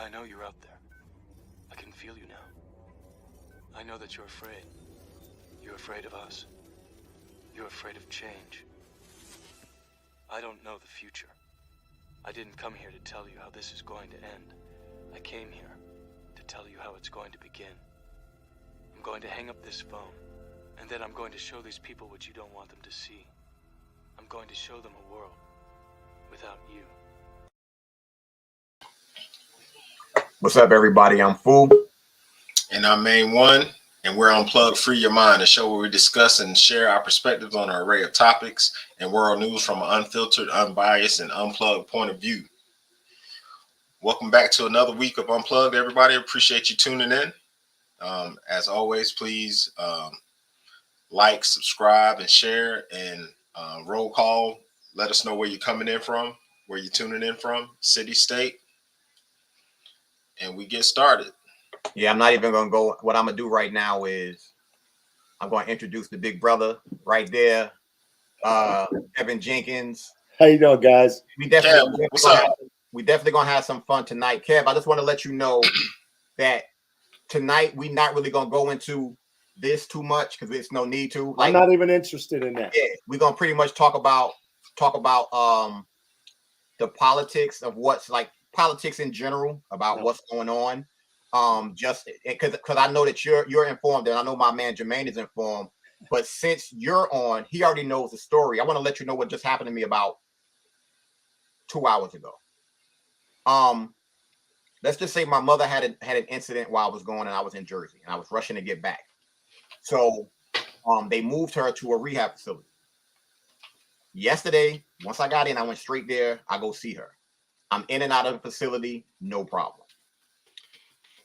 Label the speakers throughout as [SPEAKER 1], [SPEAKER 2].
[SPEAKER 1] I know you're out there. I can feel you now. I know that you're afraid. You're afraid of us. You're afraid of change. I don't know the future. I didn't come here to tell you how this is going to end. I came here to tell you how it's going to begin. I'm going to hang up this phone, and then I'm going to show these people what you don't want them to see. I'm going to show them a world without you.
[SPEAKER 2] What's up, everybody? I'm Fool.
[SPEAKER 3] And I'm Main One, and we're on Plug Free Your Mind, a show where we discuss and share our perspectives on an array of topics and world news from an unfiltered, unbiased, and unplugged point of view. Welcome back to another week of Unplugged, everybody. Appreciate you tuning in. As always, please like, subscribe, and share, and roll call. Let us know where you're coming in from, where you're tuning in from, city, state, and we get started.
[SPEAKER 2] Yeah, I'm not even going to go. What I'm going to do right now is I'm going to introduce the big brother right there, Kevin Jenkins.
[SPEAKER 4] How you doing, guys?
[SPEAKER 2] We definitely,
[SPEAKER 3] Kev, what's up?
[SPEAKER 2] We definitely going to have some fun tonight. Kev, I just want to let you know that tonight we're not really going to go into this too much because there's no need to.
[SPEAKER 4] I'm not even interested in that.
[SPEAKER 2] Yeah, we're going to pretty much talk about the politics of what's like politics in general, about what's going on. Just because I know that you're informed, and I know my man Jermaine is informed. But since you're on, he already knows the story. I want to let you know what just happened to me about 2 hours ago. Let's just say my mother had an incident while I was going, and I was in Jersey, and I was rushing to get back. So they moved her to a rehab facility. Yesterday, once I got in, I went straight there. I go see her. I'm in and out of the facility, no problem.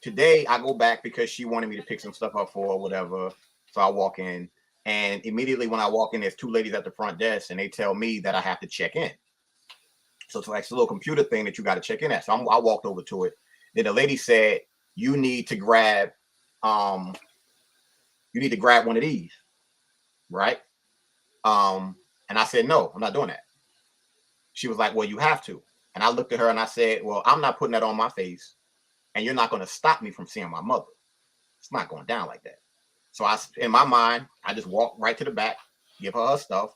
[SPEAKER 2] Today, I go back because she wanted me to pick some stuff up for her or whatever. So I walk in, and immediately when I walk in, there's two ladies at the front desk, and they tell me that I have to check in. So it's like a little computer thing that you got to check in at. So I walked over to it. Then the lady said, you need to grab one of these, right? And I said, no, I'm not doing that. She was like, well, you have to. And I looked at her and I said, well, I'm not putting that on my face. And you're not going to stop me from seeing my mother. It's not going down like that. So in my mind, I just walked right to the back, give her stuff,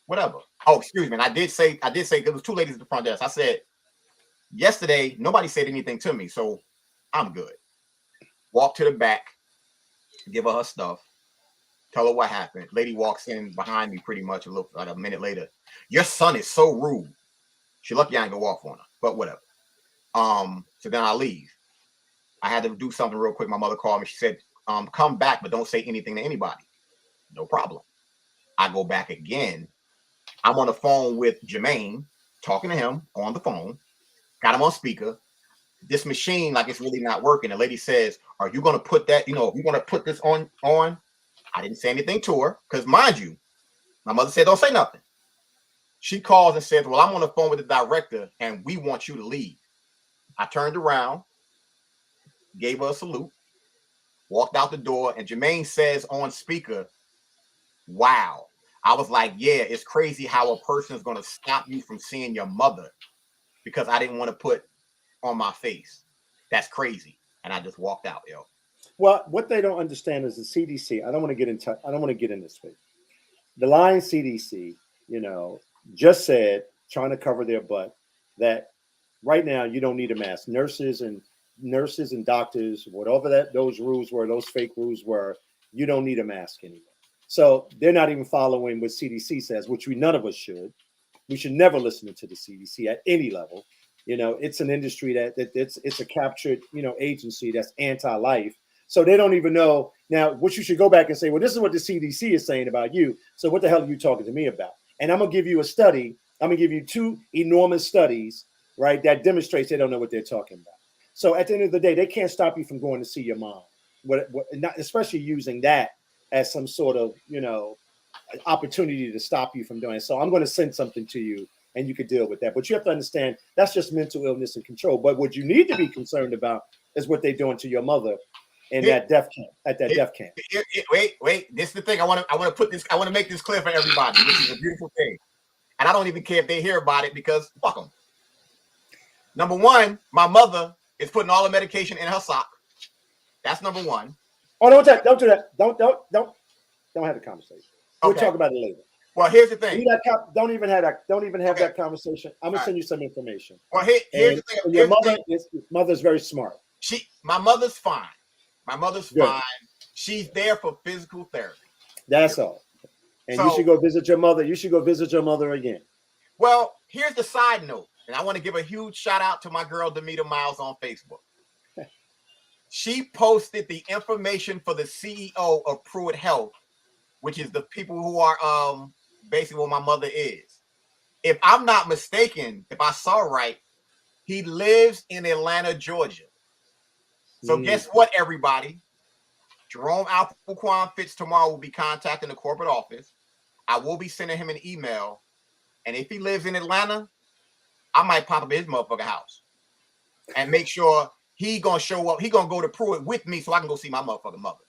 [SPEAKER 2] whatever. Oh, excuse me. And I did say there was two ladies at the front desk. I said, yesterday, nobody said anything to me, so I'm good. Walk to the back, give her stuff, tell her what happened. Lady walks in behind me pretty much like a minute later. Your son is so rude. She lucky I ain't go off on her, but whatever. So then I leave. I had to do something real quick. My mother called me. She said, come back, but don't say anything to anybody. No problem. I go back again. I'm on the phone with Jermaine, talking to him on the phone. Got him on speaker. This machine, like, it's really not working. The lady says, are you going to put that, you're going to put this on? I didn't say anything to her because, mind you, my mother said, don't say nothing. She calls and says, well, I'm on the phone with the director and we want you to leave. I turned around, gave her a salute, walked out the door, and Jermaine says on speaker, wow. I was like, yeah, it's crazy how a person is going to stop you from seeing your mother because I didn't want to put on my face. That's crazy. And I just walked out, yo.
[SPEAKER 4] Well, what they don't understand is the CDC. I don't want to get in this space. The lying CDC, just said, trying to cover their butt, that right now you don't need a mask. Nurses and doctors, whatever those rules were, those fake rules were, you don't need a mask anymore. So they're not even following what CDC says, which none of us should. We should never listen to the CDC at any level. It's an industry that it's a captured, agency that's anti-life. So they don't even know. Now, what you should go back and say, well, this is what the CDC is saying about you. So what the hell are you talking to me about? And I'm going to give you a study. I'm going to give you two enormous studies, right, that demonstrates they don't know what they're talking about. So at the end of the day, they can't stop you from going to see your mom, not especially using that as some sort of, opportunity to stop you from doing it. So I'm going to send something to you and you could deal with that. But you have to understand that's just mental illness and control. But what you need to be concerned about is what they're doing to your mother in that death camp.
[SPEAKER 2] Wait. This is the thing. I want to make this clear for everybody, which is a beautiful thing. And I don't even care if they hear about it because fuck them. Number one, my mother is putting all the medication in her sock. That's number one.
[SPEAKER 4] Oh, don't do that. Don't have the conversation. We'll talk about it later.
[SPEAKER 2] Well, here's the thing.
[SPEAKER 4] Don't even have that conversation. I'm gonna send you some information.
[SPEAKER 2] Well, here's the thing.
[SPEAKER 4] Your mother's very smart.
[SPEAKER 2] My mother's fine. My mother's fine. She's there for physical therapy. That's
[SPEAKER 4] all. And you should go visit your mother. You should go visit your mother again.
[SPEAKER 2] Well, here's the side note, and I want to give a huge shout out to my girl Demeter Miles on Facebook. She posted the information for the CEO of Pruitt Health, which is the people who are basically what my mother is. If I'm not mistaken, if I saw right, he lives in Atlanta, Georgia. So guess what, everybody? Jerome Alquan Fitz tomorrow will be contacting the corporate office. I will be sending him an email. And if he lives in Atlanta, I might pop up at his motherfucking house and make sure he gonna show up. He gonna go to Pruitt with me so I can go see my motherfucking mother.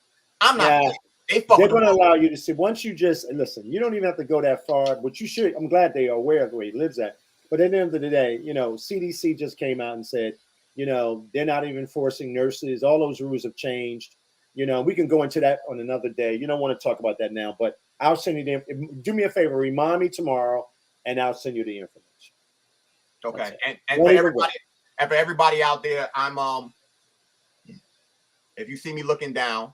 [SPEAKER 2] I'm not. They're
[SPEAKER 4] gonna allow you to see. Once you just listen, you don't even have to go that far. But you should. I'm glad they are aware of where he lives at. But at the end of the day, CDC just came out and said, they're not even forcing nurses. All those rules have changed. We can go into that on another day. You don't want to talk about that now, but I'll send you do me a favor, remind me tomorrow, and I'll send you the information.
[SPEAKER 2] Okay. And for everybody out there, I'm if you see me looking down,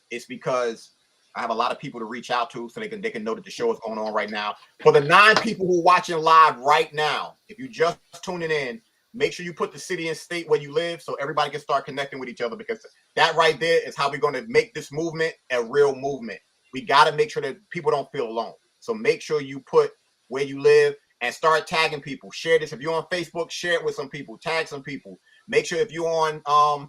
[SPEAKER 2] it's because I have a lot of people to reach out to so they can know that the show is going on right now. For the 9 people who are watching live right now, if you just tuning in, make sure you put the city and state where you live so everybody can start connecting with each other, because that right there is how we're going to make this movement a real movement. We got to make sure that people don't feel alone. So make sure you put where you live and start tagging people. Share this. If you're on Facebook, share it with some people. Tag some people. Make sure if you're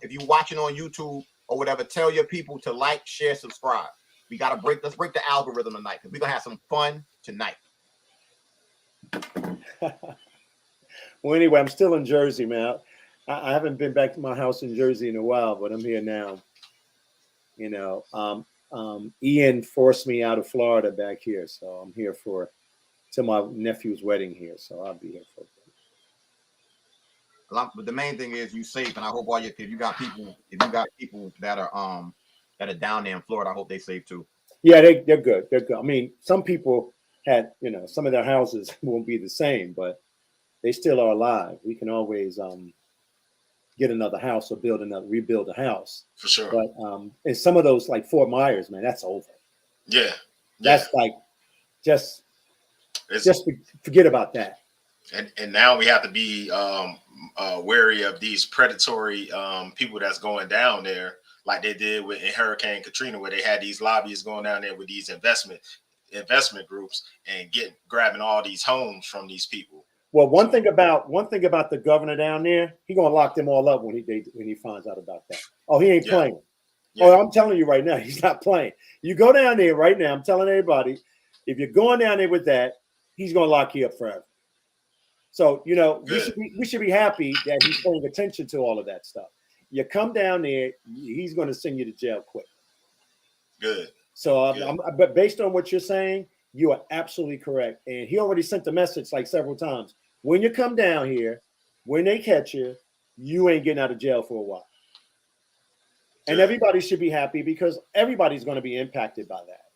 [SPEAKER 2] if you're watching on YouTube or whatever, tell your people to like, share, subscribe. Let's break the algorithm tonight, because we're going to have some fun tonight.
[SPEAKER 4] Well, anyway, I'm still in Jersey, man. I haven't been back to my house in Jersey in a while, but I'm here now. Ian forced me out of Florida back here, so I'm here till my nephew's wedding here, so I'll be here for a bit.
[SPEAKER 2] But the main thing is you safe, and I hope if you got people that are down there in Florida, I hope they safe too.
[SPEAKER 4] Yeah, they're good. They're good. I mean, some people had, some of their houses won't be the same, but they still are alive. We can always get another house or rebuild a house.
[SPEAKER 3] For sure.
[SPEAKER 4] But and some of those, like Fort Myers, man, that's over.
[SPEAKER 3] Yeah.
[SPEAKER 4] That's like just forget about that.
[SPEAKER 3] And now we have to be wary of these predatory people that's going down there, like they did in Hurricane Katrina, where they had these lobbyists going down there with these investment groups and grabbing all these homes from these people.
[SPEAKER 4] Well, one thing about the governor down there, he's gonna lock them all up when he finds out about that. Oh, he ain't playing. Yeah. Oh, I'm telling you right now, he's not playing. You go down there right now. I'm telling everybody, if you're going down there with that, he's gonna lock you up forever. So we should be happy that he's paying attention to all of that stuff. You come down there, he's gonna send you to jail quick.
[SPEAKER 3] Good.
[SPEAKER 4] So, but based on what you're saying, you are absolutely correct. And he already sent the message like several times. When you come down here, when they catch you, you ain't getting out of jail for a while. And everybody should be happy, because everybody's going to be impacted by that,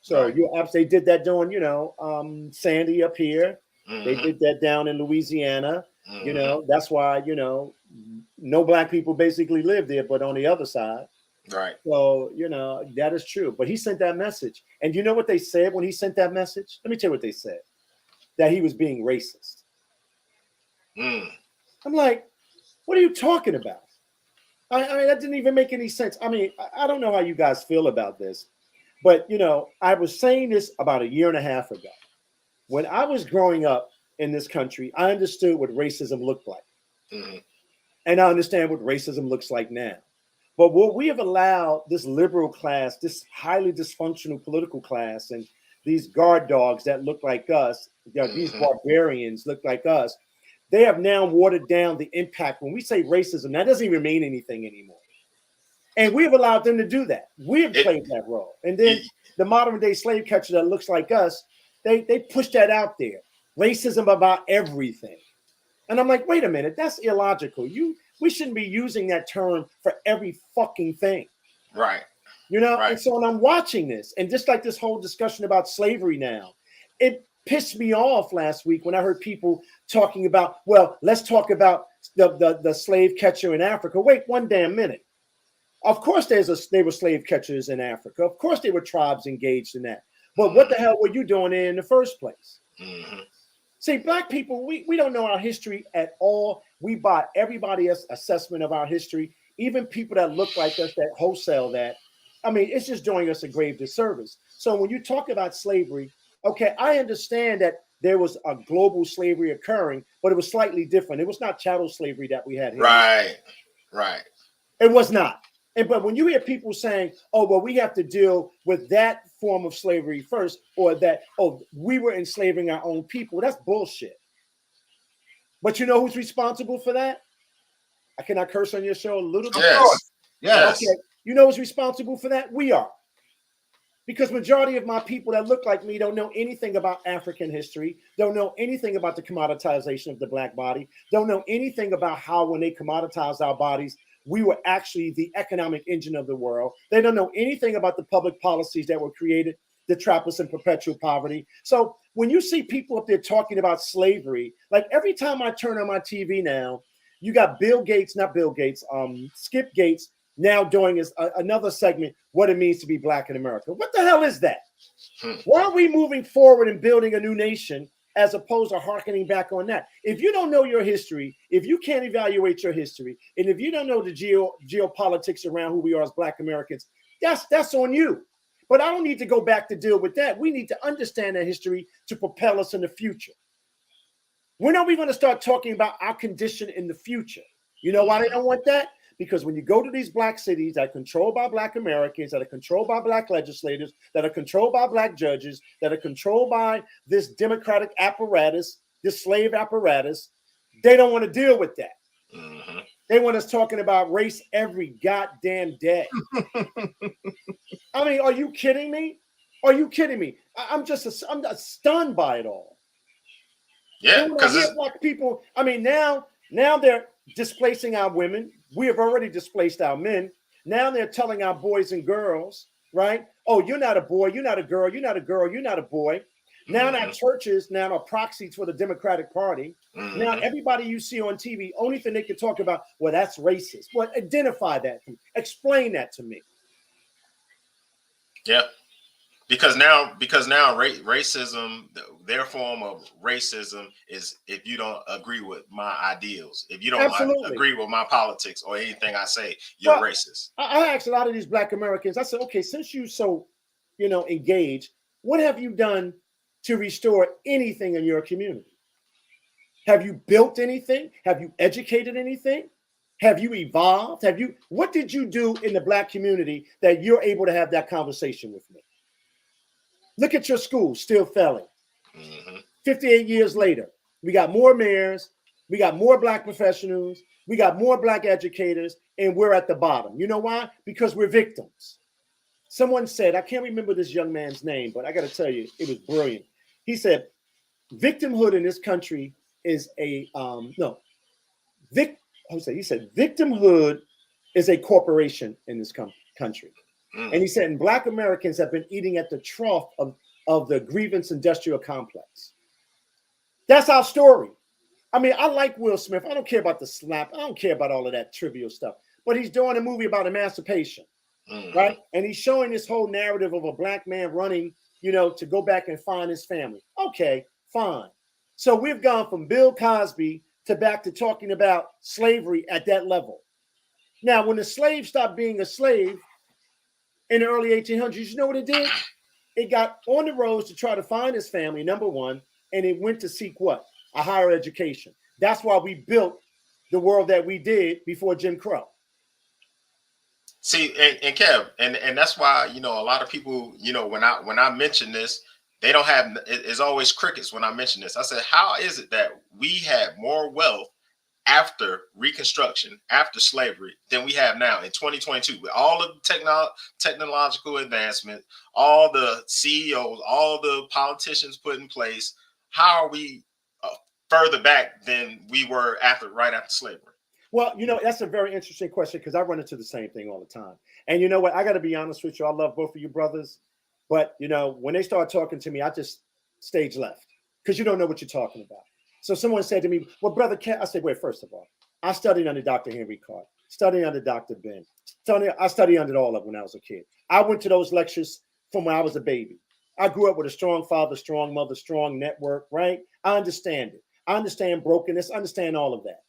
[SPEAKER 4] So they did that during, Sandy up here. Mm-hmm. They did that down in Louisiana. Mm-hmm. That's why, no black people basically live there, but on the other side.
[SPEAKER 3] Right.
[SPEAKER 4] So, that is true. But he sent that message. And you know what they said when he sent that message? Let me tell you what they said. That he was being racist. I'm like, what are you talking about? I mean, that didn't even make any sense. I mean, I don't know how you guys feel about this. But, I was saying this about a year and a half ago. When I was growing up in this country, I understood what racism looked like. Mm-hmm. And I understand what racism looks like now. But what we have allowed this liberal class, this highly dysfunctional political class, and these guard dogs that look like us, these barbarians look like us, they have now watered down the impact. When we say racism, that doesn't even mean anything anymore. And we have allowed them to do that. We have played that role. And then the modern day slave catcher that looks like us, they push that out there. Racism about everything. And I'm like, wait a minute, that's illogical. We shouldn't be using that term for every fucking thing.
[SPEAKER 3] Right.
[SPEAKER 4] You know,
[SPEAKER 3] Right.
[SPEAKER 4] and so when I'm watching this, and just like this whole discussion about slavery now, it pissed me off last week when I heard people talking about, well, let's talk about the slave catcher in Africa. Wait one damn minute. Of course, they were slave catchers in Africa. Of course, there were tribes engaged in that. But what the hell were you doing there in the first place?
[SPEAKER 3] Mm-hmm.
[SPEAKER 4] See, black people, we don't know our history at all. We buy everybody else's assessment of our history, even people that look like us that wholesale that. I mean, it's just doing us a grave disservice. So when you talk about slavery, okay, I understand that there was a global slavery occurring, but it was slightly different. It was not chattel slavery that we had here.
[SPEAKER 3] Right. Right.
[SPEAKER 4] It was not. But when you hear people saying, oh, well, we have to deal with that form of slavery first, or that, oh, we were enslaving our own people, that's bullshit. But you know who's responsible for that? I cannot curse on your show a little bit.
[SPEAKER 3] Yes. Yes.
[SPEAKER 4] Okay. You know who's responsible for that? We are. Because majority of my people that look like me don't know anything about African history, don't know anything about the commoditization of the black body, don't know anything about how when they commoditized our bodies, we were actually the economic engine of the world. They don't know anything about the public policies that were created to trap us in perpetual poverty. So when you see people up there talking about slavery, like every time I turn on my TV now, you got Skip Gates now doing is another segment, what it means to be black in America. What the hell is that? Why are we moving forward and building a new nation as opposed to hearkening back on that? If you don't know your history, if you can't evaluate your history, and if you don't know the geopolitics around who we are as black Americans, that's on you. But I don't need to go back to deal with that. We need to understand that history to propel us in the future. When are we going to start talking about our condition in the future? You know why they don't want that? Because when you go to these black cities that are controlled by black Americans, that are controlled by black legislators, that are controlled by black judges, that are controlled by this democratic apparatus, this slave apparatus, they don't want to deal with that. Mm-hmm. They want us talking about race every goddamn day. I mean, are you kidding me? Are you kidding me? I'm stunned by it all.
[SPEAKER 3] Yeah, because
[SPEAKER 4] black people. I mean, now they're displacing our women. We have already displaced our men. Now they're telling our boys and girls, right? Oh, you're not a boy. You're not a girl. You're not a girl. You're not a boy. Now our churches now are proxies for the Democratic Party. Mm-hmm. Now everybody you see on TV, only thing they can talk about, well, that's racist. Well, identify that. Explain that to me.
[SPEAKER 3] Yeah. Because now racism, their form of racism is if you don't agree with my ideals, if you don't agree with my politics or anything I say, you're racist.
[SPEAKER 4] I asked a lot of these black Americans, I said, okay, since you so, engaged, what have you done to restore anything in your community? Have you built anything? Have you educated anything? Have you evolved? What did you do in the black community that you're able to have that conversation with me? Look at your school, still failing. Mm-hmm. 58 years later, we got more mayors, we got more black professionals, we got more black educators, and we're at the bottom. You know why? Because we're victims. Someone said, I can't remember this young man's name, but I got to tell you, it was brilliant. He said, victimhood in this country is he said, victimhood is a corporation in this country. And he said, and black Americans have been eating at the trough of the grievance industrial complex. That's our story. I mean, I like Will Smith. I don't care about the slap. I don't care about all of that trivial stuff. But he's doing a movie about emancipation, right? And he's showing this whole narrative of a black man running, to go back and find his family. Okay, fine. So we've gone from Bill Cosby to back to talking about slavery at that level. Now, when the slave stopped being a slave, in the early 1800s, you know what it did? It got on the roads to try to find his family, number one, and it went to seek what? A higher education. That's why we built the world that we did before Jim Crow.
[SPEAKER 3] See, and Kev, and that's why, a lot of people, when I mention this, they don't have, it's always crickets when I mention this. I said, how is it that we had more wealth after Reconstruction, after slavery, than we have now in 2022 with all of the technological advancement, all the CEOs, all the politicians put in place? How are we further back than we were right after slavery?
[SPEAKER 4] Well, that's a very interesting question because I run into the same thing all the time. And you know what? I got to be honest with you. I love both of you brothers. But, when they start talking to me, I just stage left because you don't know what you're talking about. So someone said to me, well, brother, I said, wait, first of all, I studied under Dr. Henry Clark, studied under Dr. Ben. I studied under all of them when I was a kid. I went to those lectures from when I was a baby. I grew up with a strong father, strong mother, strong network, right? I understand it. I understand brokenness. I understand all of that.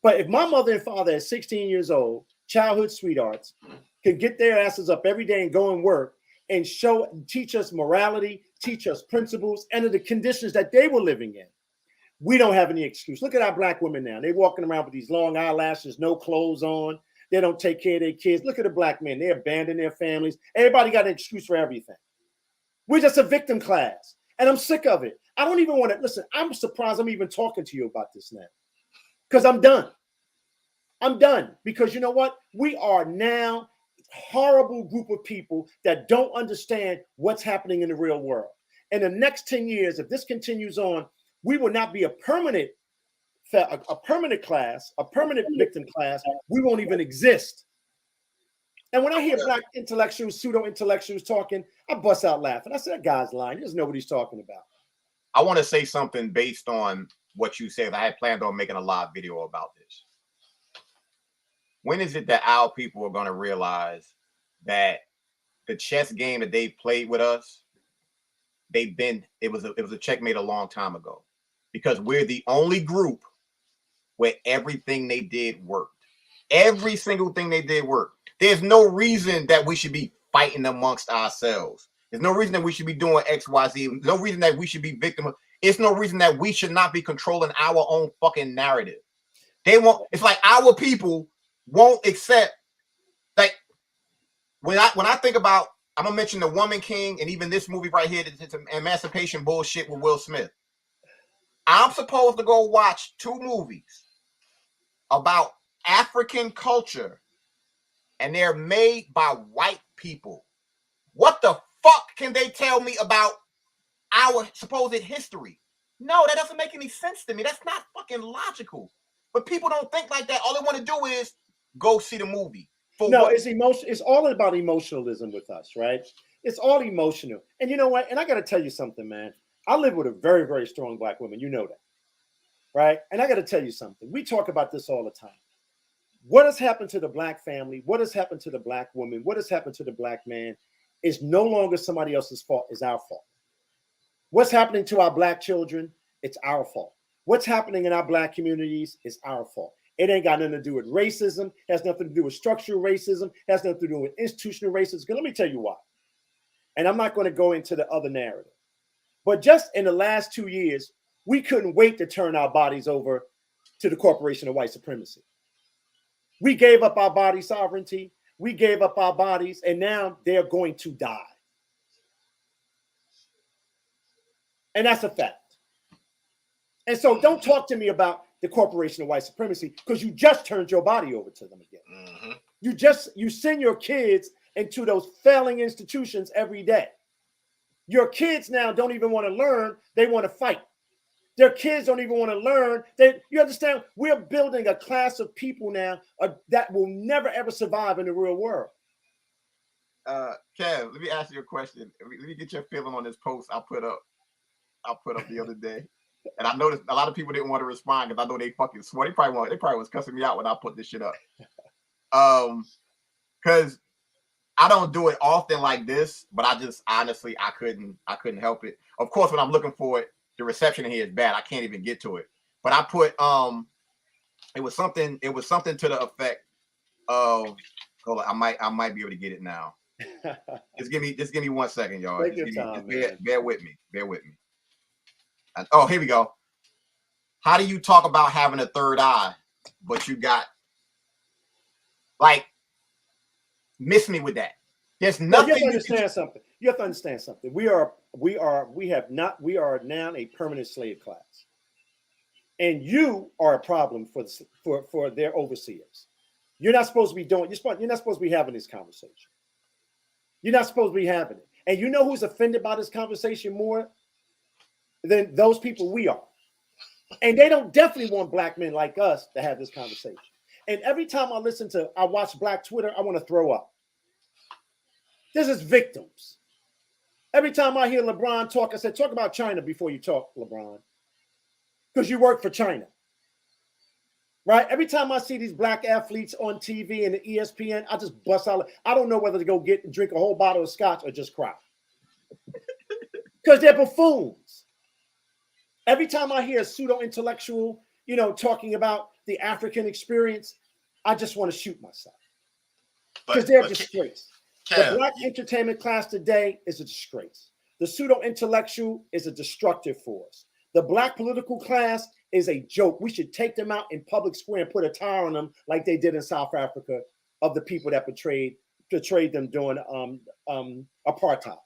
[SPEAKER 4] But if my mother and father at 16 years old, childhood sweethearts, can get their asses up every day and go and work and teach us morality, teach us principles, under the conditions that they were living in, we don't have any excuse. Look at our black women now. They're walking around with these long eyelashes, no clothes on. They don't take care of their kids. Look at the black men. They abandon their families. Everybody got an excuse for everything. We're just a victim class. And I'm sick of it. I don't even want to listen. I'm surprised I'm even talking to you about this now. Because I'm done. I'm done. Because you know what? We are now a horrible group of people that don't understand what's happening in the real world. In the next 10 years, if this continues on, we will not be a permanent class, a permanent victim class. We won't even exist. And when I hear black intellectuals, pseudo-intellectuals talking, I bust out laughing. I said, that guy's lying. He doesn't know what he's talking about.
[SPEAKER 2] I want to say something based on what you said. I had planned on making a live video about this. When is it that our people are going to realize that the chess game that they played with us, it was a checkmate a long time ago, because we're the only group where everything they did worked. Every single thing they did worked. There's no reason that we should be fighting amongst ourselves. There's no reason that we should be doing X, Y, Z. No reason that we should be victim. It's no reason that we should not be controlling our own fucking narrative. It's like our people won't accept. Like when I think about, I'm gonna mention The Woman King and even this movie right here. It's an emancipation bullshit with Will Smith. I'm supposed to go watch 2 movies about African culture, and they're made by white people. What the fuck can they tell me about our supposed history? No, that doesn't make any sense to me. That's not fucking logical. But people don't think like that. All they want to do is go see the movie.
[SPEAKER 4] It's emotion. It's all about emotionalism with us, right? It's all emotional. And you know what? And I got to tell you something, man. I live with a very, very strong black woman. You know that, right? And I got to tell you something. We talk about this all the time. What has happened to the black family? What has happened to the black woman? What has happened to the black man is no longer somebody else's fault. It's our fault. What's happening to our black children? It's our fault. What's happening in our black communities is our fault. It ain't got nothing to do with racism. Has nothing to do with structural racism. Has nothing to do with institutional racism. Let me tell you why. And I'm not going to go into the other narrative. But just in the last 2 years, we couldn't wait to turn our bodies over to the corporation of white supremacy. We gave up our body sovereignty. We gave up our bodies, and now they're going to die. And that's a fact. And so don't talk to me about the corporation of white supremacy, because you just turned your body over to them again. Mm-hmm. You send your kids into those failing institutions every day. Your kids now don't even want to learn. They want to fight. Their kids don't even want to learn. You understand? We're building a class of people now that will never, ever survive in the real world.
[SPEAKER 2] Kev, let me ask you a question. Let me get your feeling on this post I put up the other day. And I noticed a lot of people didn't want to respond because I know they fucking swore. They probably was cussing me out when I put this shit up. Because I don't do it often like this, but I just honestly I couldn't help it. Of course, when I'm looking for it, the reception in here is bad. I can't even get to it. But I put it was something to the effect of, hold on, I might be able to get it now. Just give me 1 second, y'all.
[SPEAKER 4] Take your time,
[SPEAKER 2] bear with me. Oh, here we go. How do you talk about having a third eye, but you got, like, miss me with that? There's nothing.
[SPEAKER 4] You have to understand something. We are now a permanent slave class, and you are a problem for their overseers. You're not supposed to be doing. You're not supposed to be having this conversation. You're not supposed to be having it. And you know who's offended by this conversation more than those people? We are. And they don't definitely want black men like us to have this conversation. And every time I watch Black Twitter, I want to throw up. This is victims. Every time I hear LeBron talk, I said, talk about China before you talk, LeBron. Because you work for China. Right? Every time I see these black athletes on TV and the ESPN, I just bust out. I don't know whether to go get and drink a whole bottle of scotch or just cry. Because they're buffoons. Every time I hear a pseudo-intellectual, talking about the African experience, I just want to shoot myself. Because they're a disgrace. The black entertainment class today is a disgrace. The pseudo-intellectual is a destructive force. The black political class is a joke. We should take them out in public square and put a tire on them like they did in South Africa of the people that portrayed them during apartheid.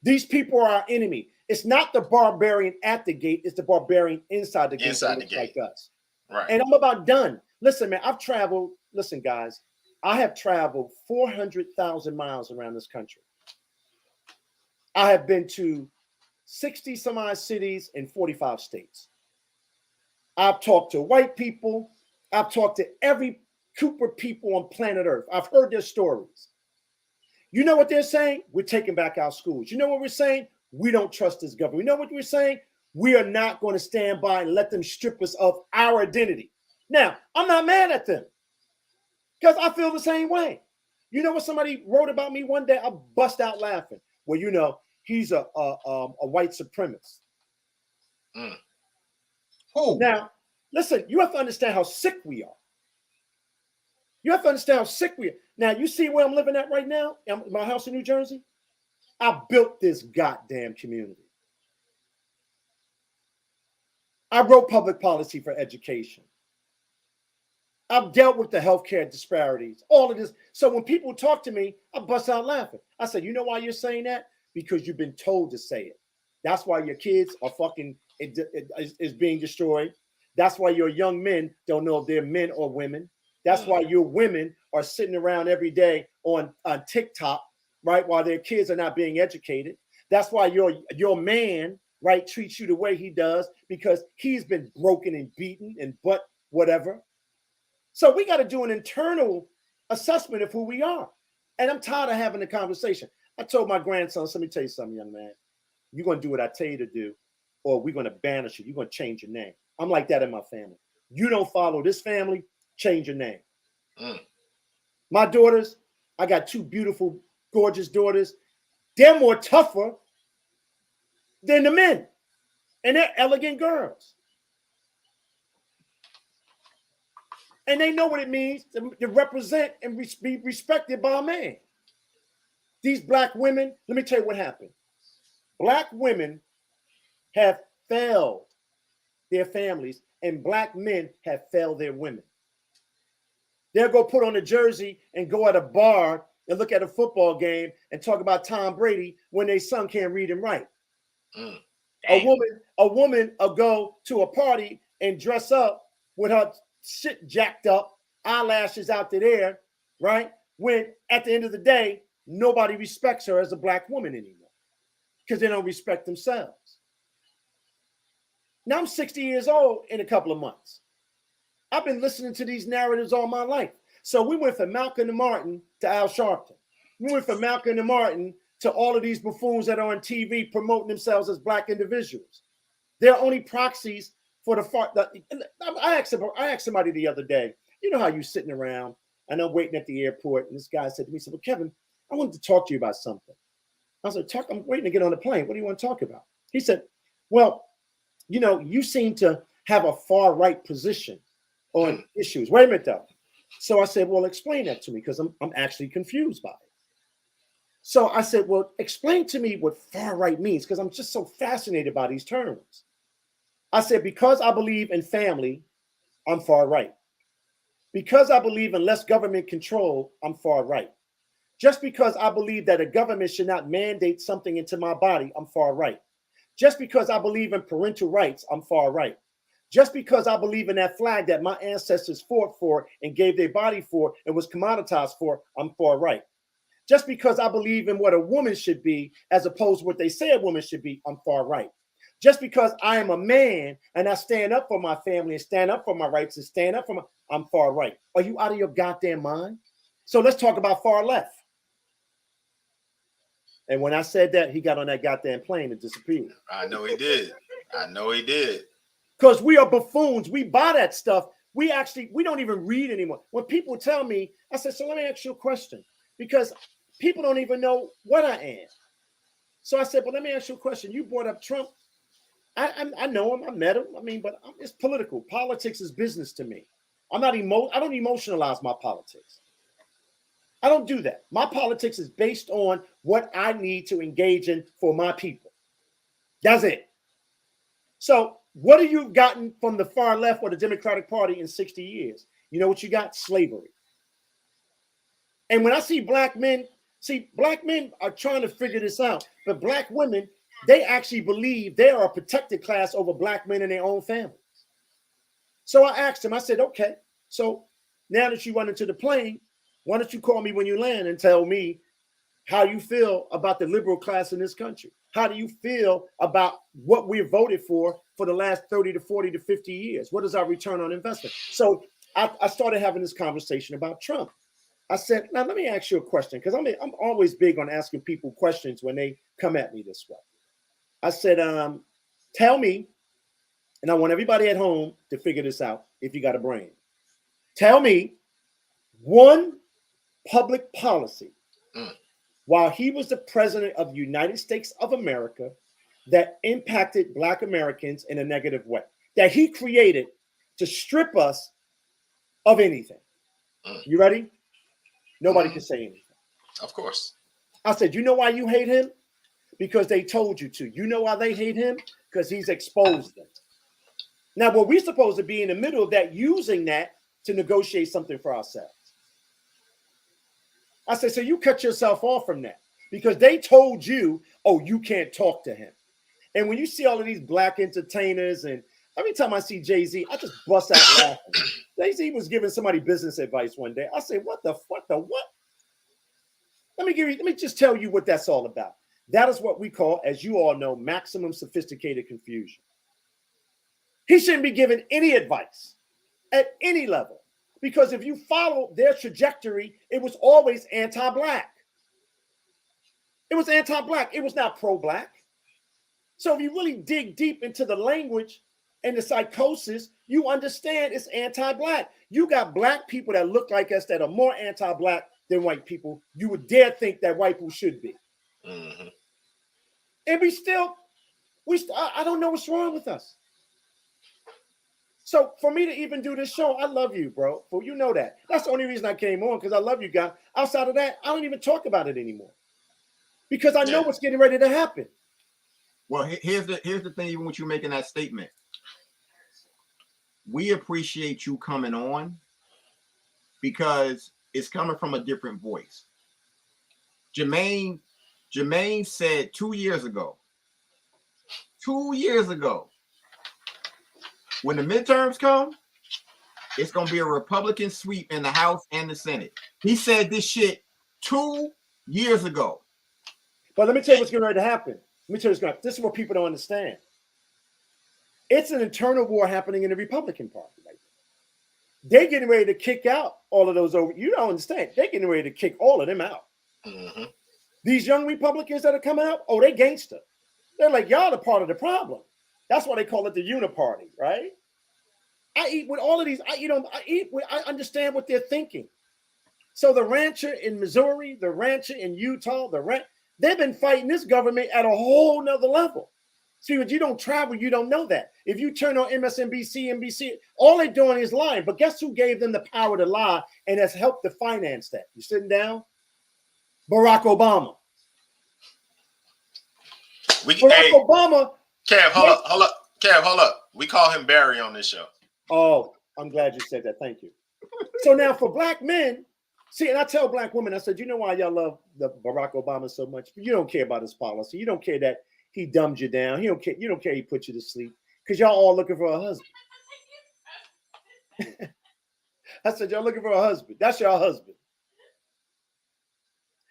[SPEAKER 4] These people are our enemy. It's not the barbarian at the gate. It's the barbarian inside the gate.
[SPEAKER 3] Inside the gate.
[SPEAKER 4] Like us.
[SPEAKER 3] Right.
[SPEAKER 4] And I'm about done. Listen, man, I've traveled. Listen, guys, I have traveled 400,000 miles around this country. I have been to 60 some odd cities in 45 states. I've talked to white people. I've talked to every group of people on planet Earth. I've heard their stories. You know what they're saying? We're taking back our schools. You know what we're saying? We don't trust this government. You know what we're saying? We are not going to stand by and let them strip us of our identity. Now, I'm not mad at them because I feel the same way. You know what somebody wrote about me one day? I bust out laughing. Well, he's a white supremacist.
[SPEAKER 2] Who?
[SPEAKER 4] Now, listen, you have to understand how sick we are. You have to understand how sick we are. Now, you see where I'm living at right now? My house in New Jersey? I built this goddamn community. I wrote public policy for education. I've dealt with the healthcare disparities, all of this. So when people talk to me, I bust out laughing. I say, you know why you're saying that? Because you've been told to say it. That's why your kids are is being destroyed. That's why your young men don't know if they're men or women. That's why your women are sitting around every day on TikTok, right, while their kids are not being educated. That's why your man, right, treats you the way he does because he's been broken and beaten and whatever. So we got to do an internal assessment of who we are. And I'm tired of having the conversation. I told my grandson, let me tell you something, young man. You're going to do what I tell you to do, or we're going to banish you. You're going to change your name. I'm like that in my family. You don't follow this family, change your name. My daughters, I got two beautiful, gorgeous daughters. They're more tougher than the men. And they're elegant girls. And they know what it means to represent and be respected by a man. These black women, let me tell you what happened. Black women have failed their families, and black men have failed their women. They'll go put on a jersey and go at a bar and look at a football game and talk about Tom Brady when their son can't read and write. A woman will go to a party and dress up with her shit jacked up, eyelashes out to there, right? When at the end of the day, nobody respects her as a black woman anymore because they don't respect themselves. Now I'm 60 years old in a couple of months. I've been listening to these narratives all my life. So we went from Malcolm and Martin to Al Sharpton. We went from Malcolm and Martin to all of these buffoons that are on TV promoting themselves as black individuals. They're only proxies for the far. I asked somebody the other day, you know how you're sitting around and I'm waiting at the airport, and this guy said to me, he said, well, Kevin, I wanted to talk to you about something. I said, I'm waiting to get on the plane. What do you want to talk about? He said, well, you seem to have a far right position on issues. Wait a minute, though. So I said, well, explain that to me because I'm actually confused by it. So I said, well, explain to me what far right means because I'm just so fascinated by these terms. I said, because I believe in family, I'm far right. Because I believe in less government control, I'm far right. Just because I believe that a government should not mandate something into my body, I'm far right. Just because I believe in parental rights, I'm far right. Just because I believe in that flag that my ancestors fought for and gave their body for and was commoditized for, I'm far right. Just because I believe in what a woman should be as opposed to what they say a woman should be, I'm far right. just because I am a man and I stand up for my family and stand up for my rights and stand up for my, I'm far right. Are you out of your goddamn mind? So let's talk about far left. And when I said that, he got on that goddamn plane and disappeared.
[SPEAKER 3] I know he did. I know he did.
[SPEAKER 4] Because we are buffoons. We buy that stuff. We don't even read anymore. When people tell me, I said, so let me ask you a question. Because people don't even know what I am. So I said, but let me ask you a question. You brought up Trump. I know him. I met him. I mean, but it's political. Politics is business to me. I don't emotionalize my politics. I don't do that. My politics is based on what I need to engage in for my people. That's it. So what have you gotten from the far left or the Democratic Party in 60 years? You know what you got? Slavery. And when I see black men are trying to figure this out, but black women, they actually believe they are a protected class over black men in their own families. So I asked him, I said, okay, so now that you run into the plane, why don't you call me when you land and tell me how you feel about the liberal class in this country? How do you feel about what we've voted for the last 30 to 40 to 50 years? What is our return on investment? So I started having this conversation about Trump. I said, now let me ask you a question, because I'm always big on asking people questions when they come at me this way. I said, tell me, and I want everybody at home to figure this out if you got a brain. Tell me one public policy while he was the president of the United States of America that impacted Black Americans in a negative way, that he created to strip us of anything. You ready? Nobody can say anything.
[SPEAKER 3] Of course.
[SPEAKER 4] I said, you know why you hate him? Because they told you to. You know why they hate him? Because he's exposed them. Now, what we're supposed to be in the middle of that, using that to negotiate something for ourselves. I said, so you cut yourself off from that because they told you, oh, you can't talk to him. And when you see all of these black entertainers, and every time I see JayZ, I just bust out laughing. JayZ was giving somebody business advice one day. I said, what? Let me just tell you what that's all about. That is what we call, as you all know, maximum sophisticated confusion. He shouldn't be given any advice at any level, because if you follow their trajectory, it was always anti-black. It was anti-black. It was not pro-black. So if you really dig deep into the language and the psychosis, you understand it's anti-black. You got black people that look like us that are more anti-black than white people. You would dare think that white people should be. Mm-hmm. And I don't know what's wrong with us. So for me to even do this show, I love you, bro. Well, you know that. That's the only reason I came on, because I love you guys. Outside of that, I don't even talk about it anymore, because I know what's getting ready to happen.
[SPEAKER 2] Well, here's the thing, even with you making that statement. We appreciate you coming on because it's coming from a different voice. Jermaine said 2 years ago, when the midterms come, it's going to be a Republican sweep in the House and the Senate. He said this shit 2 years ago.
[SPEAKER 4] But let me tell you what's getting ready to happen. This is what people don't understand. It's an internal war happening in the Republican Party right now. They're getting ready to kick out all of those over. You don't understand. They're getting ready to kick all of them out. Mm-hmm. These young Republicans that are coming out, oh, they gangster. They're like, y'all are part of the problem. That's why they call it the uniparty, right? I eat with all of these. I understand what they're thinking. So the rancher in Missouri, the rancher in Utah, they've been fighting this government at a whole nother level. See, when you don't travel, you don't know that. If you turn on MSNBC, NBC, all they're doing is lying. But guess who gave them the power to lie and has helped to finance that? You sitting down? Barack Obama. Obama.
[SPEAKER 3] Kev, hold up. Kev, hold up. We call him Barry on this show.
[SPEAKER 4] Oh, I'm glad you said that. Thank you. So now for black men, see, and I tell black women, I said, you know why y'all love the Barack Obama so much? You don't care about his policy. You don't care that he dumbed you down. You don't care he put you to sleep, because y'all all looking for a husband. I said, y'all looking for a husband. That's your husband.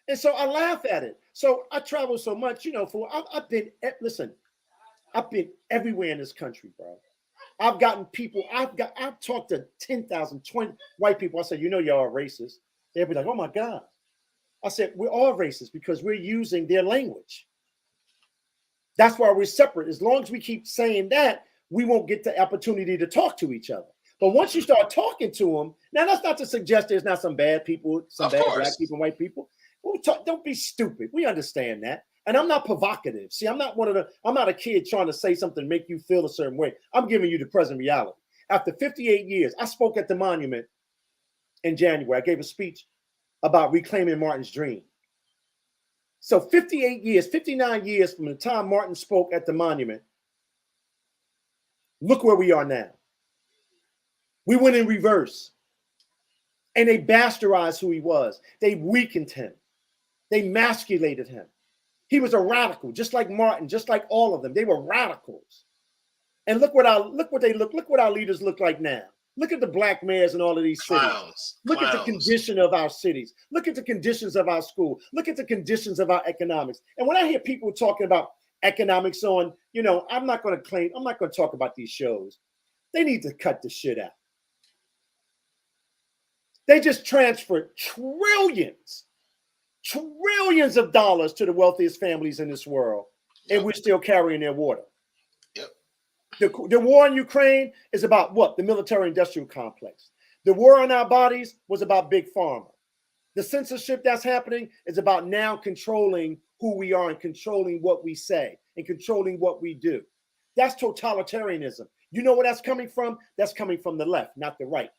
[SPEAKER 4] And so I laugh at it. So I travel so much, I've been, listen, I've been everywhere in this country, bro. I've gotten people, I've talked to 10,000, 20 white people. I said, you know, y'all are racist. They'll be like, oh my God. I said, we're all racist because we're using their language. That's why we're separate. As long as we keep saying that, we won't get the opportunity to talk to each other. But once you start talking to them, now that's not to suggest there's not some bad people, some bad black people, white people. Don't be stupid. We understand that. And I'm not provocative. See, I'm not a kid trying to say something, make you feel a certain way. I'm giving you the present reality. After 58 years, I spoke at the monument in January. I gave a speech about reclaiming Martin's dream. So 58 years, 59 years from the time Martin spoke at the monument, look where we are now. We went in reverse. And they bastardized who he was. They weakened him. They emasculated him. He was a radical, just like Martin, just like all of them. They were radicals. And look what our leaders look like now. Look at the black mayors in all of these cities. Look at the condition of our cities. Look at the conditions of our school. Look at the conditions of our economics. And when I hear people talking about economics on, I'm not going to talk about these shows. They need to cut the shit out. They just transferred trillions of dollars to the wealthiest families in this world, and we're still carrying their water. Yep. The war in Ukraine is about what? The military-industrial complex. The war on our bodies was about big pharma. The censorship that's happening is about now controlling who we are and controlling what we say and controlling what we do. That's totalitarianism. You know where that's coming from? That's coming from the left, not the right.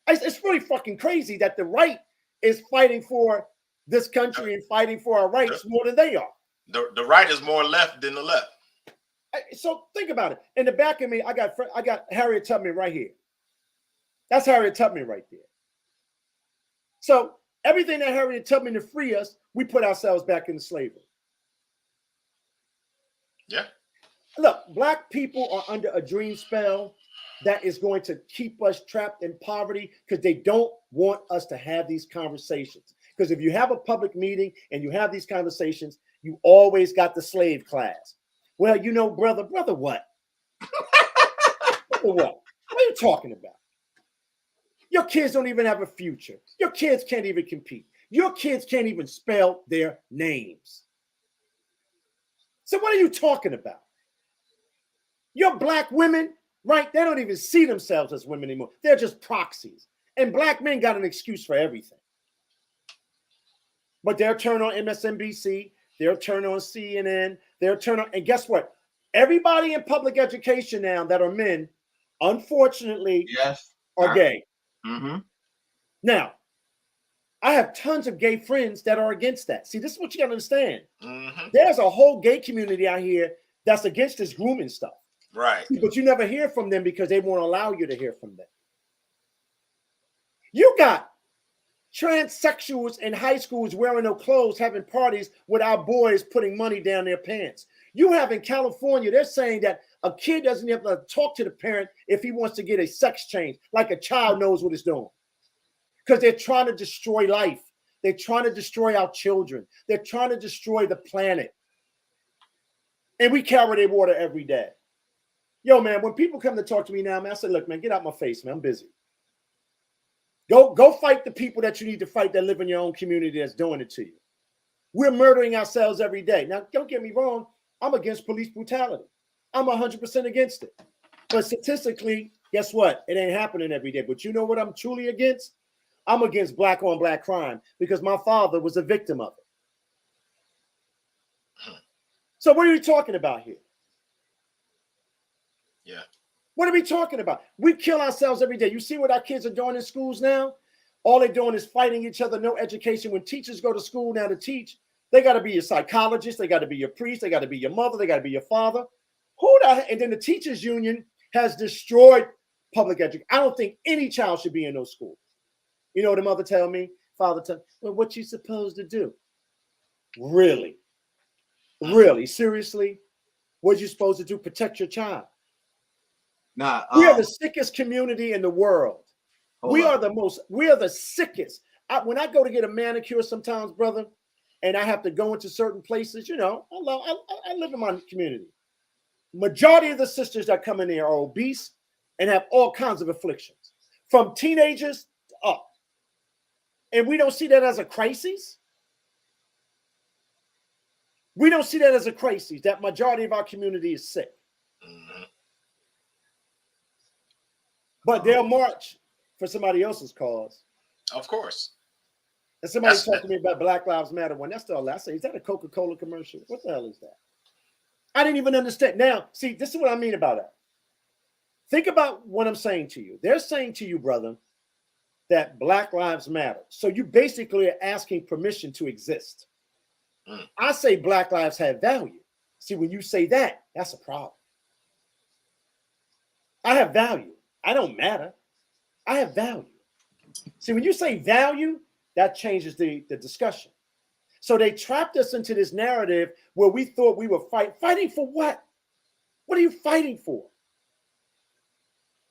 [SPEAKER 4] It's really fucking crazy that the right is fighting for this country and fighting for our rights more than they are.
[SPEAKER 3] The right is more left than the left.
[SPEAKER 4] So think about it. In the back of me, I got Harriet Tubman right here. That's Harriet Tubman right there. So everything that Harriet Tubman to free us, we put ourselves back into slavery.
[SPEAKER 3] Yeah.
[SPEAKER 4] Look, black people are under a dream spell that is going to keep us trapped in poverty because they don't want us to have these conversations. Because if you have a public meeting and you have these conversations, you always got the slave class. Well, brother what? Brother what? What are you talking about? Your kids don't even have a future. Your kids can't even compete. Your kids can't even spell their names. So what are you talking about? Your black women, right? They don't even see themselves as women anymore. They're just proxies. And black men got an excuse for everything. But they'll turn on MSNBC. They'll turn on CNN. They'll turn on, and guess what? Everybody in public education now that are men, unfortunately, are gay.
[SPEAKER 2] Mm-hmm.
[SPEAKER 4] Now, I have tons of gay friends that are against that. See, this is what you gotta understand. Mm-hmm. There's a whole gay community out here that's against this grooming stuff.
[SPEAKER 3] Right.
[SPEAKER 4] But you never hear from them because they won't allow you to hear from them. You got transsexuals in high schools wearing no clothes, having parties with our boys putting money down their pants. You have in California, they're saying that a kid doesn't have to talk to the parent if he wants to get a sex change, like a child knows what it's doing. Because they're trying to destroy life. They're trying to destroy our children. They're trying to destroy the planet. And we carry their water every day. Yo, man, when people come to talk to me now, man, I say, look, man, get out my face, man. I'm busy. Go fight the people that you need to fight that live in your own community that's doing it to you. We're murdering ourselves every day. Now, don't get me wrong. I'm against police brutality. I'm 100% against it. But statistically, guess what? It ain't happening every day. But you know what I'm truly against? I'm against black on black crime because my father was a victim of it. So what are we talking about here?
[SPEAKER 3] Yeah.
[SPEAKER 4] What are we talking about? We kill ourselves every day. You see what our kids are doing in schools now? All they're doing is fighting each other, no education. When teachers go to school now to teach, they got to be your psychologist, they got to be your priest, they got to be your mother, they got to be your father. And then the teachers union has destroyed public education. I don't think any child should be in those schools. You know what the mother tell me? Father tell me, well, what you supposed to do? Really? Really? Seriously? What you supposed to do? Protect your child.
[SPEAKER 2] Nah,
[SPEAKER 4] we are the sickest community in the world. We are the sickest. When I go to get a manicure sometimes, brother, and I have to go into certain places, I live in my community. majority of the sisters that come in there are obese and have all kinds of afflictions, from teenagers up. And we don't see that as a crisis. We don't see that as a crisis. That majority of our community is sick.
[SPEAKER 3] Mm-hmm.
[SPEAKER 4] But they'll march for somebody else's cause.
[SPEAKER 3] Of course.
[SPEAKER 4] And somebody talked to me about Black Lives Matter one. That's the all I say. Is that a Coca-Cola commercial? What the hell is that? I didn't even understand. Now, see, this is what I mean about that. Think about what I'm saying to you. They're saying to you, brother, that Black Lives Matter. So you basically are asking permission to exist. Mm. I say Black lives have value. See, when you say that, that's a problem. I have value. I don't matter. I have value. See, when you say value, that changes the discussion. So they trapped us into this narrative where we thought we were fighting for what? What are you fighting for?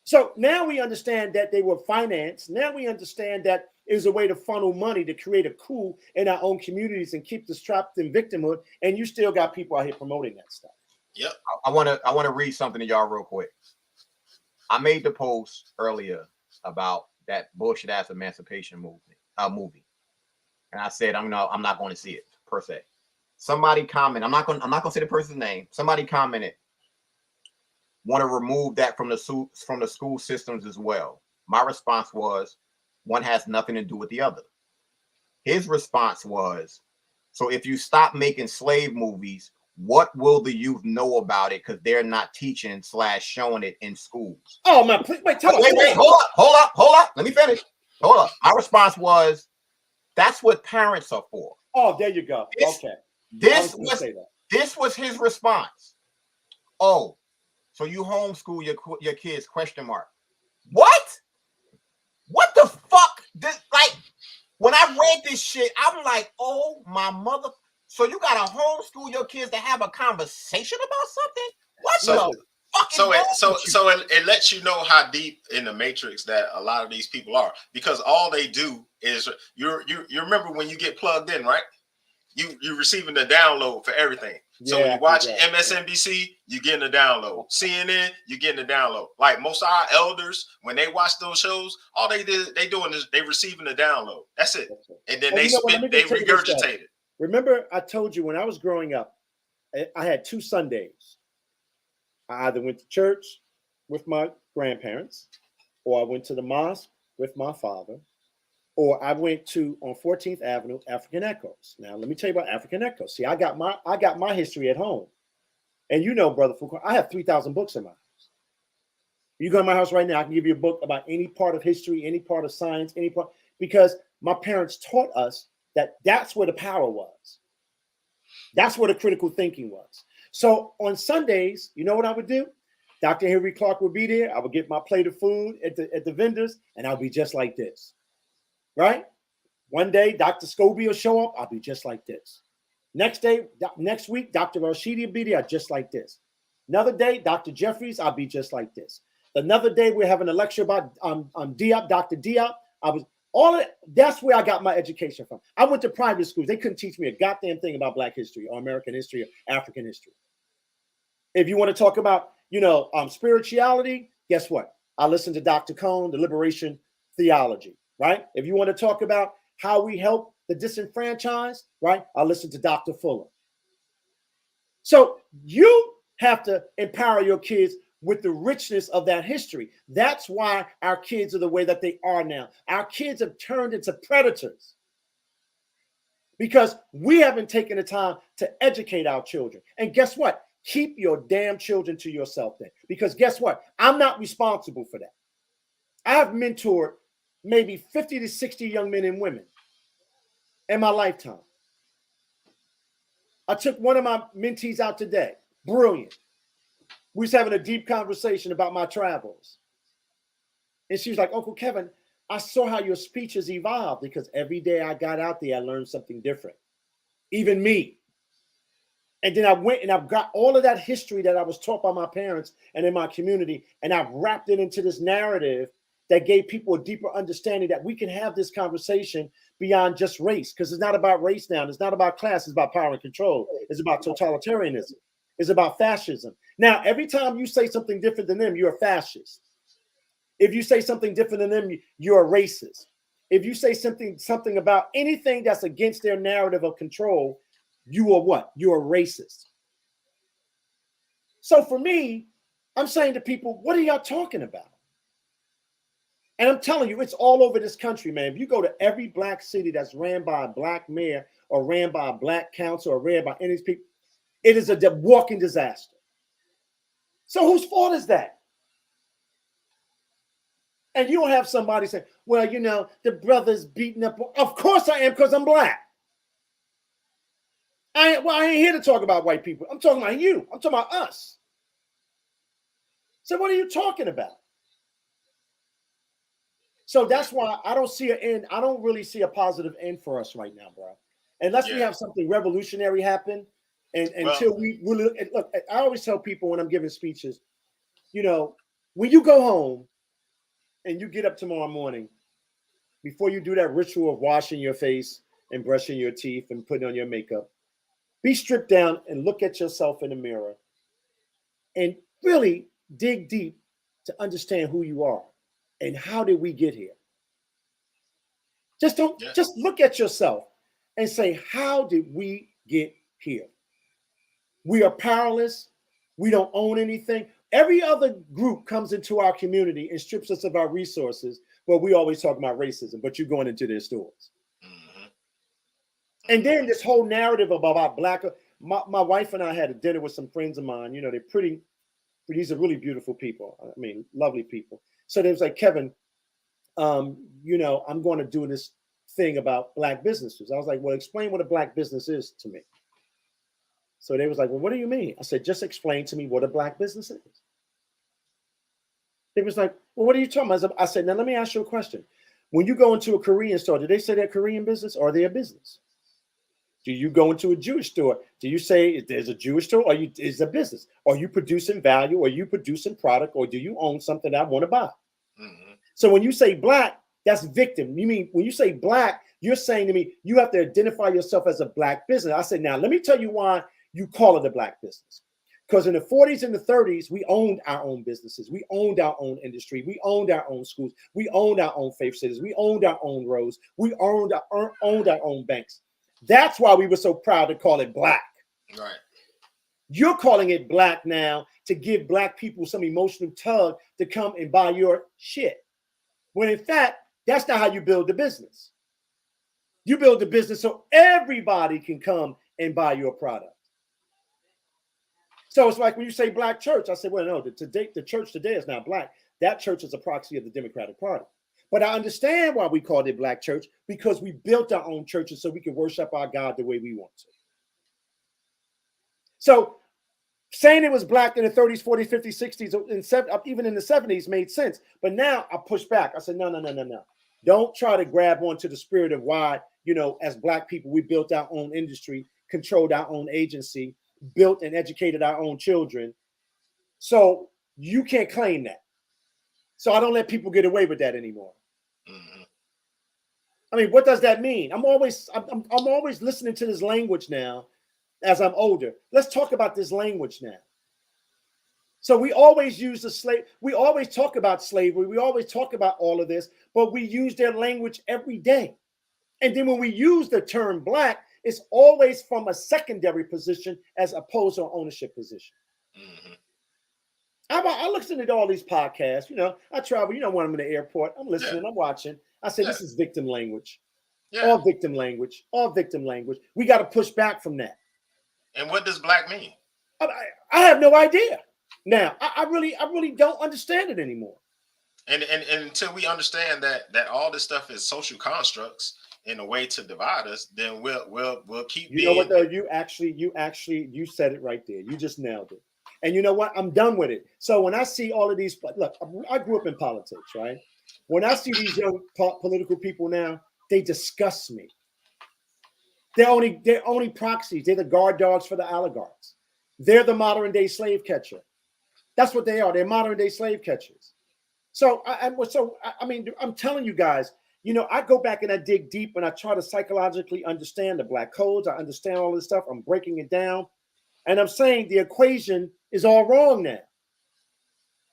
[SPEAKER 4] So now we understand that they were financed. Now we understand that it was a way to funnel money to create a coup in our own communities and keep us trapped in victimhood. And you still got people out here promoting that stuff.
[SPEAKER 3] Yep.
[SPEAKER 2] I want to read something to y'all real quick. I made the post earlier about that bullshit ass emancipation movie. And I said I'm not going to see it per se. Somebody commented. I'm not going to say the person's name. Somebody commented, want to remove that from the school systems as well. My response was, one has nothing to do with the other. His response was, so if you stop making slave movies, what will the youth know about it? Because they're not teaching / showing it in schools.
[SPEAKER 4] Oh man, please, wait,
[SPEAKER 2] hold up. Let me finish. Hold up. My response was, that's what parents are for.
[SPEAKER 4] Oh, there you go.
[SPEAKER 2] This was his response. Oh, so you homeschool your kids? ? What? What the fuck? When I read this shit, I'm like, oh my mother. So you gotta homeschool your kids to have a conversation about something?
[SPEAKER 3] So it lets you know how deep in the matrix that a lot of these people are, because all they do is you remember when you get plugged in, right? You're receiving the download for everything. So when you watch MSNBC, you're getting a download. CNN, you're getting a download. Like most of our elders, when they watch those shows, all they doing is they receiving a download. That's it. And then they regurgitate it.
[SPEAKER 4] Remember, I told you when I was growing up, I had 2 Sundays. I either went to church with my grandparents, or I went to the mosque with my father, or I went to on 14th Avenue African Echoes. Now let me tell you about African Echoes. See, I got my history at home, and you know, brother Foucault, I have 3,000 books in my house. You go to my house right now, I can give you a book about any part of history, any part of science, any part, because my parents taught us that that's where the power was. That's where the critical thinking was. So on Sundays, you know what I would do? Dr. Henry Clark would be there. I would get my plate of food at the vendors, and I'll be just like this, right? One day, Dr. Scobie will show up. I'll be just like this. Next week, Dr. Rashidi will be there, just like this. Another day, Dr. Jeffries, I'll be just like this. Another day, we're having a lecture about Diop, Dr. Diop. That's where I got my education from. I went to private schools. They couldn't teach me a goddamn thing about Black history or American history or African history. If you want to talk about, spirituality, guess what? I listened to Dr. Cone, the liberation theology, right? If you want to talk about how we help the disenfranchised, right? I listened to Dr. Fuller. So you have to empower your kids with the richness of that history. That's why our kids are the way that they are now. Our kids have turned into predators because we haven't taken the time to educate our children. And guess what? Keep your damn children to yourself then. Because guess what? I'm not responsible for that. I have mentored maybe 50 to 60 young men and women in my lifetime. I took one of my mentees out today. Brilliant. We was having a deep conversation about my travels. And she was like, Uncle Kevin, I saw how your speech has evolved because every day I got out there, I learned something different. Even me. And then I went and I've got all of that history that I was taught by my parents and in my community, and I've wrapped it into this narrative that gave people a deeper understanding that we can have this conversation beyond just race, because it's not about race now. It's not about class. It's about power and control. It's about totalitarianism. It's about fascism. Now, every time you say something different than them, you're a fascist. If you say something different than them, you're a racist. If you say something about anything that's against their narrative of control, you are what? You're a racist. So for me, I'm saying to people, what are y'all talking about? And I'm telling you, it's all over this country, man. If you go to every black city that's ran by a black mayor or ran by a black council or ran by any of these people, it is a walking disaster. So whose fault is that? And you don't have somebody saying, well, you know, the brother's beating up. Of course I am, because I'm black. I ain't here to talk about white people. I'm talking about you. I'm talking about us. So what are you talking about? So that's why I don't see an end. I don't really see a positive end for us right now, bro. Unless we have something revolutionary happen. And until we look, I always tell people when I'm giving speeches, you know, when you go home and you get up tomorrow morning, before you do that ritual of washing your face and brushing your teeth and putting on your makeup, be stripped down and look at yourself in the mirror and really dig deep to understand who you are and how did we get here. Just look at yourself and say, how did we get here? We are powerless. We don't own anything. Every other group comes into our community and strips us of our resources, but we always talk about racism, but you're going into their stores. Mm-hmm. And then this whole narrative about black, my wife and I had a dinner with some friends of mine. You know, these are really beautiful people. I mean, lovely people. So they was like, Kevin, you know, I'm going to do this thing about black businesses. I was like, well, explain what a black business is to me. So they was like, well, what do you mean? I said, just explain to me what a black business is. They was like, well, what are you talking about? I said, now let me ask you a question. When you go into a Korean store, do they say they're Korean business or are they a business? Do you go into a Jewish store? Do you say there's a Jewish store or is a business? Are you producing value or are you producing product or do you own something that I want to buy? Mm-hmm. So when you say black, that's victim. You mean when you say black, you're saying to me, you have to identify yourself as a black business. I said, now let me tell you why you call it a black business. Because in the 40s and the 30s, we owned our own businesses. We owned our own industry. We owned our own schools. We owned our own faith cities. We owned our own roads. We owned our own banks. That's why we were so proud to call it black.
[SPEAKER 3] Right.
[SPEAKER 4] You're calling it black now to give black people some emotional tug to come and buy your shit. When in fact, that's not how you build the business. You build the business so everybody can come and buy your product. So it's like when you say black church, I said, well, no, the church today is not black. That church is a proxy of the Democratic Party. But I understand why we called it black church, because we built our own churches so we can worship our God the way we want to. So saying it was black in the 30s, 40s, 50s, 60s, even in the 70s made sense. But now I push back. I said, no. Don't try to grab onto the spirit of why, you know, as black people, we built our own industry, controlled our own agency, built and educated our own children. So you can't claim that. So I don't let people get away with that anymore. Mm-hmm. I mean, what does that mean? I'm always listening to this language now as I'm older. Let's talk about this language now. So we always use we always talk about slavery. We always talk about all of this, but we use their language every day. And then when we use the term black, it's always from a secondary position as opposed to an ownership position. Mm-hmm. I listen to all these podcasts. You know, I travel. You know, when I'm in the airport, I'm listening, I'm watching. I say, this is victim language. Yeah. All victim language. All victim language. We got to push back from that.
[SPEAKER 3] And what does black mean?
[SPEAKER 4] I have no idea. Now, I really don't understand it anymore.
[SPEAKER 3] And until we understand that all this stuff is social constructs in a way to divide us, then we'll keep.
[SPEAKER 4] You know what though? You said it right there. You just nailed it. And you know what? I'm done with it. So when I see all of these, look, I grew up in politics, right? When I see these young political people now, they disgust me. They're only proxies. They're the guard dogs for the oligarchs. They're the modern day slave catcher. That's what they are. They're modern day slave catchers. So I mean, I'm telling you guys, you know, I go back and I dig deep and I try to psychologically understand the black codes. I understand all this stuff. I'm breaking it down. And I'm saying the equation is all wrong now.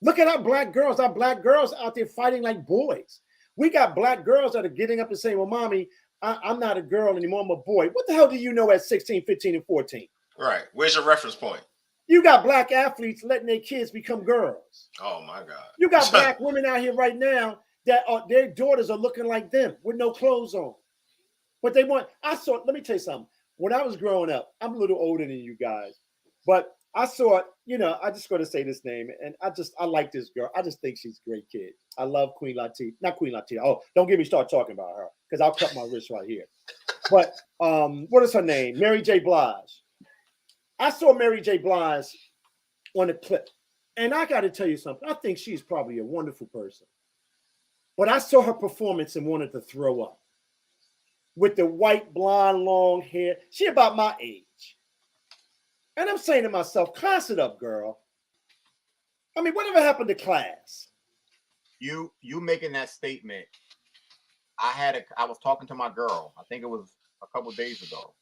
[SPEAKER 4] Look at our black girls. Our black girls out there fighting like boys. We got black girls that are getting up and saying, well, mommy, I'm not a girl anymore. I'm a boy. What the hell do you know at 16, 15, and 14?
[SPEAKER 3] Right. Where's your reference point?
[SPEAKER 4] You got black athletes letting their kids become girls.
[SPEAKER 3] Oh, my God.
[SPEAKER 4] You got black women out here right now that their daughters are looking like them with no clothes on. But they want, let me tell you something. When I was growing up, I'm a little older than you guys, but I saw, I just got to say this name, and I like this girl. I just think she's a great kid. I love Queen Latifah. Not Queen Latifah. Oh, don't get me started talking about her, because I'll cut my wrist right here. But what is her name? Mary J. Blige. I saw Mary J. Blige on a clip, and I got to tell you something. I think she's probably a wonderful person. But I saw her performance and wanted to throw up. With the white, blonde, long hair. She about my age. And I'm saying to myself, class it up, girl. I mean, whatever happened to class?
[SPEAKER 2] You making that statement. I was talking to my girl. I think it was a couple days ago.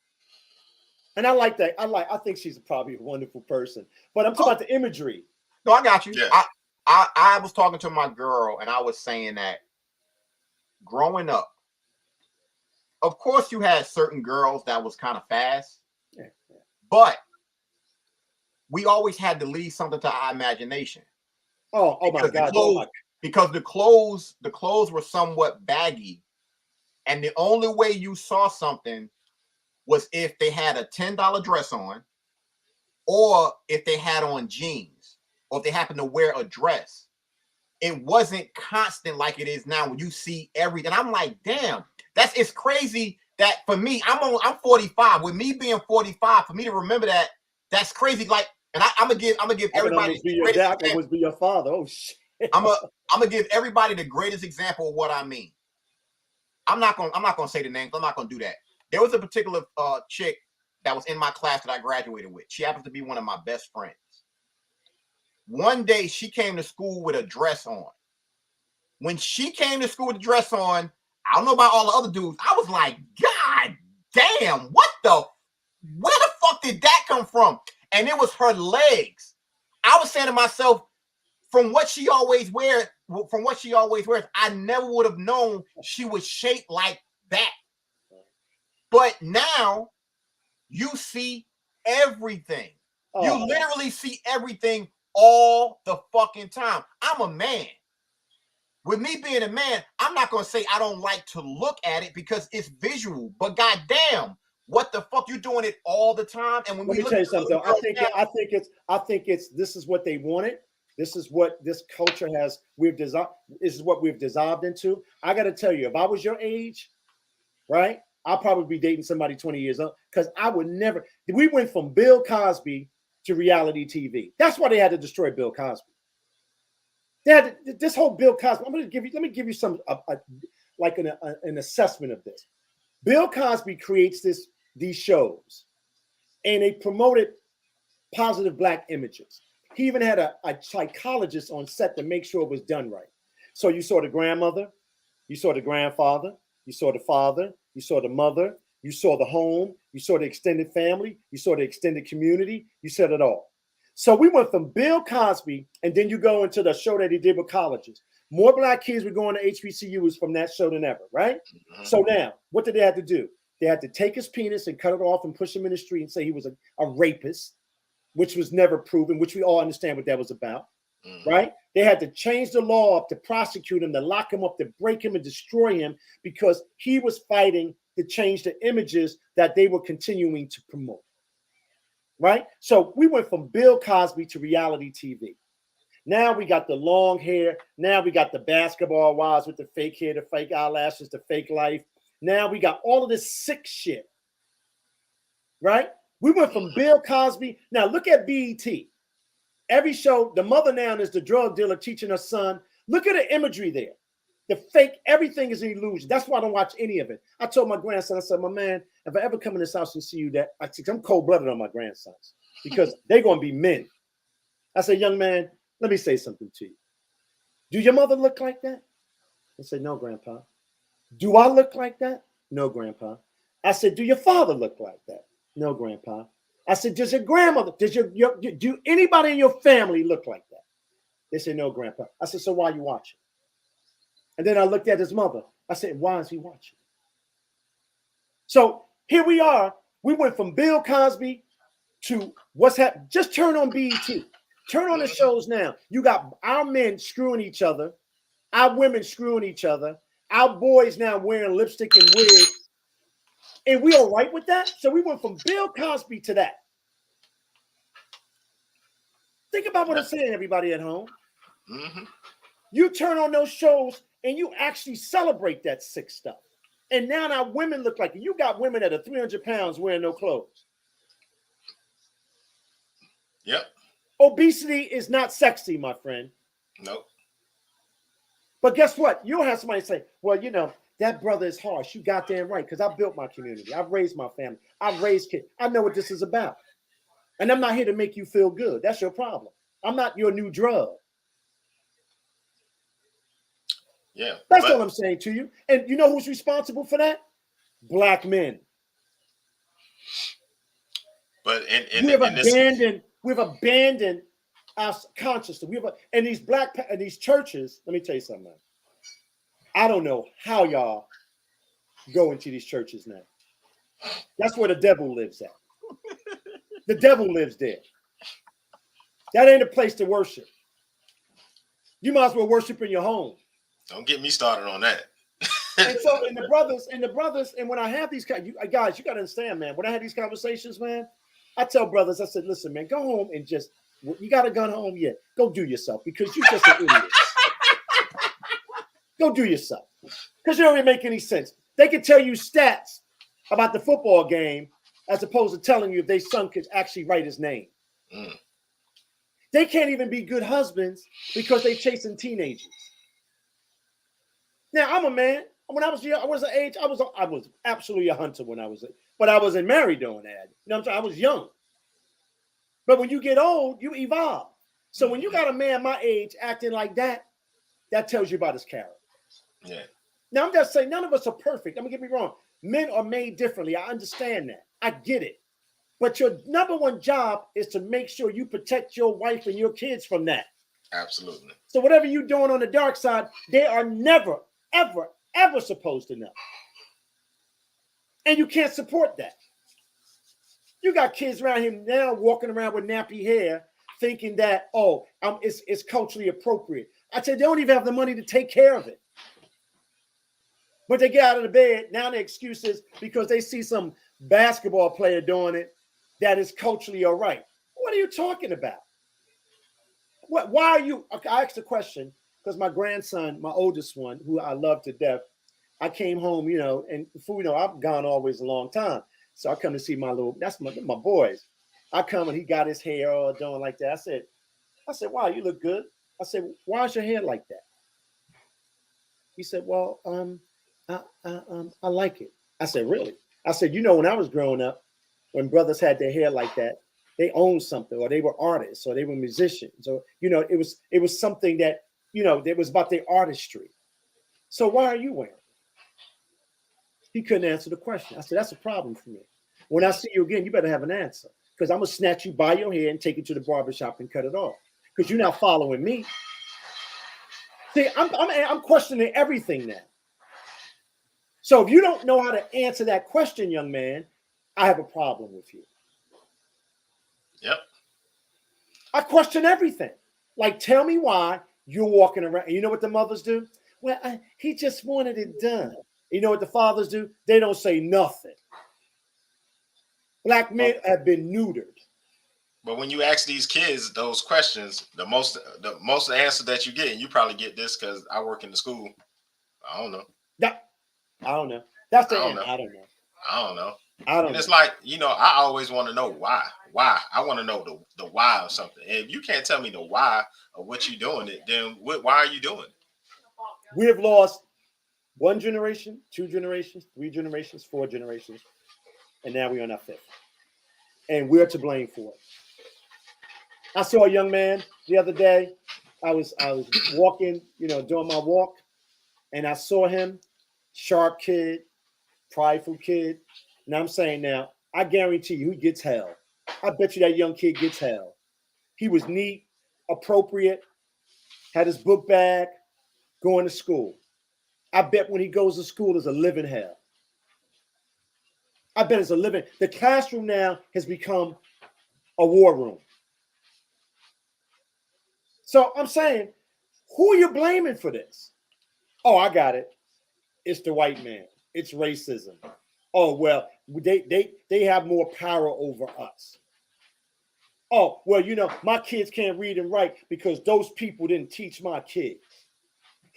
[SPEAKER 4] And I like that. I think she's probably a wonderful person. But I'm talking about the imagery.
[SPEAKER 2] No, I got you.
[SPEAKER 3] Yeah.
[SPEAKER 2] I was talking to my girl, and I was saying that growing up, of course, you had certain girls that was kind of fast, but we always had to leave something to our imagination.
[SPEAKER 4] Oh my God!
[SPEAKER 2] Because the clothes were somewhat baggy, and the only way you saw something was if they had a $10 dress on, or if they had on jeans, or if they happened to wear a dress. It wasn't constant like it is now when you see everything. I'm like, damn, it's crazy that for me, I'm 45. With me being 45, for me to remember that, that's crazy. Like, and I'm gonna give everybody
[SPEAKER 4] be your dad, almost be your father. Oh shit.
[SPEAKER 2] I'm gonna give everybody the greatest example of what I mean. I'm not gonna say the names. I'm not gonna do that. There was a particular chick that was in my class that I graduated with. She happens to be one of my best friends. One day she came to school with a dress on. When she came to school with a dress on, I don't know about all the other dudes. I was like, God damn, where the fuck did that come from? And it was her legs. I was saying to myself, from what she always wears, I never would have known she was shaped like that. But now you see everything. Oh. You literally see everything all the fucking time. I'm a man. With me being a man, I'm not going to say I don't like to look at it because it's visual. But goddamn, what the fuck, you doing it all the time? And when
[SPEAKER 4] let me tell you something. I think it's this is what they wanted. This is what this culture has. This is what we've dissolved into. I got to tell you, if I was your age, right, I'll probably be dating somebody 20 years old, because I would never. We went from Bill Cosby to reality TV. That's why they had to destroy Bill Cosby. They had this whole Bill Cosby. Let me give you some like an assessment of this. Bill Cosby creates these shows, and they promoted positive black images. He even had a psychologist on set to make sure it was done right. So you saw the grandmother, you saw the grandfather, you saw the father, you saw the mother, you saw the home, you saw the extended family, you saw the extended community, you said it all. So we went from Bill Cosby, and then you go into the show that he did with colleges. More black kids were going to HBCUs from that show than ever, right? Mm-hmm. So now, what did they have to do? They had to take his penis and cut it off and push him in the street and say he was a rapist, which was never proven, which we all understand what that was about, right? They had to change the law up to prosecute him, to lock him up, to break him and destroy him, because he was fighting to change the images that they were continuing to promote. Right? So we went from Bill Cosby to reality TV. Now we got the long hair. Now we got the basketball wives with the fake hair, the fake eyelashes, the fake life. Now we got all of this sick shit. Right? We went from Bill Cosby. Now look at BET. Every show, the mother now is the drug dealer teaching her son. Look at the imagery there. The fake, everything is an illusion. That's why I don't watch any of it. I told my grandson, I said, my man, if I ever come in this house and see you, that I'm cold-blooded on my grandsons, because they're going to be men. I said, young man, let me say something to you. Do your mother look like that? I said, no, Grandpa. Do I look like that? No, Grandpa. I said, do your father look like that? No, Grandpa. I said, does your grandmother, do anybody in your family look like that? They said, no, Grandpa. I said, so why are you watching? And then I looked at his mother. I said, why is he watching? So here we are. We went from Bill Cosby to what's happening. Just turn on BET. Turn on the shows now. You got our men screwing each other, our women screwing each other, our boys now wearing lipstick and wigs. And we all right with that? So we went from Bill Cosby to that. Think about what I'm saying, everybody at home.
[SPEAKER 3] Mm-hmm.
[SPEAKER 4] You turn on those shows and you actually celebrate that sick stuff. And now our women look like you got women that are 300 pounds wearing no clothes.
[SPEAKER 3] Yep.
[SPEAKER 4] Obesity is not sexy, my friend.
[SPEAKER 3] Nope.
[SPEAKER 4] But guess what? You'll have somebody say, well, you know, that brother is harsh. You got damn right, because I built my community. I've raised my family. I've raised kids. I know what this is about. And I'm not here to make you feel good. That's your problem. I'm not your new drug.
[SPEAKER 3] Yeah.
[SPEAKER 4] That's all I'm saying to you. And you know who's responsible for that? Black men.
[SPEAKER 3] But
[SPEAKER 4] we've abandoned our consciousness. And these churches, let me tell you something, man. I don't know how y'all go into these churches now. That's where the devil lives at. The devil lives there. That ain't a place to worship. You might as well worship in your home.
[SPEAKER 3] Don't get me started on that.
[SPEAKER 4] And the brothers, and when I have these guys, you got to understand, man. When I have these conversations, man, I tell brothers, I said, listen, man, go home and just, you got a gun home yet? Go do yourself, because you're just an idiot. Go do yourself, because you don't even make any sense. They can tell you stats about the football game as opposed to telling you if their son could actually write his name.
[SPEAKER 3] Mm.
[SPEAKER 4] They can't even be good husbands because they're chasing teenagers. Now, I'm a man. When I was young, I was absolutely a hunter when I was, but I wasn't married doing that. You know what I'm saying? I was young. But when you get old, you evolve. So when you got a man my age acting like that, that tells you about his character.
[SPEAKER 3] Yeah.
[SPEAKER 4] Now, I'm just saying, none of us are perfect. Don't get me wrong. Men are made differently. I understand that. I get it. But your number one job is to make sure you protect your wife and your kids from that.
[SPEAKER 3] Absolutely.
[SPEAKER 4] So whatever you're doing on the dark side, they are never, ever, ever supposed to know. And you can't support that. You got kids around here now walking around with nappy hair thinking that, it's culturally appropriate. I said, they don't even have the money to take care of it. But they get out of the bed. Now the excuse is because they see some basketball player doing it, that is culturally all right. What are you talking about? Why are you? I asked a question because my grandson, my oldest one, who I love to death, I came home, and I've gone always a long time. So I come to see that's my boys. I come and he got his hair all done like that. I said, wow, you look good. I said, why is your hair like that? He said, well, I like it. I said, really? I said, when I was growing up, when brothers had their hair like that, they owned something, or they were artists, or they were musicians, or it was something that it was about their artistry. So why are you wearing it? He couldn't answer the question. I said, that's a problem for me. When I see you again, you better have an answer, because I'm gonna snatch you by your hair and take you to the barbershop and cut it off, because you're not following me. See, I'm questioning everything now. So if you don't know how to answer that question, young man, I have a problem with you.
[SPEAKER 3] Yep.
[SPEAKER 4] I question everything. Like, tell me why you're walking around. And you know what the mothers do? Well, he just wanted it done. You know what the fathers do? They don't say nothing. Black men have been neutered.
[SPEAKER 3] But when you ask these kids those questions, the most answer that you get, and you probably get this because I work in the school. I don't know.
[SPEAKER 4] I don't know. That's the end. I don't know.
[SPEAKER 3] And it's like, I always want to know why. Why? I want to know the why of something. And if you can't tell me the why of what you're doing it, then why are you doing it?
[SPEAKER 4] We have lost 1 generation, 2 generations, 3 generations, 4 generations, and now we're on our 5th. And we're to blame for it. I saw a young man the other day. I was walking, doing my walk, and I saw him, sharp kid, prideful kid. And I'm saying now, I guarantee you he gets hell. I bet you that young kid gets hell. He was neat, appropriate, had his book bag, going to school. I bet when he goes to school, there's a living hell. I bet it's a living. The classroom now has become a war room. So I'm saying, who are you blaming for this? Oh, I got it. It's the white man. It's racism. Oh, well, they have more power over us. Oh, well, you know, my kids can't read and write because those people didn't teach my kids.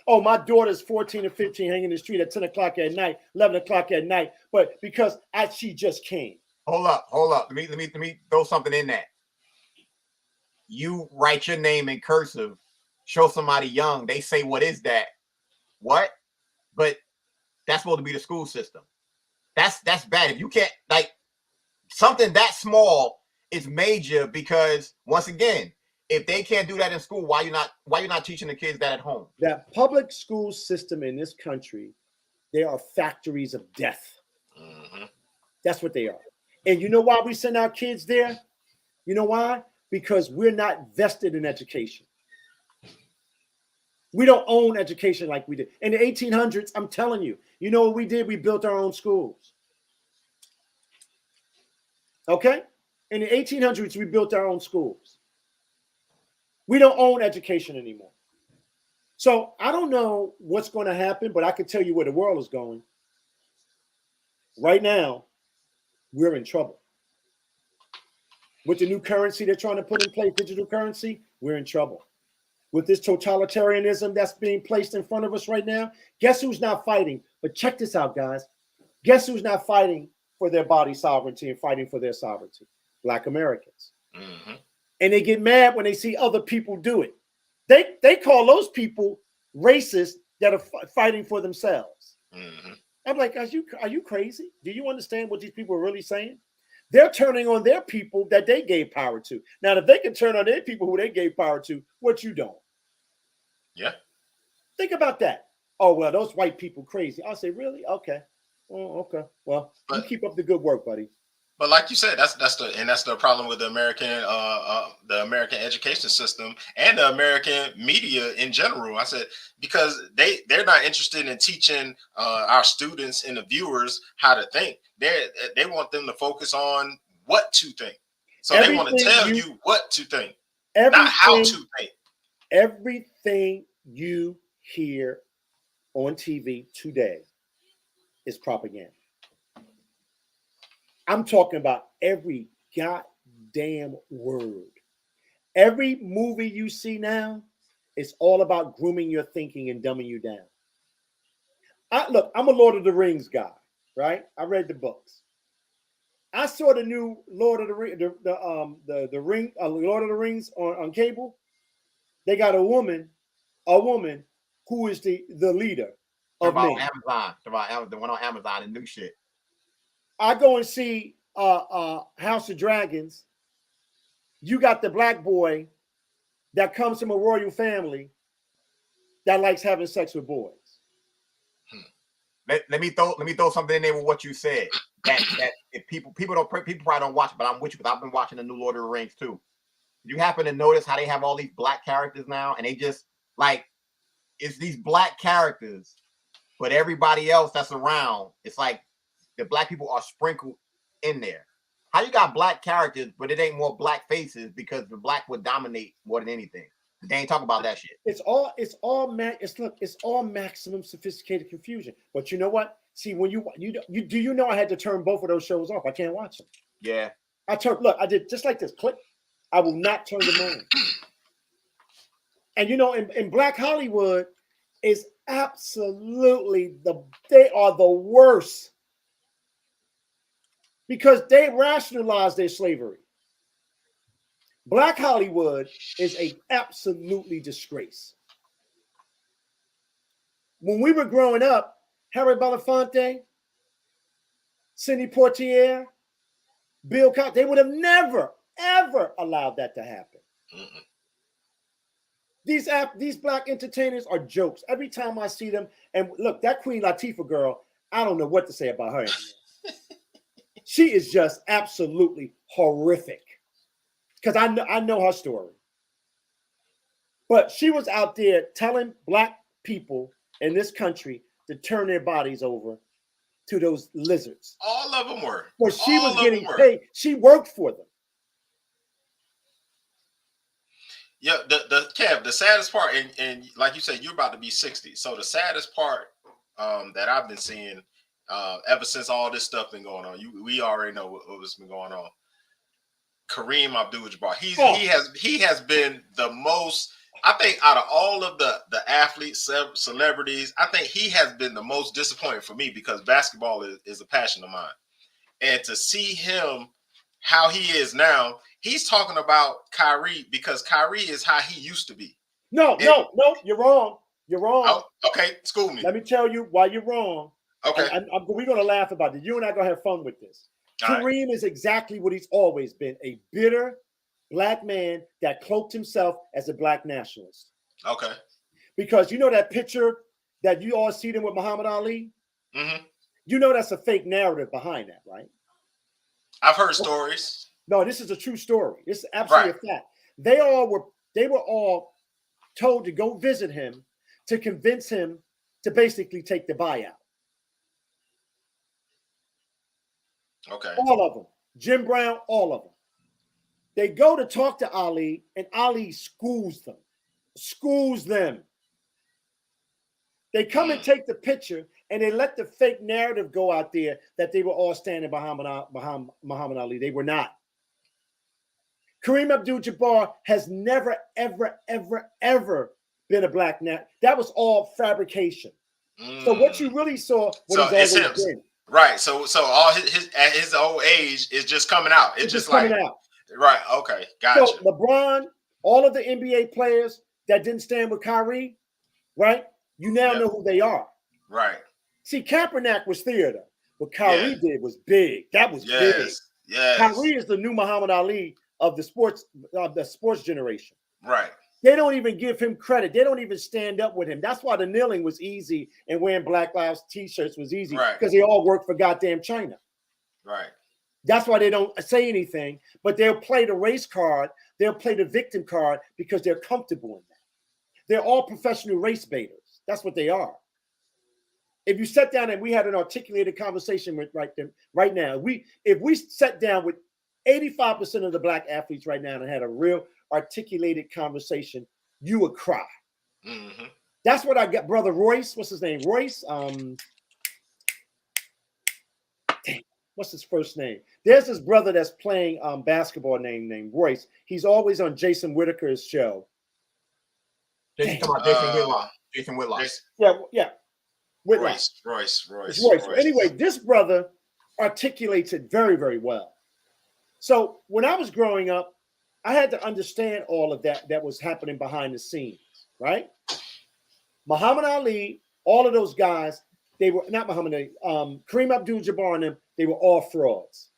[SPEAKER 4] Oh, my daughter's 14 or 15 hanging in the street at 10 o'clock at night, 11 o'clock at night, but because she just came.
[SPEAKER 2] Hold up. Let me throw something in that. You write your name in cursive, show somebody young, they say, what is that? What? But that's supposed to be the school system. That's bad. If you can't, like, something that small is major, because once again, if they can't do that in school, why you not teaching the kids that at home?
[SPEAKER 4] That public school system in this country, they are factories of death.
[SPEAKER 3] Mm-hmm.
[SPEAKER 4] That's what they are. And you know why we send our kids there? You know why? Because we're not vested in education. We don't own education like we did. In the 1800s, I'm telling you, you know what we did? We built our own schools. Okay? In the 1800s, we built our own schools. We don't own education anymore. So I don't know what's going to happen, but I can tell you where the world is going. Right now, we're in trouble. With the new currency they're trying to put in place, digital currency, we're in trouble. With this totalitarianism that's being placed in front of us right now, guess who's not fighting? But check this out, guys. Guess who's not fighting for their body sovereignty and fighting for their sovereignty? Black Americans.
[SPEAKER 3] Mm-hmm.
[SPEAKER 4] And they get mad when they see other people do it. They call those people racist that are fighting for themselves.
[SPEAKER 3] Mm-hmm.
[SPEAKER 4] I'm like, are you crazy? Do you understand what these people are really saying? They're turning on their people that they gave power to. Now, if they can turn on their people who they gave power to, what you don't?
[SPEAKER 3] Yeah.
[SPEAKER 4] Think about that. Oh, well, those white people crazy. I'll say, really? Okay. Oh, okay. Well, you keep up the good work, buddy.
[SPEAKER 3] But like you said, that's the problem with the American education system and the American media in general. I said, because they're not interested in teaching our students and the viewers how to think. They want them to focus on what to think. So they want to tell you what to think, not how to think.
[SPEAKER 4] Everything you hear on TV today is propaganda. I'm talking about every goddamn word. Every movie you see now is all about grooming your thinking and dumbing you down. Look, I'm a Lord of the Rings guy, right? I read the books. I saw the new Lord of the Rings, Lord of the Rings on cable. They got a woman who is the leader of men.
[SPEAKER 2] Amazon, the one on Amazon, and new shit.
[SPEAKER 4] I go and see House of Dragons. You got the black boy that comes from a royal family that likes having sex with boys.
[SPEAKER 2] Let me throw something in there with what you said. That if people probably don't watch it, but I'm with you because I've been watching the new Lord of the Rings too. You happen to notice how they have all these black characters now, and they just like it's these black characters, but everybody else that's around, it's like the black people are sprinkled in there. How you got black characters, but it ain't more black faces because the black would dominate more than anything. They ain't talking about that shit.
[SPEAKER 4] It's all maximum sophisticated confusion. But you know what? See, when you know I had to turn both of those shows off. I can't watch them.
[SPEAKER 2] Yeah.
[SPEAKER 4] I did just like this. Click. I will not turn them on. And you know, in Black Hollywood is absolutely they are the worst. Because they rationalize their slavery. Black Hollywood is a absolutely disgrace. When we were growing up, Harry Belafonte, Sidney Poitier, Bill Cosby, they would have never, ever allowed that to happen. Mm-mm. These black entertainers are jokes. Every time I see them, and look, that Queen Latifah girl, I don't know what to say about her anymore. She is just absolutely horrific. Because I know her story. But she was out there telling black people in this country to turn their bodies over to those lizards.
[SPEAKER 3] All of them were.
[SPEAKER 4] Well, she
[SPEAKER 3] All
[SPEAKER 4] was
[SPEAKER 3] of
[SPEAKER 4] getting
[SPEAKER 3] them were.
[SPEAKER 4] paid. She worked for them.
[SPEAKER 3] Yeah, the saddest part, and like you said, you're about to be 60. So the saddest part that I've been seeing ever since all this stuff been going on, we already know what's been going on. Kareem Abdul-Jabbar, he has been the most. I think out of all of the athletes, celebrities, I think he has been the most disappointing for me because basketball is a passion of mine, and to see him how he is now, he's talking about Kyrie because Kyrie is how he used to be.
[SPEAKER 4] No, you're wrong. You're wrong.
[SPEAKER 3] Oh, okay, school me.
[SPEAKER 4] Let me tell you why you're wrong.
[SPEAKER 3] Okay.
[SPEAKER 4] We're going to laugh about it. You and I are going to have fun with this.
[SPEAKER 3] All
[SPEAKER 4] Kareem is exactly what he's always been, a bitter black man that cloaked himself as a black nationalist.
[SPEAKER 3] Okay.
[SPEAKER 4] Because you know that picture that you all see them with Muhammad Ali?
[SPEAKER 3] Mm-hmm.
[SPEAKER 4] You know that's a fake narrative behind that, right?
[SPEAKER 3] I've heard stories.
[SPEAKER 4] No, this is a true story. This is absolutely a fact. They were all told to go visit him to convince him to basically take the buyout.
[SPEAKER 3] Okay.
[SPEAKER 4] All of them. Jim Brown, all of them. They go to talk to Ali, and Ali schools them. Schools them. They come and take the picture, and they let the fake narrative go out there that they were all standing behind Muhammad Ali. They were not. Kareem Abdul-Jabbar has never, ever, ever, ever been a black man. That was all fabrication. So what you really saw was he's always been.
[SPEAKER 3] Right. So all his at his old age is just coming out. It's just like
[SPEAKER 4] coming out.
[SPEAKER 3] Right. Okay. Gotcha.
[SPEAKER 4] So LeBron, all of the NBA players that didn't stand with Kyrie, right? You now know who they are.
[SPEAKER 3] Right.
[SPEAKER 4] See, Kaepernick was theater. What Kyrie did was big. That was big.
[SPEAKER 3] Yes.
[SPEAKER 4] Kyrie is the new Muhammad Ali of the sports generation.
[SPEAKER 3] Right.
[SPEAKER 4] They don't even give him credit. They don't even stand up with him. That's why the kneeling was easy and wearing Black Lives t-shirts was easy because they all work for goddamn China.
[SPEAKER 3] Right.
[SPEAKER 4] That's why they don't say anything, but they'll play the race card. They'll play the victim card because they're comfortable in that. They're all professional race baiters. That's what they are. If you sat down and we had an articulated conversation with right now, if we sat down with 85% of the black athletes right now and had a real articulated conversation, you would cry.
[SPEAKER 3] Mm-hmm.
[SPEAKER 4] That's what I got. Brother Royce, what's his name? Royce. What's his first name? There's this brother that's playing basketball named Royce. He's always on Jason Whitaker's show.
[SPEAKER 2] Jason Whitlock.
[SPEAKER 4] Yeah. Whitlock.
[SPEAKER 3] Royce.
[SPEAKER 4] Anyway, this brother articulates it very, very well. So when I was growing up, I had to understand all of that was happening behind the scenes, right? Muhammad Ali, all of those guys, they were not Muhammad Ali, Kareem Abdul-Jabbar and them, they were all frauds.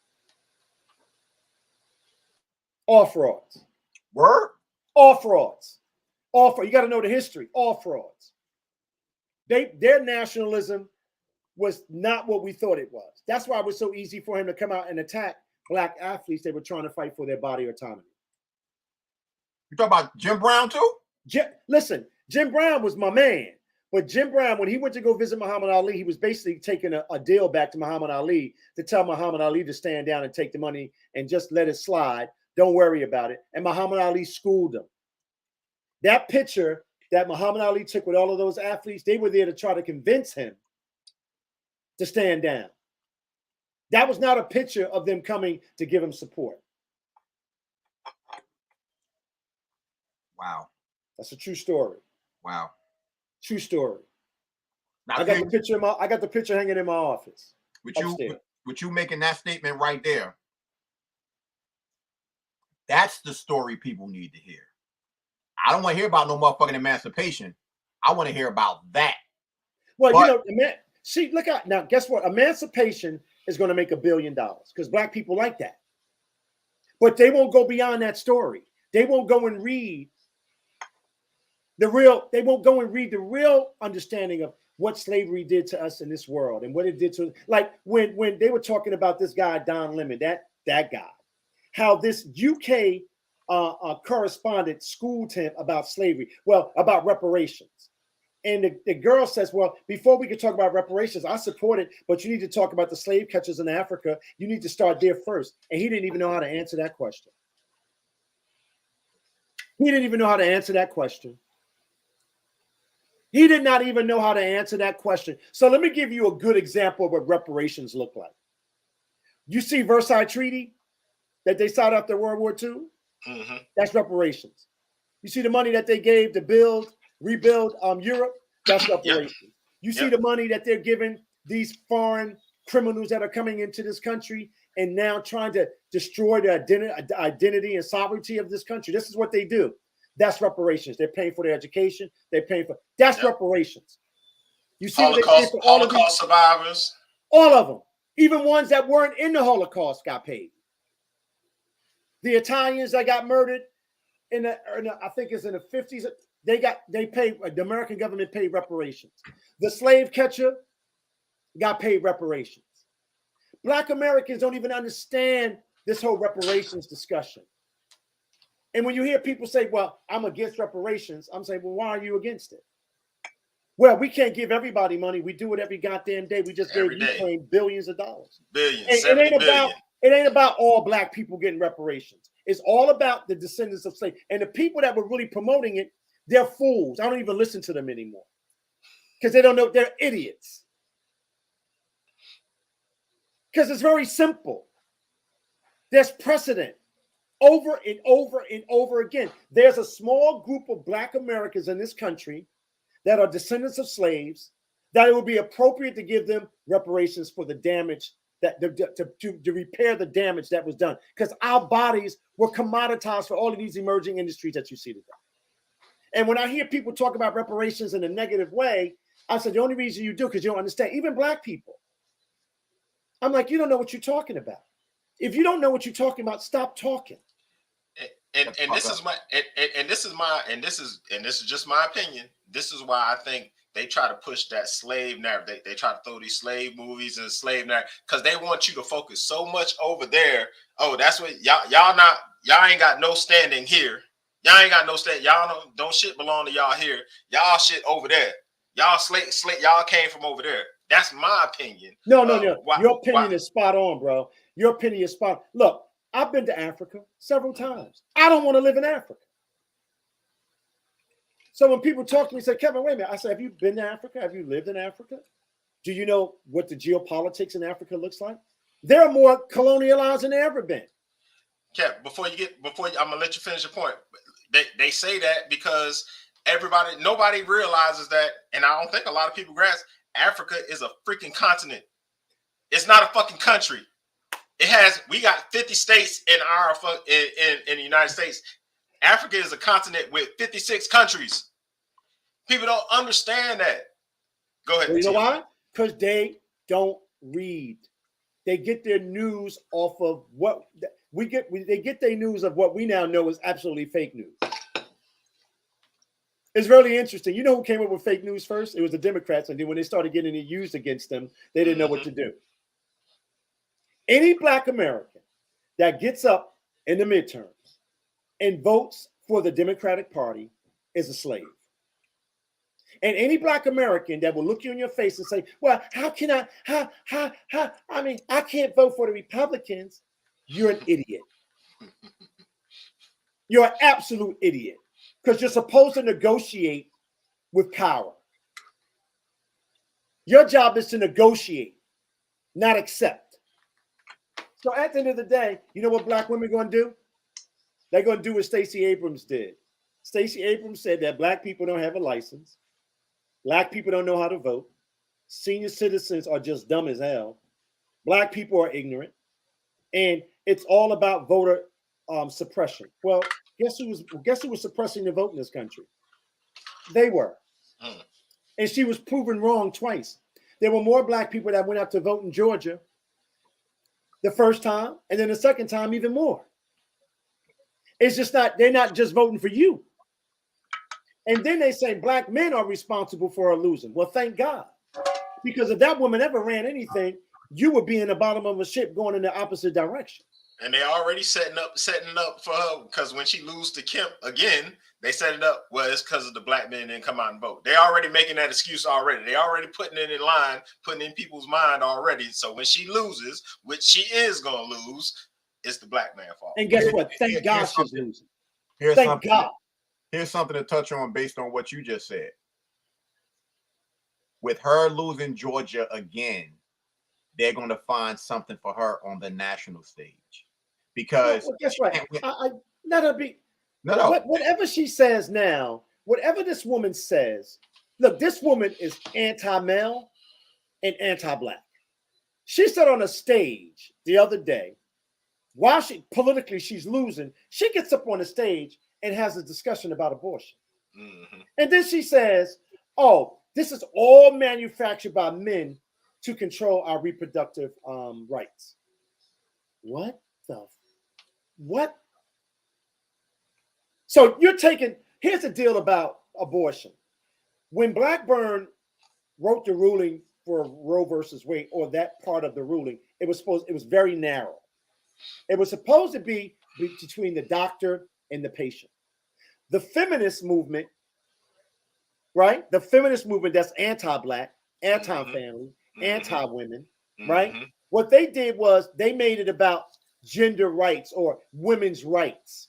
[SPEAKER 4] All frauds.
[SPEAKER 2] Word?
[SPEAKER 4] All frauds. You got to know the history. All frauds. Their nationalism was not what we thought it was. That's why it was so easy for him to come out and attack black athletes that were trying to fight for their body autonomy.
[SPEAKER 2] You talk about Jim Brown too?
[SPEAKER 4] Listen, Jim Brown was my man. But Jim Brown, when he went to go visit Muhammad Ali, he was basically taking a deal back to Muhammad Ali to tell Muhammad Ali to stand down and take the money and just let it slide. Don't worry about it. And Muhammad Ali schooled him. That picture that Muhammad Ali took with all of those athletes, they were there to try to convince him to stand down. That was not a picture of them coming to give him support.
[SPEAKER 2] Wow.
[SPEAKER 4] That's a true story.
[SPEAKER 2] Wow.
[SPEAKER 4] True story.
[SPEAKER 2] Now,
[SPEAKER 4] I got the picture hanging in my office.
[SPEAKER 2] With you making that statement right there, that's the story people need to hear. I don't want to hear about no motherfucking emancipation. I want to hear about that.
[SPEAKER 4] Well, look out now. Guess what? Emancipation is going to make $1 billion because black people like that. But they won't go beyond that story. They won't go and read the real understanding of what slavery did to us in this world and what it did to, like when they were talking about this guy Don Lemon, that guy, how this UK correspondent schooled him about slavery, well, about reparations. And the girl says, well, before we can talk about reparations, I support it, but you need to talk about the slave catchers in Africa. You need to start there first. And he didn't even know how to answer that question. He didn't even know how to answer that question. He did not even know how to answer that question. So let me give you a good example of what reparations look like. You see Versailles Treaty that they signed after World War II?
[SPEAKER 3] Mm-hmm.
[SPEAKER 4] That's reparations. You see the money that they gave to rebuild Europe? That's reparations. Yep. You see the money that they're giving these foreign criminals that are coming into this country and now trying to destroy the identity and sovereignty of this country. This is what they do. That's reparations. They're paying for their education. They're paying for, that's reparations. You see
[SPEAKER 3] Holocaust survivors.
[SPEAKER 4] All of them. Even ones that weren't in the Holocaust got paid. The Italians that got murdered I think it's in the 50s, they paid, the American government paid reparations. The slave catcher got paid reparations. Black Americans don't even understand this whole reparations discussion. And when you hear people say, well, I'm against reparations, I'm saying, well, why are you against it? Well, we can't give everybody money. We do it every goddamn day. We just gave Ukraine billions of dollars.
[SPEAKER 3] Billions,
[SPEAKER 4] it ain't about all Black people getting reparations. It's all about the descendants of slaves. And the people that were really promoting it, they're fools. I don't even listen to them anymore because they don't know. They're idiots. Because it's very simple. There's precedent over and over and over again. There's a small group of Black Americans in this country that are descendants of slaves that it would be appropriate to give them reparations for the damage that to repair the damage that was done, because our bodies were commoditized for all of these emerging industries that you see today. And when I hear people talk about reparations in a negative way, I said the only reason you do because you don't understand. Even Black people, I'm like, you don't know what you're talking about. If you don't know what you're talking about, stop talking.
[SPEAKER 3] And this is just my opinion. This is why I think they try to push that slave narrative. They try to throw these slave movies and slave narrative because they want you to focus so much over there. Oh, that's what y'all ain't got no standing here. Y'all ain't got no stand. Y'all don't shit belong to y'all here. Y'all shit over there. Y'all y'all came from over there. That's my opinion.
[SPEAKER 4] No. Your opinion is spot on, bro. Your opinion is spot on. Look, I've been to Africa several times. I don't want to live in Africa. So when people talk to me, say, Kevin, wait a minute. I say, have you been to Africa? Have you lived in Africa? Do you know what the geopolitics in Africa looks like? They're more colonialized than they ever been.
[SPEAKER 3] Kev, I'm gonna let you finish your point. They say that because nobody realizes that, and I don't think a lot of people grasp, Africa is a freaking continent. It's not a fucking country. We got 50 states in the United States. Africa is a continent with 56 countries. People don't understand that. Go ahead.
[SPEAKER 4] Well, you know why? Because they don't read. They get their news off of what we get. They get their news of what we now know is absolutely fake news. It's really interesting. You know who came up with fake news first? It was the Democrats. And then when they started getting it used against them, they didn't know what to do. Any Black American that gets up in the midterms and votes for the Democratic Party is a slave. And any Black American that will look you in your face and say, well, how can I can't vote for the Republicans. You're an idiot. You're an absolute idiot because you're supposed to negotiate with power. Your job is to negotiate, not accept. So at the end of the day, you know what Black women are going to do? They're going to do what Stacey Abrams did. Stacey Abrams said that Black people don't have a license. Black people don't know how to vote. Senior citizens are just dumb as hell. Black people are ignorant. And it's all about voter suppression. Well, guess who was suppressing the vote in this country? They were. And she was proven wrong twice. There were more Black people that went out to vote in Georgia the first time, and then the second time even more. It's just not, they're not just voting for you. And then they say black men are responsible for her losing. Well, thank God. Because if that woman ever ran anything, you would be in the bottom of a ship going in the opposite direction.
[SPEAKER 3] And they already setting up for her, because when she lose to Kemp again, they set it up. Well, it's because of the black men didn't come out and vote. They already making that excuse already. They already putting it in line, putting in people's mind already. So when she loses, which she is gonna lose, it's the black man fault.
[SPEAKER 4] And guess what? Thank God she's losing.
[SPEAKER 2] Thank
[SPEAKER 4] God.
[SPEAKER 2] Here's something to touch on based on what you just said. With her losing Georgia again, they're going to find something for her on the national stage. Because
[SPEAKER 4] guess what? I let her be.
[SPEAKER 2] No.
[SPEAKER 4] Whatever she says now, whatever this woman says, look, this woman is anti-male and anti-black. She said on a stage the other day, while politically she's losing, she gets up on the stage and has a discussion about abortion. Mm-hmm. And then she says, oh, this is all manufactured by men to control our reproductive rights. What? So here's the deal about abortion. When Blackburn wrote the ruling for Roe versus Wade, or that part of the ruling, it was very narrow. It was supposed to be between the doctor and the patient. The feminist movement, right? The feminist movement that's anti-black, anti-family, anti-women, right? What they did was they made it about gender rights or women's rights.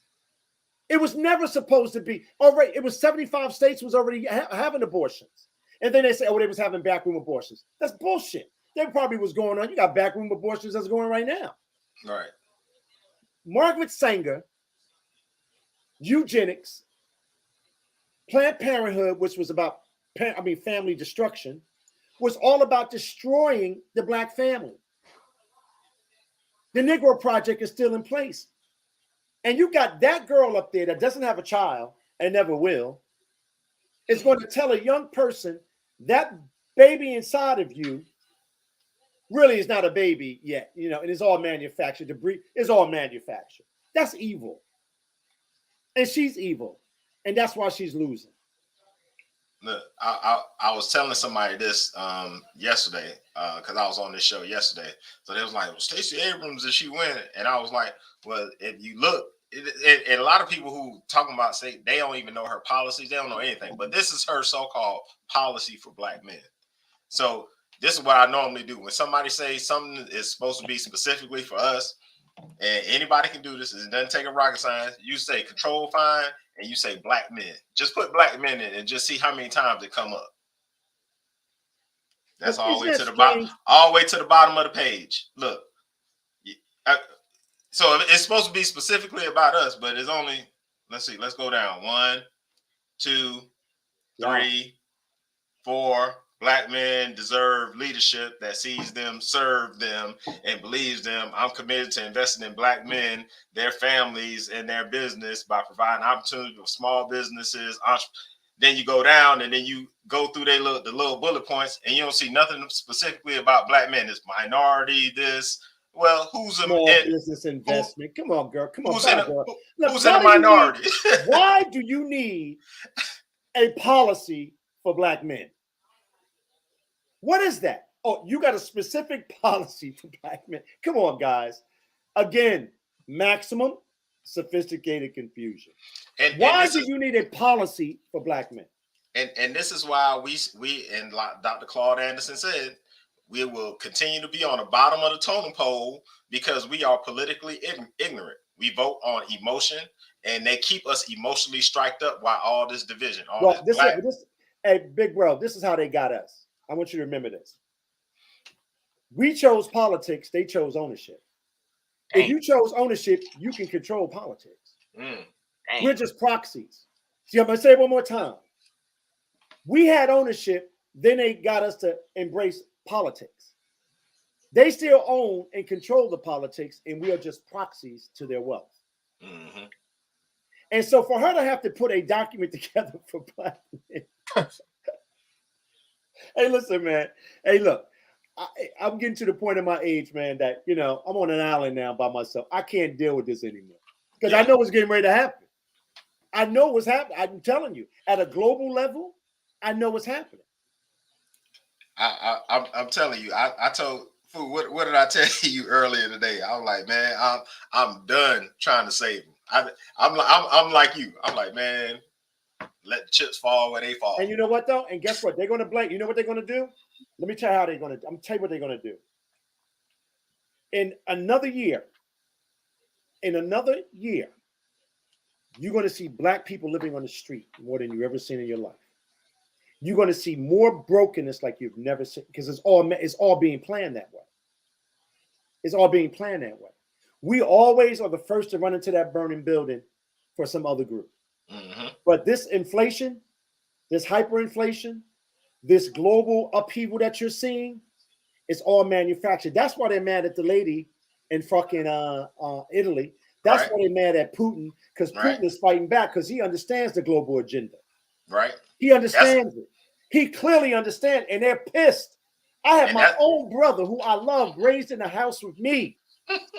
[SPEAKER 4] It was never supposed to be. Already, it was 75 states was already having abortions. And then they say, oh, they was having backroom abortions. That's bullshit. That probably was going on. You got backroom abortions that's going on right now.
[SPEAKER 3] Right.
[SPEAKER 4] Margaret Sanger, eugenics, Planned Parenthood, which was about family destruction, was all about destroying the black family. The Negro Project is still in place. And you got that girl up there that doesn't have a child and never will, is going to tell a young person that baby inside of you really is not a baby yet, and it's all manufactured. Debris is all manufactured. That's evil. And she's evil. And that's why she's losing.
[SPEAKER 3] Look, I was telling somebody this yesterday, because I was on this show yesterday. So they was like, well, Stacey Abrams, did she win? And I was like, well, if you look, and a lot of people who talking about say they don't even know her policies, they don't know anything. But this is her so-called policy for black men. So this is what I normally do. When somebody says something is supposed to be specifically for us, and anybody can do this, it doesn't take a rocket science. You say control fine, and you say black men. Just put black men in and just see how many times it come up. That's all the way to the bottom. All the way to the bottom of the page. Look. So it's supposed to be specifically about us, but it's only, let's see, let's go down. 1, 2, 3, 4. Black men deserve leadership that sees them, serve them, and believes them. I'm committed to investing in black men, their families, and their business by providing opportunity for small businesses. Then you go down and then you go through the little bullet points, and you don't see nothing specifically about black men. It's minority, this. Well, who's a
[SPEAKER 4] business investment? Come on, girl. Come on,
[SPEAKER 3] who's in
[SPEAKER 4] a
[SPEAKER 3] minority?
[SPEAKER 4] Why do you need a policy for black men? What is that? Oh, you got a specific policy for black men. Come on, guys. Again, maximum sophisticated confusion. Why do you need a policy for black men?
[SPEAKER 3] And this is why we and like Dr. Claude Anderson said, we will continue to be on the bottom of the totem pole because we are politically ignorant. We vote on emotion, and they keep us emotionally striked up while all this division.
[SPEAKER 4] Hey, big bro, this is how they got us. I want you to remember this. We chose politics. They chose ownership. If you chose ownership, you can control politics. We're just proxies. See, I'm going to say it one more time. We had ownership. Then they got us to embrace politics. They still own and control the politics, and we are just proxies to their wealth. Mm-hmm. And so for her to have to put a document together for black men. Hey, listen, man. Hey, look, I'm getting to the point in my age, man, that, I'm on an island now by myself. I can't deal with this anymore because I know what's getting ready to happen. I know what's happening. I'm telling you, at a global level, I know what's happening.
[SPEAKER 3] I'm telling you. I told Fu, what did I tell you earlier today? I was like, man, I'm done trying to save him. I'm like you. I'm like, man, let the chips fall where they fall.
[SPEAKER 4] And you know what though? And guess what? They're going to blame. You know what they're going to do? Let me tell you how they're going to. I'm tell you what they're going to do. In another year, you're going to see black people living on the street more than you've ever seen in your life. You're going to see more brokenness like you've never seen, because it's all being planned that way. It's all being planned that way. We always are the first to run into that burning building for some other group.
[SPEAKER 3] Mm-hmm.
[SPEAKER 4] But this inflation, this hyperinflation, this global upheaval that you're seeing, it's all manufactured. That's why they're mad at the lady in fucking Italy. That's why they're mad at Putin, because Putin is fighting back because he understands the global agenda.
[SPEAKER 3] Right.
[SPEAKER 4] He understands it. He clearly understands, and they're pissed. I have my own brother who I love, raised in the house with me,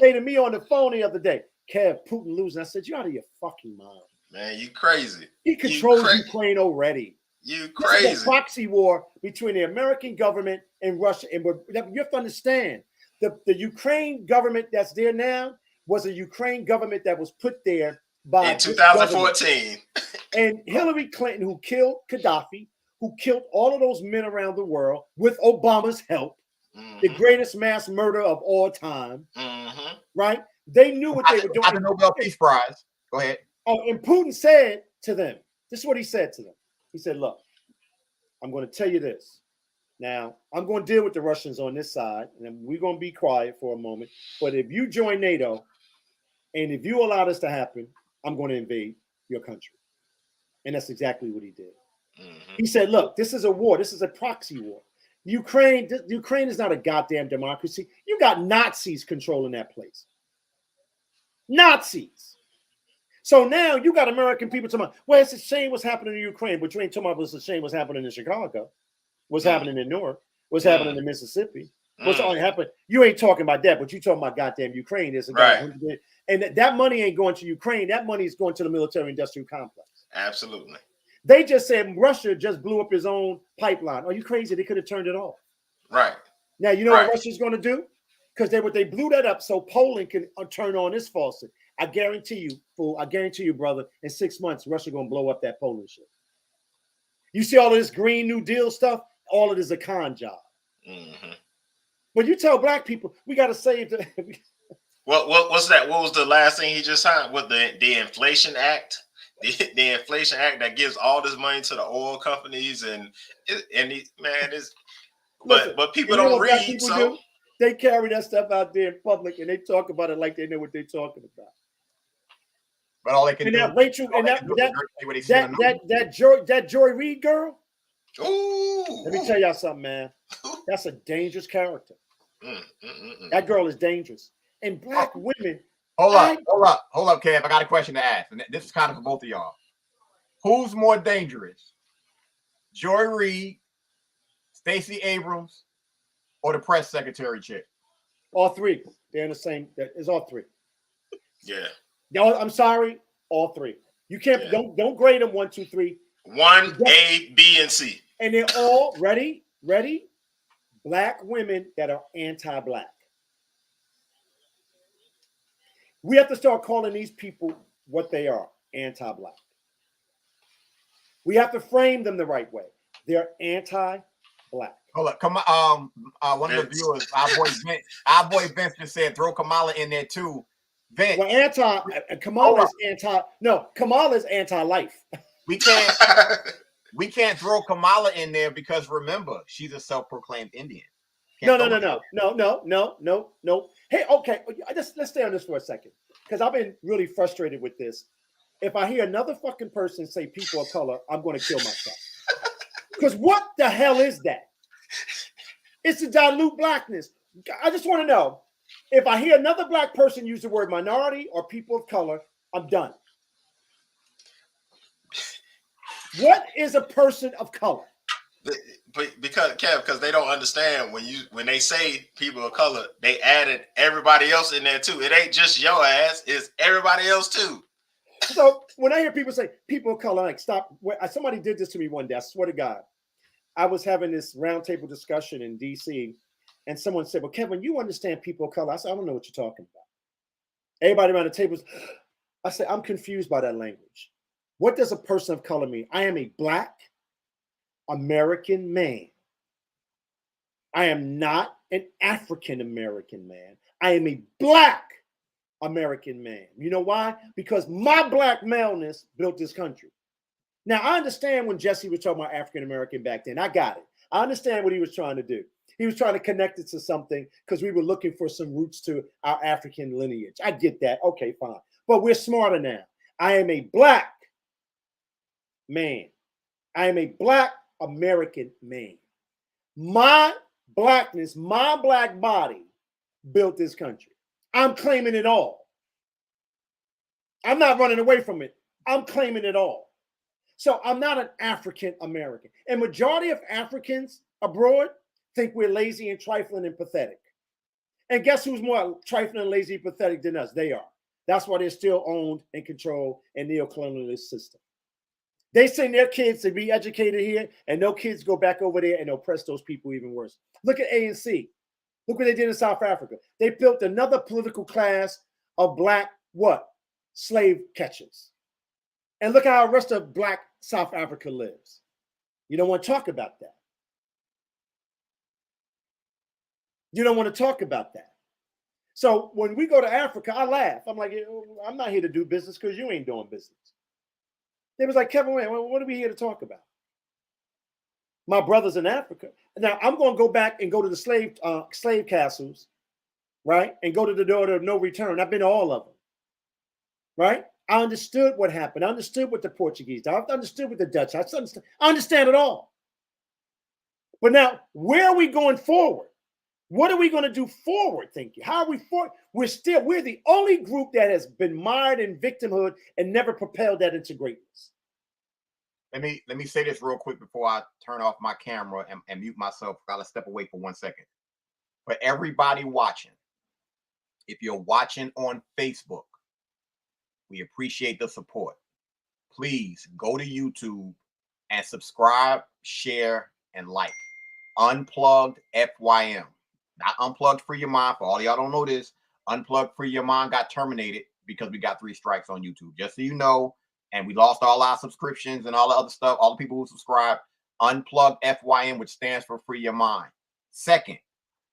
[SPEAKER 4] say to me on the phone the other day, Kev, Putin losing. I said, you're out of your fucking mind.
[SPEAKER 3] Man, you crazy.
[SPEAKER 4] He controls Ukraine already.
[SPEAKER 3] You crazy.
[SPEAKER 4] This is a proxy war between the American government and Russia. And you have to understand, the Ukraine government that's there now was a Ukraine government that was put there by
[SPEAKER 3] in 2014.
[SPEAKER 4] And Hillary Clinton, who killed Gaddafi, who killed all of those men around the world with Obama's help, the greatest mass murder of all time, right? They knew what they were doing.
[SPEAKER 2] The Nobel Peace Prize. Go ahead.
[SPEAKER 4] Oh, and Putin said to them, this is what he said to them. He said, look, I'm going to tell you this. Now, I'm going to deal with the Russians on this side, and we're going to be quiet for a moment. But if you join NATO, and if you allow this to happen, I'm going to invade your country. And that's exactly what he did. He said, look, this is a war. This is a proxy war. Ukraine is not a goddamn democracy. You got Nazis controlling that place. Nazis. So now you got American people talking about, well, it's a shame what's happening in Ukraine, but you ain't talking about what's a shame what's happening in Chicago, what's happening in Newark, what's happening in Mississippi, what's all happening. You ain't talking about that, but you talking about goddamn Ukraine. There's a guy, and that money ain't going to Ukraine. That money is going to the military-industrial complex.
[SPEAKER 3] Absolutely.
[SPEAKER 4] They just said Russia just blew up his own pipeline. Are you crazy? They could have turned it off.
[SPEAKER 3] Right.
[SPEAKER 4] Now, you know what Russia's going to do? Because they blew that up so Poland can turn on this faucet. I guarantee you, fool, I guarantee you, brother, in 6 months, Russia going to blow up that Poland shit. You see all of this Green New Deal stuff? All of it is a con job. When you tell black people, we got to save the...
[SPEAKER 3] What's that? What was the last thing he just signed? What, the Inflation Act? The Inflation Act that gives all this money to the oil companies but people don't read. So
[SPEAKER 4] they carry that stuff out there in public and they talk about it like they know what they're talking about.
[SPEAKER 2] But all they can do,
[SPEAKER 4] that Joy Reid girl.
[SPEAKER 3] Ooh,
[SPEAKER 2] Oh.
[SPEAKER 4] Let me tell y'all something, man. That's a dangerous character. That girl is dangerous. And black women.
[SPEAKER 2] Hold up, Kev. I got a question to ask, and this is kind of for both of y'all. Who's more dangerous, Joy Reid, Stacey Abrams, or the press secretary chick?
[SPEAKER 4] All three. They're in the same. It's all three.
[SPEAKER 3] Yeah.
[SPEAKER 4] No, I'm sorry. All three. You can't. Don't grade them 1, 2, 3.
[SPEAKER 3] 1, A, B, and C.
[SPEAKER 4] And they're all ready. Black women that are anti-black. We have to start calling these people what they are, anti-black. We have to frame them the right way. They're anti-black.
[SPEAKER 2] Hold up, come on. One of the viewers, our boy Vince just said throw Kamala in there too. Vince,
[SPEAKER 4] well, Kamala's anti-life.
[SPEAKER 2] We can't throw Kamala in there because remember, she's a self-proclaimed Indian. No. Hey, okay, let's stay on this for a second because I've been really frustrated with this. If I hear another fucking person say people of color, I'm going to kill myself. Because what the hell is that? It's to dilute blackness. I just want to know if I hear another black person use the word minority or people of color, I'm done. What is a person of color?
[SPEAKER 3] Because they don't understand when they say people of color, they added everybody else in there too. It ain't just your ass, it's everybody else too.
[SPEAKER 4] So when I hear people say people of color, like stop. Somebody did this to me one day. I swear to God. I was having this roundtable discussion in DC, and someone said, "Well, Kevin, you understand people of color?" I said, "I don't know what you're talking about." Everybody around the table, I said, "I'm confused by that language. What does a person of color mean? I am a Black American man. I am not an African American man. I am a Black American man. You know why? Because my Black maleness built this country." Now, I understand when Jesse was talking about African American back then. I got it. I understand what he was trying to do. He was trying to connect it to something because we were looking for some roots to our African lineage. I get that. Okay, fine. But we're smarter now. I am a Black man. I am a Black American man. My Blackness, my Black body built this country. I'm claiming it all. I'm not running away from it. I'm claiming it all. So I'm not an African American. And majority of Africans abroad think we're lazy and trifling and pathetic. And guess who's more trifling and lazy and pathetic than us? They are. That's why they're still owned and controlled in the neocolonialist system. They send their kids to be educated here, and no kids go back over there and oppress those people even worse. Look at ANC. Look what they did in South Africa. They built another political class of Black what? Slave catchers. And look how the rest of Black South Africa lives. You don't want to talk about that. You don't want to talk about that. So when we go to Africa, I laugh. I'm like, I'm not here to do business because you ain't doing business. They was like, Kevin, what are we here to talk about? My brothers in Africa. Now I'm going to go back and go to the slave castles, right? And go to the door of no return. I've been to all of them, right? I understood what happened. I understood what the Portuguese did. I understood what the Dutch. I understand it all. But now, where are we going forward? What are we going to do forward, think you? How are we forward? We're the only group that has been mired in victimhood and never propelled that into greatness.
[SPEAKER 2] Let me say this real quick before I turn off my camera and mute myself. I gotta step away for 1 second. For everybody watching, if you're watching on Facebook, we appreciate the support. Please go to YouTube and subscribe, share, and like. Unplugged FYM. Not Unplugged Free Your Mind. For all y'all don't know this, Unplugged Free Your Mind got terminated because we got 3 strikes on YouTube. Just so you know, and we lost all our subscriptions and all the other stuff, all the people who subscribe. Unplugged FYM, which stands for Free Your Mind. Second,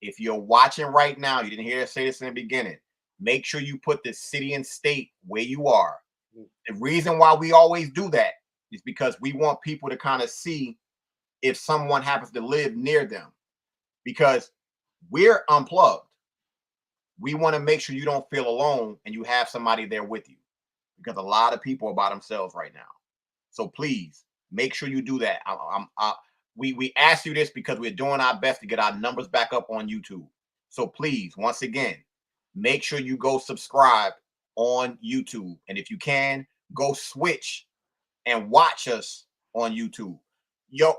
[SPEAKER 2] if you're watching right now, you didn't hear us say this in the beginning, make sure you put the city and state where you are. The reason why we always do that is because we want people to kind of see if someone happens to live near them, because we're unplugged. We want to make sure you don't feel alone and you have somebody there with you, because a lot of people are by themselves right now. So please make sure you do that. We ask you this because we're doing our best to get our numbers back up on YouTube. So please, once again, make sure you go subscribe on YouTube. And if you can, go switch and watch us on YouTube. Yo,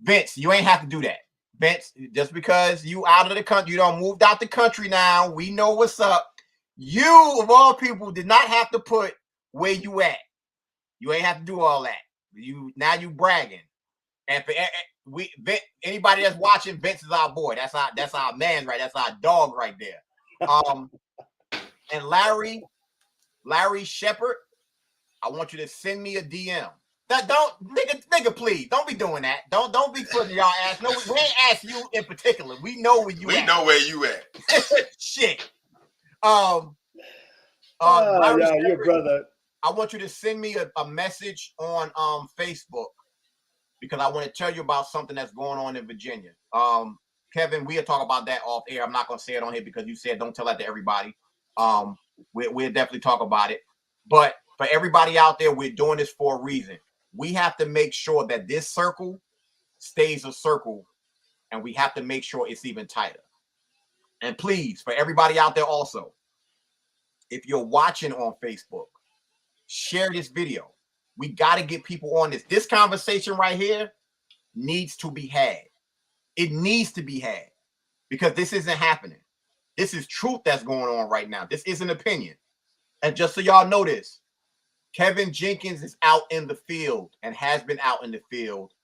[SPEAKER 2] Vince, you ain't have to do that. Vince, just because you out of the country, you don't moved out the country now. We know what's up. You, of all people, did not have to put where you at. You ain't have to do all that. Now you bragging. And for anybody that's watching, Vince is our boy. That's our man, right? That's our dog right there. And Larry Shepard, I want you to send me a DM. Nigga, please don't be doing that. Don't be putting y'all ass. No, we ain't ask you in particular. We know where you at.
[SPEAKER 3] We know where you at.
[SPEAKER 2] Shit.
[SPEAKER 4] Your brother.
[SPEAKER 2] I want you to send me a message on Facebook, because I want to tell you about something that's going on in Virginia. Kevin, we'll talk about that off air. I'm not gonna say it on here because you said don't tell that to everybody. We'll definitely talk about it. But for everybody out there, we're doing this for a reason. We have to make sure that this circle stays a circle, and we have to make sure it's even tighter. And please, for everybody out there also, if you're watching on Facebook, share this video. We got to get people on this. This conversation right here needs to be had. It needs to be had, because this isn't happening. This is truth that's going on right now. This isn't opinion. And just so y'all know this, Kevin Jenkins is out in the field and has been out in the field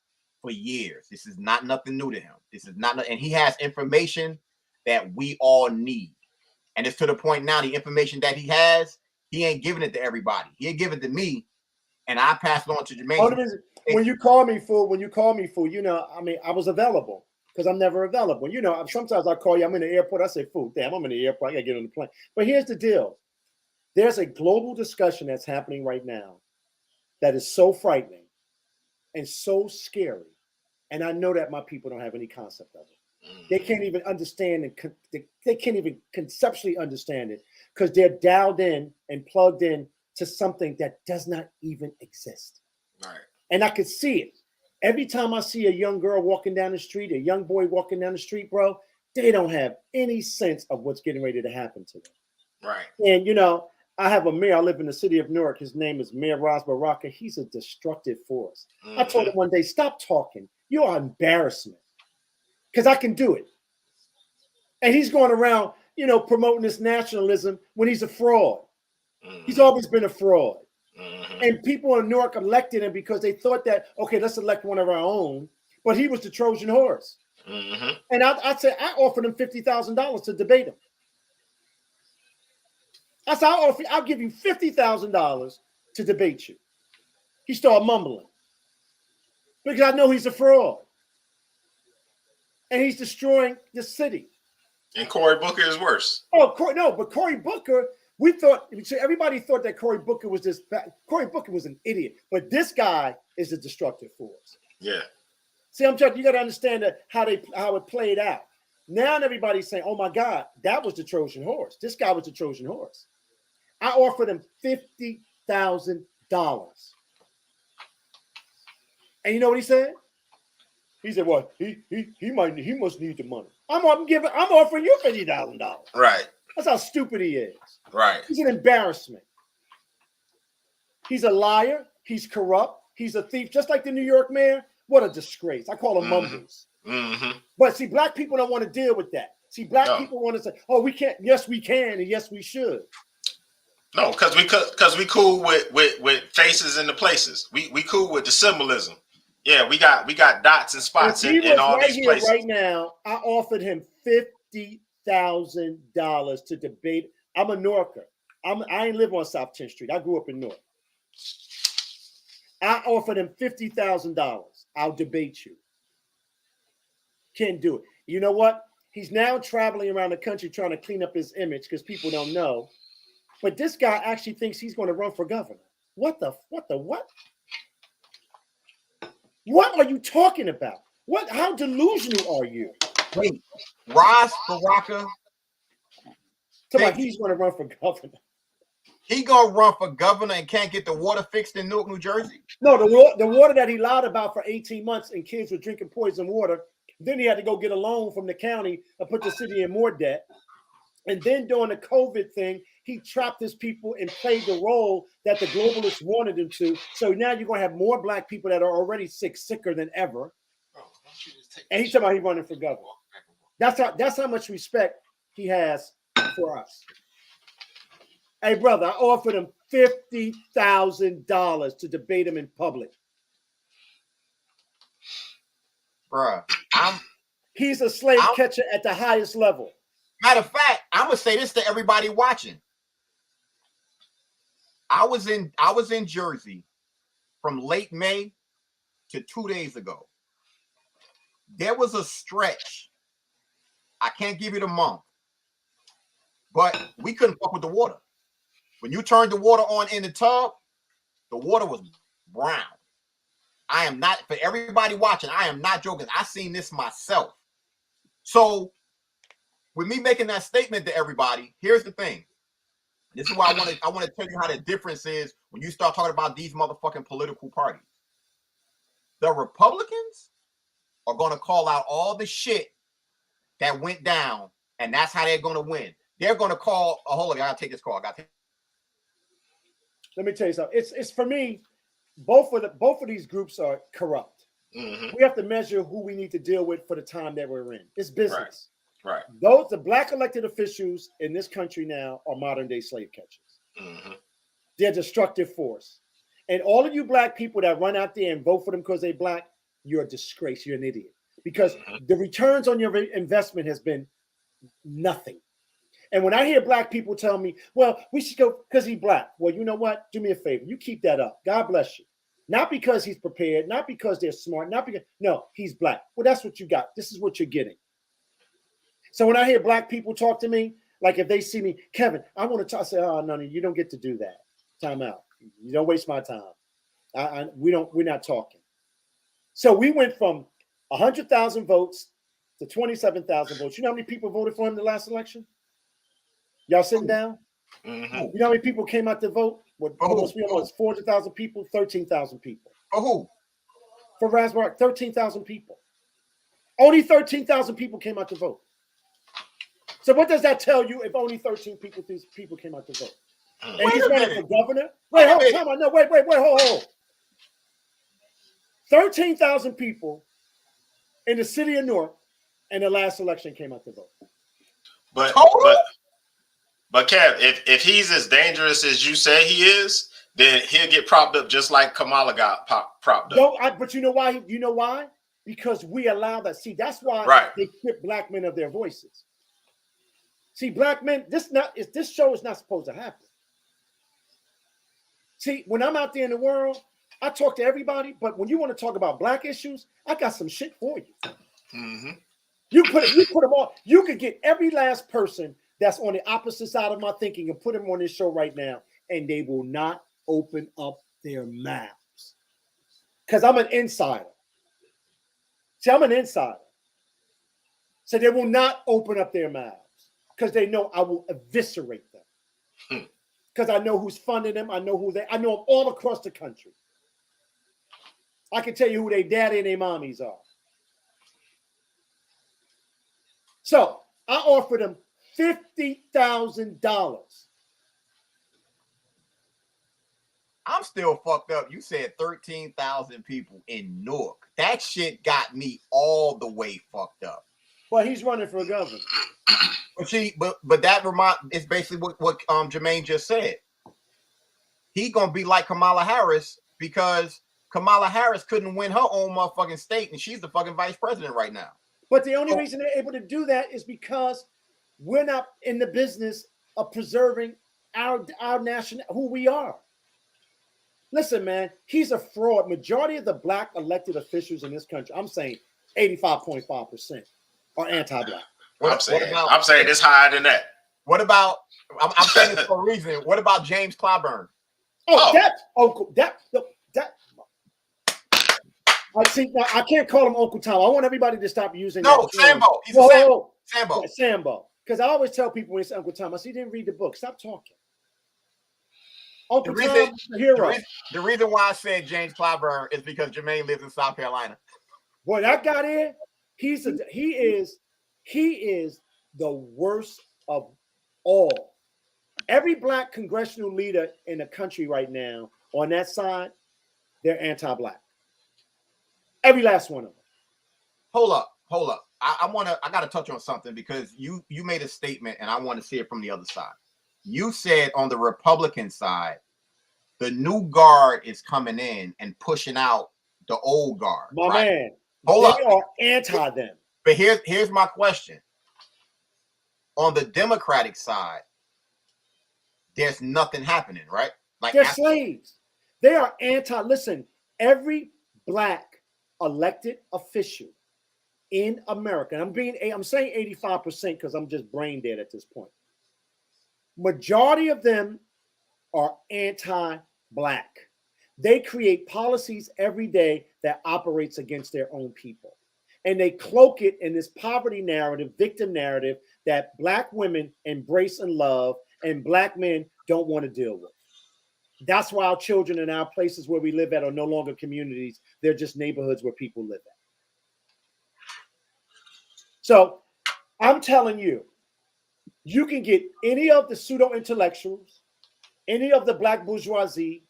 [SPEAKER 2] for years. This is not nothing new to him. This is not, and he has information that we all need. And it's to the point now, the information that he has, he ain't giving it to everybody. He ain't giving it to me, and I pass it on to Jermaine.
[SPEAKER 4] When you call me fool, you know, I mean, I was available because I'm never available. You know, sometimes I call you, I'm in the airport, I say, fool, damn, I'm in the airport, I gotta get on the plane. But here's the deal. There's a global discussion that's happening right now that is so frightening and so scary. And I know that my people don't have any concept of it. They can't even understand and they can't even conceptually understand it because they're dialed in and plugged in to something that does not even exist.
[SPEAKER 3] Right.
[SPEAKER 4] And I could see it. Every time I see a young girl walking down the street, a young boy walking down the street, bro, they don't have any sense of what's getting ready to happen to them.
[SPEAKER 3] Right.
[SPEAKER 4] And, you know, I have a mayor. I live in the city of Newark. His name is Mayor Ras Baraka. He's a destructive force. I told him one day, stop talking. You are embarrassment. Because I can do it. And he's going around, you know, promoting this nationalism when he's a fraud. He's always been a fraud. And people in Newark elected him because they thought that, okay, let's elect one of our own. But he was the Trojan horse. And I'd say I offered him $50,000 to debate him. I said, I'll give you $50,000 to debate you. He started mumbling because I know he's a fraud. And he's destroying the city.
[SPEAKER 3] And Cory Booker is worse.
[SPEAKER 4] Oh, but Cory Booker, everybody thought that Cory Booker was this bad. Cory Booker was an idiot, but this guy is a destructive force.
[SPEAKER 3] Yeah.
[SPEAKER 4] See, you got to understand that how it played out. Now everybody's saying, "Oh my God, that was the Trojan horse. This guy was the Trojan horse." I offered him $50,000, and you know what he said? He said, "What? He must need the money." I'm offering you $50,000.
[SPEAKER 3] Right.
[SPEAKER 4] That's how stupid he is.
[SPEAKER 3] Right.
[SPEAKER 4] He's an embarrassment. He's a liar. He's corrupt. He's a thief, just like the New York mayor. What a disgrace! I call him mumbles. But see, black people don't want to deal with that. See, black people want to say, "Oh, we can't." Yes, we can, and yes, we should.
[SPEAKER 3] No, because we cool with faces and the places. We cool with the symbolism. Yeah, we got dots and spots in all these places.
[SPEAKER 4] Right now, I offered him $50,000 to debate. I'm a Newarker. I ain't live on South 10th Street. I grew up in Newark. I offered him $50,000. I'll debate you. Can't do it. You know what? He's now traveling around the country trying to clean up his image because people don't know. But this guy actually thinks he's going to run for governor. What? What are you talking about? How delusional are you?
[SPEAKER 2] Wait, Ras Baraka.
[SPEAKER 4] He's going to run for governor.
[SPEAKER 2] He gonna run for governor and can't get the water fixed in Newark, New Jersey?
[SPEAKER 4] No, the water that he lied about for 18 months and kids were drinking poison water. Then he had to go get a loan from the county and put the city in more debt. And then during the COVID thing, he trapped his people and played the role that the globalists wanted him to. So now you're going to have more black people that are already sicker than ever. And he's talking about he's running for governor. That's how much respect he has for us. Hey, brother, I offered him $50,000 to debate him in public.
[SPEAKER 2] Bruh,
[SPEAKER 4] he's a slave catcher at the highest level.
[SPEAKER 2] Matter of fact, I'm gonna say this to everybody watching. I was in Jersey from late May to 2 days ago. There was a stretch. I can't give you the month, but we couldn't fuck with the water. When you turned the water on in the tub, the water was brown. I am not, for everybody watching, I am not joking. I seen this myself. So with me making that statement to everybody, here's the thing. This is why I want to tell you how the difference is when you start talking about these motherfucking political parties. The Republicans are going to call out all the shit that went down, and that's how they're going to win. They're going to call, hold on, I got to take this call.
[SPEAKER 4] Let me tell you something. It's for me, both of these groups are corrupt. We have to measure who we need to deal with for the time that we're in. It's business.
[SPEAKER 3] Right.
[SPEAKER 4] The black elected officials in this country now are modern day slave catchers. They're a destructive force. And all of you black people that run out there and vote for them because they're black, you're a disgrace. You're an idiot. Because the returns on your investment has been nothing. And when I hear black people tell me, well, we should go because he's black. Well, you know what? Do me a favor. You keep that up. God bless you. Not because he's prepared, not because they're smart, not because, no, he's black. Well, that's what you got. This is what you're getting. So when I hear black people talk to me, like if they see me, Kevin, I want to talk, I say, oh, no, you don't get to do that. Time out. You don't waste my time. We're not talking. So we went from 100,000 votes to 27,000 votes. You know how many people voted for him in the last election? Y'all sitting down?
[SPEAKER 3] Mm-hmm.
[SPEAKER 4] You know how many people came out to vote? What almost 400,000 people, 13,000 people.
[SPEAKER 2] For who?
[SPEAKER 4] For Raspberry, 13,000 people. Only 13,000 people came out to vote. So what does that tell you if only 13 people came out to vote? And he's running for governor? Wait, hold on. No, wait, hold. 13,000 people in the city of Newark in the last election came out to vote.
[SPEAKER 3] But Kev, if he's as dangerous as you say he is, then he'll get propped up just like Kamala got propped up.
[SPEAKER 4] No, but you know why? You know why? Because we allow that. See, that's why they strip black men of their voices. See, black men, this show is not supposed to happen. See, when I'm out there in the world, I talk to everybody, but when you want to talk about black issues, I got some shit for you.
[SPEAKER 3] Mm-hmm.
[SPEAKER 4] You put them all. You could get every last person that's on the opposite side of my thinking and put them on this show right now, and they will not open up their mouths. Because I'm an insider. See, I'm an insider. So they will not open up their mouths because they know I will eviscerate them. Because I know who's funding them. I know I know them all across the country. I can tell you who their daddy and their mommies are. So I offered them $50,000.
[SPEAKER 2] I'm still fucked up. You said 13,000 people in Newark. That shit got me all the way fucked up.
[SPEAKER 4] Well, he's running for governor.
[SPEAKER 2] But that it's basically what Jermaine just said. He gonna be like Kamala Harris because Kamala Harris couldn't win her own motherfucking state, and she's the fucking vice president right now.
[SPEAKER 4] But the only reason they're able to do that is because we're not in the business of preserving our national, who we are. Listen, man, he's a fraud. Majority of the black elected officials in this country, I'm saying 85.5% are anti-black.
[SPEAKER 3] I'm saying it's higher than that.
[SPEAKER 2] What about, I'm saying this for a reason, what about James Clyburn?
[SPEAKER 4] I can't call him Uncle Tom. I want everybody to stop using
[SPEAKER 2] that. Sambo. He's a Sambo.
[SPEAKER 4] Yeah, Sambo. Because I always tell people when it's Uncle Tom, I say, you didn't read the book. Stop talking. Uncle Tom is the hero.
[SPEAKER 2] The reason why I said James Clyburn is because Jermaine lives in South Carolina.
[SPEAKER 4] Boy, that guy there, he is the worst of all. Every black congressional leader in the country right now on that side, they're anti-black. Every last one of them.
[SPEAKER 2] Hold up. I gotta touch on something because you made a statement and I want to see it from the other side. You said on the Republican side, the new guard is coming in and pushing out the old guard.
[SPEAKER 4] My man, they are anti them.
[SPEAKER 2] But here's my question. On the Democratic side, there's nothing happening, right? Like
[SPEAKER 4] they're slaves. They are anti. Listen, every black elected official in America, and I'm saying 85% because I'm just brain dead at this point. Majority of them are anti-black. They create policies every day that operates against their own people. And they cloak it in this poverty narrative, victim narrative that black women embrace and love and black men don't want to deal with. That's why our children in our places where we live at are no longer communities. They're just neighborhoods where people live at. So I'm telling you, you can get any of the pseudo-intellectuals, any of the black bourgeoisie,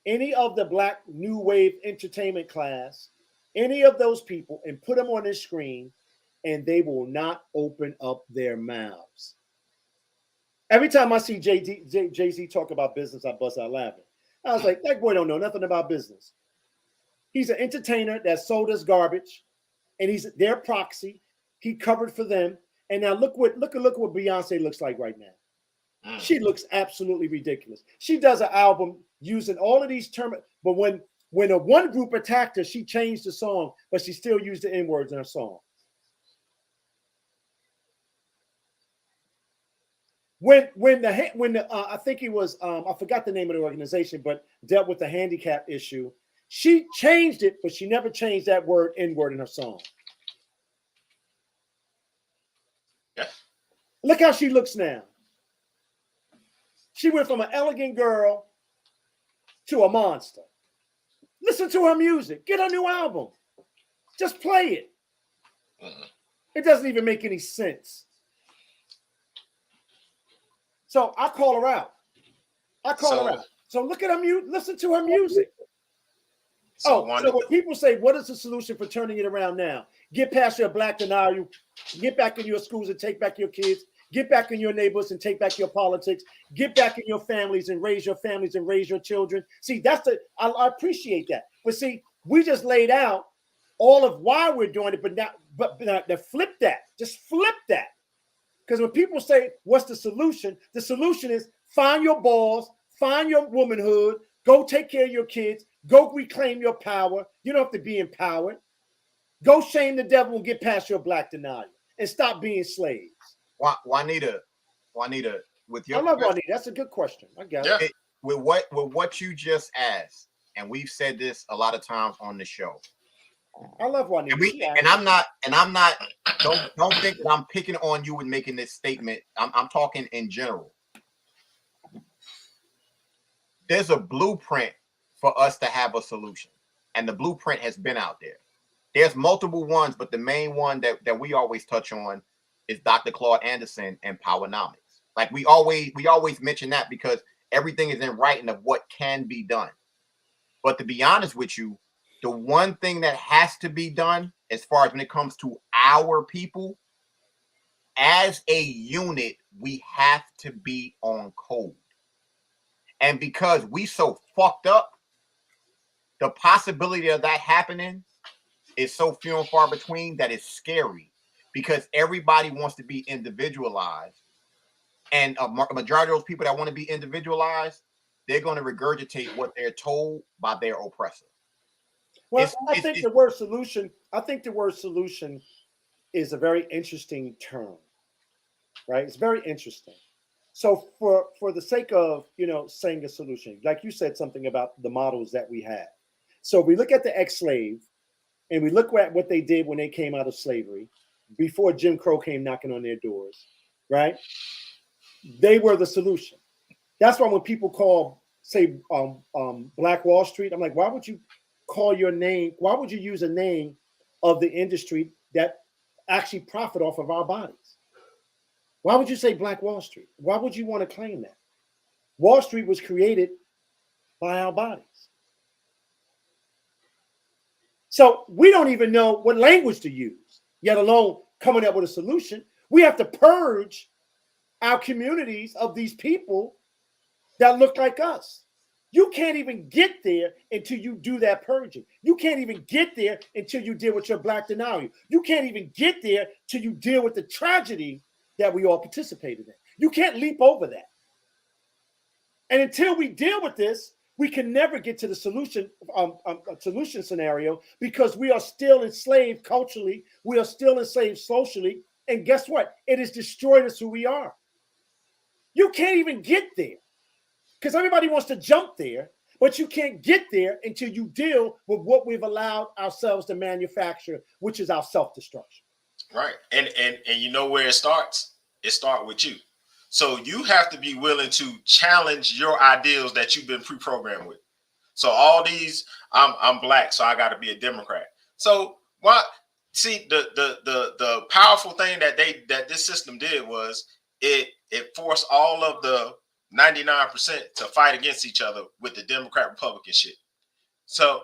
[SPEAKER 4] any of the black new wave entertainment class, any of those people and put them on this screen and they will not open up their mouths. Every time I see JayZ talk about business, I bust out laughing. I was like, that boy don't know nothing about business. He's an entertainer that sold us garbage, and he's their proxy. He covered for them. And now look what Beyonce looks like right now. She looks absolutely ridiculous. She does an album using all of these terms, but when a one group attacked her, she changed the song, but she still used the N-words in her song. When I think it was I forgot the name of the organization, but dealt with the handicap issue. She changed it, but she never changed that word N-word in her song.
[SPEAKER 3] Yeah.
[SPEAKER 4] Look how she looks now. She went from an elegant girl to a monster. Listen to her music. Get a new album. Just play it. It doesn't even make any sense. So I call her out. her out. So look at her music. Listen to her music. So when people say, what is the solution for turning it around now? Get past your black denial. Get back in your schools and take back your kids. Get back in your neighborhoods and take back your politics. Get back in your families and raise your children. See, I appreciate that. But see, we just laid out all of why we're doing it, but flip that. Just flip that. Because when people say, what's the solution? The solution is find your balls, find your womanhood, go take care of your kids, go reclaim your power. You don't have to be empowered. Go shame the devil and get past your black denial and stop being slaves.
[SPEAKER 2] Juanita, with your
[SPEAKER 4] I love Juanita. That's a good question. I got it.
[SPEAKER 2] With what you just asked, and we've said this a lot of times on the show.
[SPEAKER 4] I love Juanita.
[SPEAKER 2] I'm not. Don't think that I'm picking on you and making this statement. I'm talking in general. There's a blueprint for us to have a solution, and the blueprint has been out there. There's multiple ones, but the main one that we always touch on is Dr. Claude Anderson and Powernomics. Like we always mention that because everything is in writing of what can be done. But to be honest with you, the one thing that has to be done as far as when it comes to our people, as a unit, we have to be on code. And because we so fucked up, the possibility of that happening is so few and far between that it's scary because everybody wants to be individualized. And a majority of those people that want to be individualized, they're going to regurgitate what they're told by their oppressor.
[SPEAKER 4] Well, I think the word solution is a very interesting term, right? It's very interesting. So for the sake of, saying a solution, like you said something about the models that we have. So we look at the ex-slave and we look at what they did when they came out of slavery before Jim Crow came knocking on their doors, right? They were the solution. That's why when people say Black Wall Street, I'm like, why would you call your name? Why would you use a name of the industry that actually profit off of our bodies? Why would you say Black Wall Street? Why would you want to claim that? Wall Street was created by our bodies. So we don't even know what language to use, yet alone coming up with a solution. We have to purge our communities of these people that look like us. You can't even get there until you do that purging. You can't even get there until you deal with your black denial. You can't even get there till you deal with the tragedy that we all participated in. You can't leap over that. And until we deal with this, we can never get to the solution scenario because we are still enslaved culturally. We are still enslaved socially. And guess what? It has destroyed us who we are. You can't even get there because everybody wants to jump there, but you can't get there until you deal with what we've allowed ourselves to manufacture, which is our self-destruction.
[SPEAKER 3] Right. And you know where it starts? It starts with you. So you have to be willing to challenge your ideals that you've been pre-programmed with. So all these, I'm black, so I got to be a Democrat. So what? See, the powerful thing that this system did was it forced all of the 99% to fight against each other with the Democrat Republican shit. So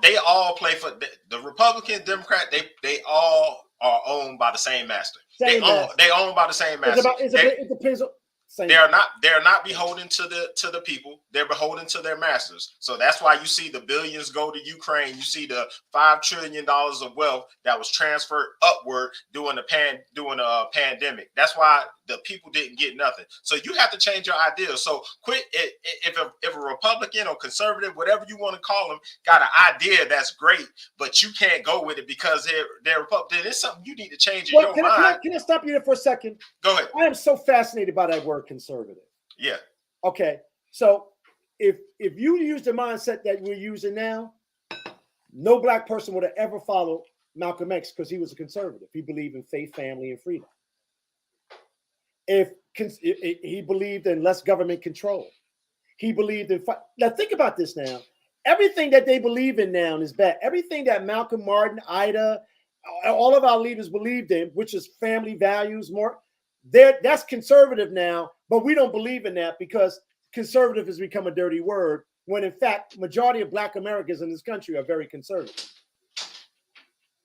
[SPEAKER 3] they all play for the Republican Democrat. They all are owned by the same master. They
[SPEAKER 4] Same master.
[SPEAKER 3] own by the same master.
[SPEAKER 4] It depends on.
[SPEAKER 3] They're not beholden to the people. They're beholden to their masters. So that's why you see the billions go to Ukraine. You see the $5 trillion of wealth that was transferred upward during a pandemic. That's why the people didn't get nothing. So you have to change your ideas. So quit if a Republican or conservative, whatever you want to call them, got an idea that's great, but you can't go with it because they're Republican. It's something you need to change in your mind.
[SPEAKER 4] Can I stop you there for a second?
[SPEAKER 3] Go ahead.
[SPEAKER 4] I am so fascinated by that word conservative.
[SPEAKER 3] Yeah.
[SPEAKER 4] Okay. So if you use the mindset that we're using now, no black person would have ever followed Malcolm X because he was a conservative. He believed in faith, family, and freedom. If he believed in less government control, he believed in. Now think about this. Now, everything that they believe in now is bad. Everything that Malcolm, Martin, Ida, all of our leaders believed in, which is family values, that's conservative now. But we don't believe in that because conservative has become a dirty word. When in fact, majority of black Americans in this country are very conservative.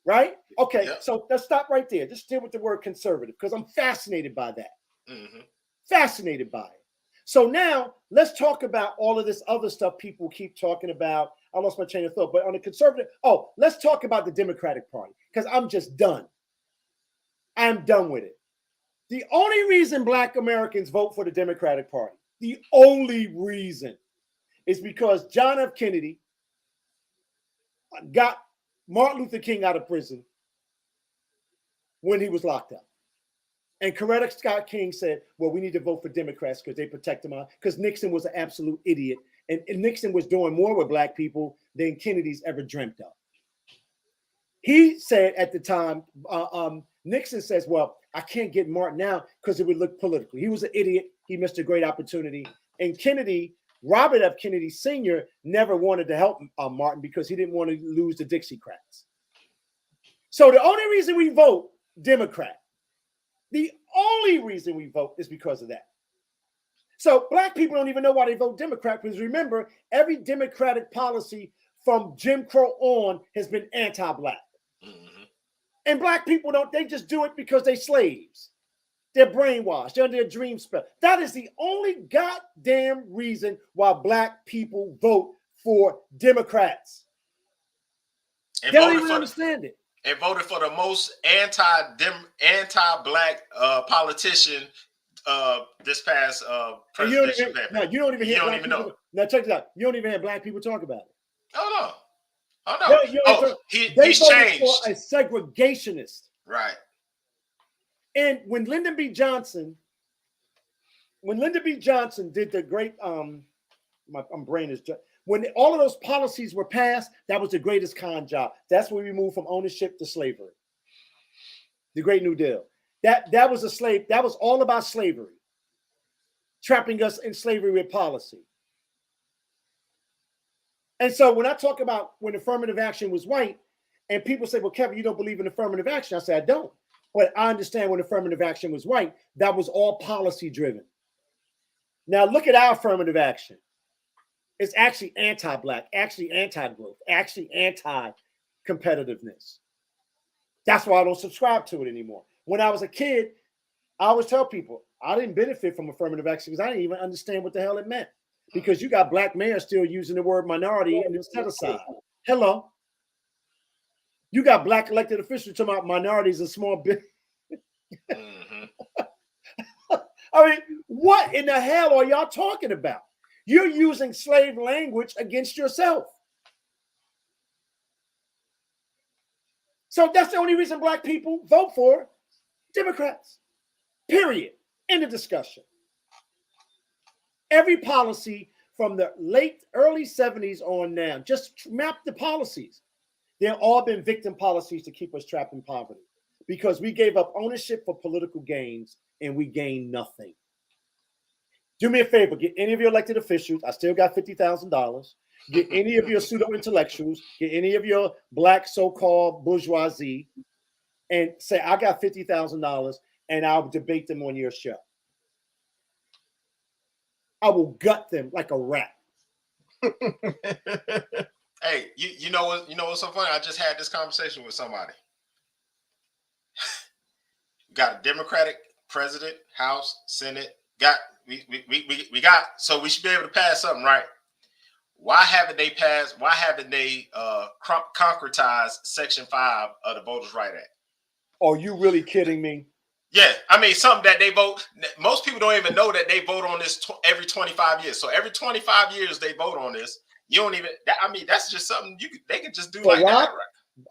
[SPEAKER 4] Right? Okay. Yeah. So let's stop right there. Just deal with the word conservative because I'm fascinated by that. Mm-hmm. Fascinated by it. So now let's talk about all of this other stuff people keep talking about. I lost my train of thought, but on the conservative, let's talk about the Democratic Party because I'm just done. I'm done with it. The only reason black Americans vote for the Democratic Party, the only reason is because John F. Kennedy got Martin Luther King out of prison when he was locked up. And Coretta Scott King said, well, we need to vote for Democrats because they protect them out. Because Nixon was an absolute idiot. And Nixon was doing more with black people than Kennedy's ever dreamt of. He said at the time, Nixon says, well, I can't get Martin out because it would look political. He was an idiot. He missed a great opportunity. And Kennedy, Robert F. Kennedy Sr., never wanted to help Martin because he didn't want to lose the Dixiecrats. So the only reason we vote Democrat, the only reason we vote is because of that. So black people don't even know why they vote Democrat because remember, every Democratic policy from Jim Crow on has been anti-black. Mm-hmm. And black people they just do it because they're slaves. They're brainwashed. They're under a dream spell. That is the only goddamn reason why black people vote for Democrats. They don't even understand it.
[SPEAKER 3] And voted for the most anti-black politician this past presidential campaign.
[SPEAKER 4] No, you don't even hear.
[SPEAKER 3] You don't even know.
[SPEAKER 4] Now check this out. You don't even hear black people talk about it.
[SPEAKER 3] Oh no. He's changed.
[SPEAKER 4] For a segregationist,
[SPEAKER 3] right?
[SPEAKER 4] And when Lyndon B. Johnson did the great my brain is just. When all of those policies were passed, that was the greatest con job. That's when we moved from ownership to slavery. The Great New Deal. That was that was all about slavery. Trapping us in slavery with policy. And so when I talk about when affirmative action was white, and people say, well, Kevin, you don't believe in affirmative action. I say, I don't. But I understand when affirmative action was white, that was all policy driven. Now look at our affirmative action. It's actually anti-black, actually anti-growth, actually anti-competitiveness. That's why I don't subscribe to it anymore. When I was a kid, I always tell people I didn't benefit from affirmative action because I didn't even understand what the hell it meant. Because you got black mayors still using the word minority and set aside. Hello. You got black elected officials talking about minorities and small business. Mm-hmm. I mean, what in the hell are y'all talking about? You're using slave language against yourself. So that's the only reason black people vote for Democrats. Period. End of discussion. Every policy from the early 70s on now, just map the policies. They've all been victim policies to keep us trapped in poverty because we gave up ownership for political gains and we gained nothing. Do me a favor, get any of your elected officials. I still got $50,000. Get any of your pseudo-intellectuals, get any of your black so-called bourgeoisie, and say, I got $50,000 and I'll debate them on your show. I will gut them like a rat.
[SPEAKER 3] Hey, you know what's so funny? I just had this conversation with somebody. We got a Democratic president, House, Senate. We got, so we should be able to pass something, right? Why haven't they passed? Why haven't they concretized Section 5 of the Voters' Right Act?
[SPEAKER 4] Are you really kidding me?
[SPEAKER 3] Yeah, I mean, something that they vote. Most people don't even know that they vote on this every 25 years. So every 25 years they vote on this. You don't even. I mean, that's just something they could just do
[SPEAKER 4] So
[SPEAKER 3] like
[SPEAKER 4] Rob,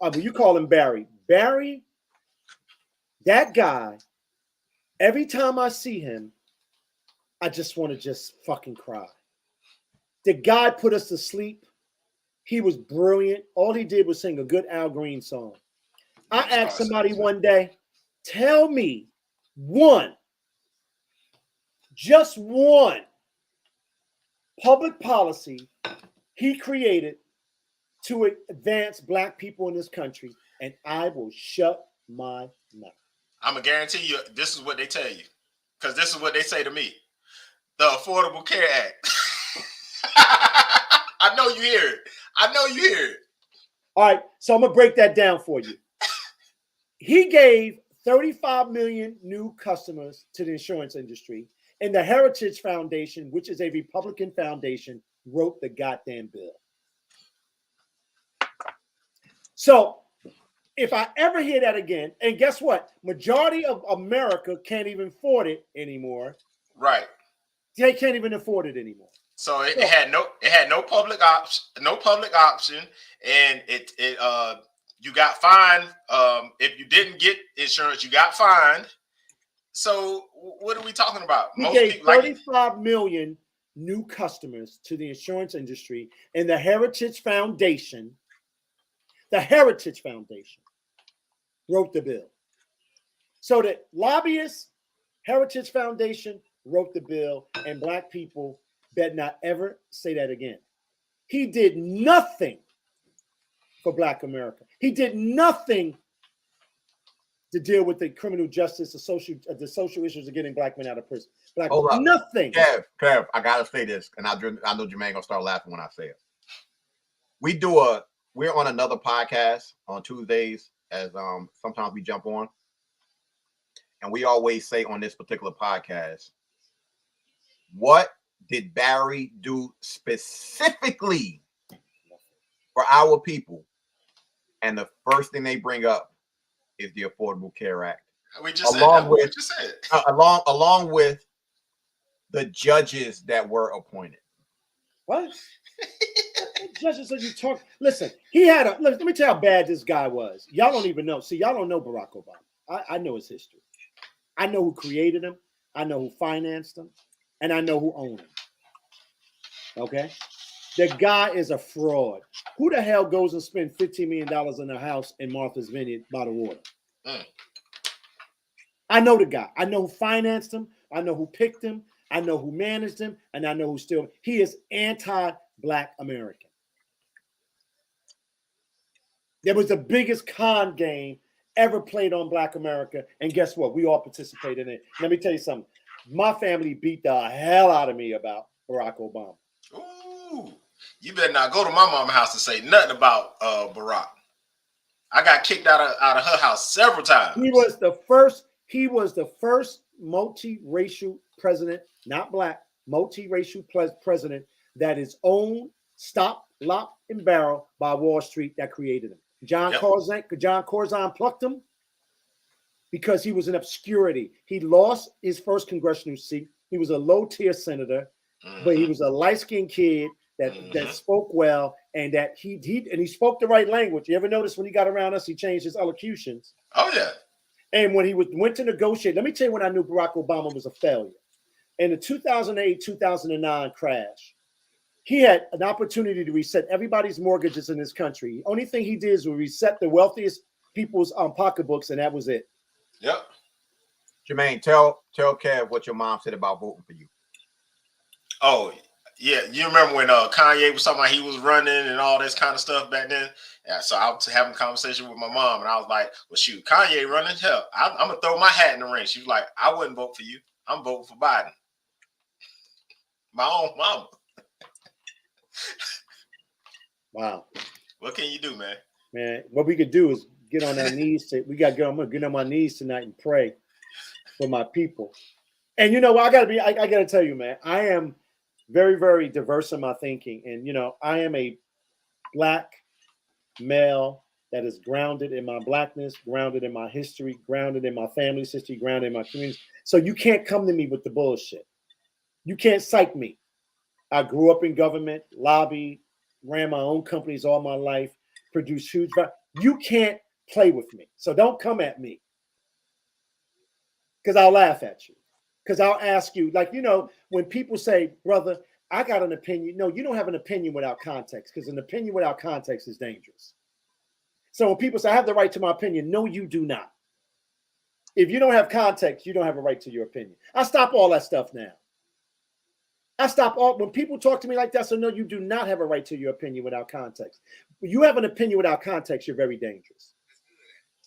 [SPEAKER 3] that, right?
[SPEAKER 4] You call him Barry. Barry, that guy. Every time I see him, I just want to just fucking cry. The guy put us to sleep. He was brilliant. All he did was sing a good Al Green song. I asked somebody one day, tell me just one public policy he created to advance black people in this country, and I will shut my mouth.
[SPEAKER 3] I'm going to guarantee you this is what they tell you, because this is what they say to me. The Affordable Care Act. I know you hear it.
[SPEAKER 4] All right, so I'm going to break that down for you. He gave 35 million new customers to the insurance industry, and the Heritage Foundation, which is a Republican foundation, wrote the goddamn bill. So if I ever hear that again, and guess what? Majority of America can't even afford it anymore.
[SPEAKER 3] Right.
[SPEAKER 4] They can't even afford it anymore.
[SPEAKER 3] So it had no public option, and you got fined. If you didn't get insurance, you got fined. So what are we talking about?
[SPEAKER 4] He gave 35 million new customers to the insurance industry, and the Heritage Foundation wrote the bill. So the lobbyists, Heritage Foundation wrote the bill, and black people better not ever say that again. He did nothing for Black America. He did nothing to deal with the criminal justice, the social issues of getting black men out of prison. Nothing.
[SPEAKER 2] Kev, I gotta say this, and I know Jermaine gonna start laughing when I say it. We're on another podcast on Tuesdays, as sometimes we jump on, and we always say on this particular podcast, what did Barry do specifically for our people? And the first thing they bring up is the Affordable Care Act.
[SPEAKER 3] We just said
[SPEAKER 2] along with the judges that were appointed.
[SPEAKER 4] What? Judges that you talk. Listen, let me tell you how bad this guy was. Y'all don't even know. See, y'all don't know Barack Obama. I know his history. I know who created him. I know who financed him. And I know who owned him. Okay? The guy is a fraud. Who the hell goes and spends $15 million in a house in Martha's Vineyard by the water? I know the guy. I know who financed him. I know who picked him. I know who managed him. And I know he is anti-Black American. There was the biggest con game ever played on Black America. And guess what? We all participated in it. Let me tell you something. My family beat the hell out of me about Barack Obama.
[SPEAKER 3] Ooh, you better not go to my mama's house to say nothing about Barack. I got kicked out of her house several times.
[SPEAKER 4] He was the first multiracial president, not black, multiracial president that is owned, stopped, locked, and barreled by Wall Street that created him. John Corzine plucked him because he was in obscurity. He lost his first congressional seat. He was a low-tier senator, but he was a light-skinned kid that spoke well, and that he spoke the right language. You ever notice when he got around us, he changed his elocutions?
[SPEAKER 3] Oh yeah.
[SPEAKER 4] And when he went to negotiate, let me tell you when I knew Barack Obama was a failure. In the 2008-2009 crash, he had an opportunity to reset everybody's mortgages in this country. The only thing he did is reset the wealthiest people's pocketbooks, and that was it.
[SPEAKER 3] Yep.
[SPEAKER 2] Jermaine, tell Kev what your mom said about voting for you.
[SPEAKER 3] Oh, yeah. You remember when Kanye was talking about he was running and all this kind of stuff back then? Yeah, so I was having a conversation with my mom, and I was like, well, shoot, Kanye running? Hell, I'm going to throw my hat in the ring. She was like, I wouldn't vote for you. I'm voting for Biden. My own mama.
[SPEAKER 4] Wow.
[SPEAKER 3] What can you do, man?
[SPEAKER 4] Man, what we could do is get on our knees. I'm going to get on my knees tonight and pray for my people. And you know, I gotta tell you, man, I am very, very diverse in my thinking. And you know, I am a black male that is grounded in my blackness, grounded in my history, grounded in my family's history, grounded in my community. So you can't come to me with the bullshit. You can't psych me. I grew up in government, lobbied, ran my own companies all my life, produced huge. You can't play with me. So don't come at me. Because I'll laugh at you. Because I'll ask you, like, you know, when people say, brother, I got an opinion. No, you don't have an opinion without context, because an opinion without context is dangerous. So when people say, I have the right to my opinion, no, you do not. If you don't have context, you don't have a right to your opinion. I stop all that stuff now. I stop all, when people talk to me like that, so no, you do not have a right to your opinion without context. When you have an opinion without context, you're very dangerous.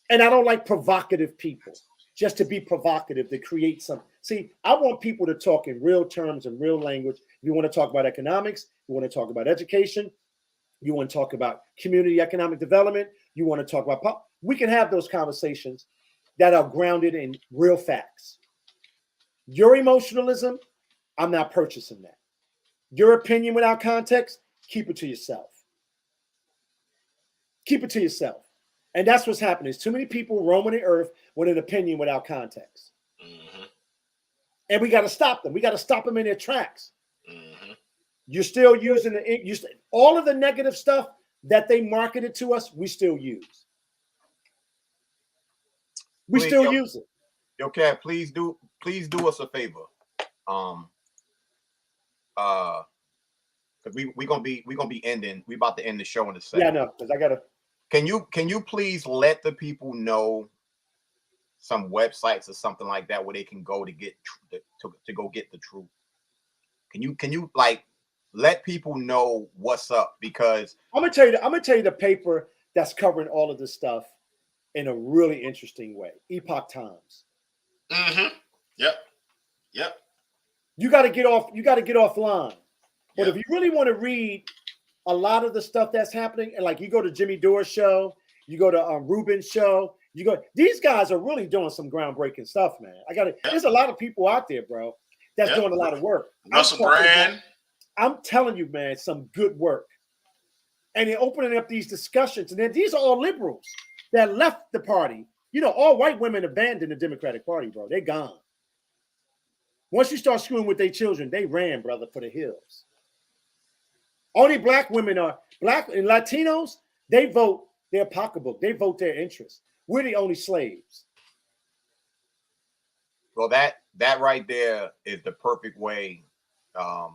[SPEAKER 4] And I don't like provocative people, just to be provocative, to create some. See, I want people to talk in real terms and real language. If you want to talk about economics, you want to talk about education, you want to talk about community economic development, you want to talk about, we can have those conversations that are grounded in real facts. Your emotionalism, I'm not purchasing that. Your opinion without context, keep it to yourself. Keep it to yourself. And that's what's happening. There's too many people roaming the earth with an opinion without context. Mm-hmm. And we got to stop them. We got to stop them in their tracks. Mm-hmm. You're still using all of the negative stuff that they marketed to us, we still use. We still use it.
[SPEAKER 2] Okay, please do us a favor. Because we gonna be ending. We about to end the show in a second.
[SPEAKER 4] Yeah, no, because I gotta.
[SPEAKER 2] Can you please let the people know some websites or something like that where they can go to get to go get the truth? Can you like let people know what's up? Because
[SPEAKER 4] I'm gonna tell you the paper that's covering all of this stuff in a really interesting way. Epoch Times.
[SPEAKER 3] Mm-hmm. Yep.
[SPEAKER 4] You got to get offline. But if you really want to read a lot of the stuff that's happening, and like you go to Jimmy Dore's show, you go to Ruben's show, these guys are really doing some groundbreaking stuff, man. There's a lot of people out there, bro, that's doing a lot of work.
[SPEAKER 3] Russell Brand.
[SPEAKER 4] I'm telling you, man, some good work. And they're opening up these discussions. And then these are all liberals that left the party. You know, all white women abandoned the Democratic Party, bro. They're gone. Once you start screwing with their children, they ran, brother, for the hills. Only black women are black and Latinos. They vote their pocketbook. They vote their interests. We're the only slaves.
[SPEAKER 2] Well, that right there is the perfect way to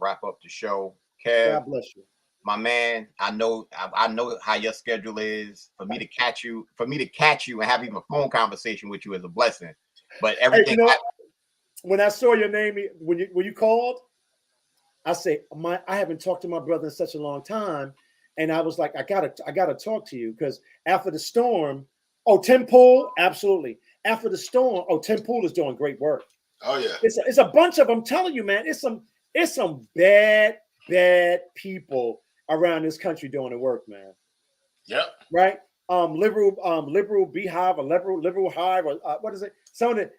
[SPEAKER 2] wrap up the show. Kev,
[SPEAKER 4] God bless you,
[SPEAKER 2] my man. I know how your schedule is. For me to catch you and have even a phone conversation with you is a blessing. But everything.
[SPEAKER 4] Hey, when I saw your name, when you called, I say, I haven't talked to my brother in such a long time. And I was like, I gotta talk to you, because after the storm, Tim Pool, absolutely. After the storm, Tim Pool is doing great work.
[SPEAKER 3] Oh yeah.
[SPEAKER 4] It's a bunch of them. I'm telling you, man, it's some bad people around this country doing the work, man.
[SPEAKER 3] Yep.
[SPEAKER 4] Right? Liberal Beehive or liberal Hive, or what is it?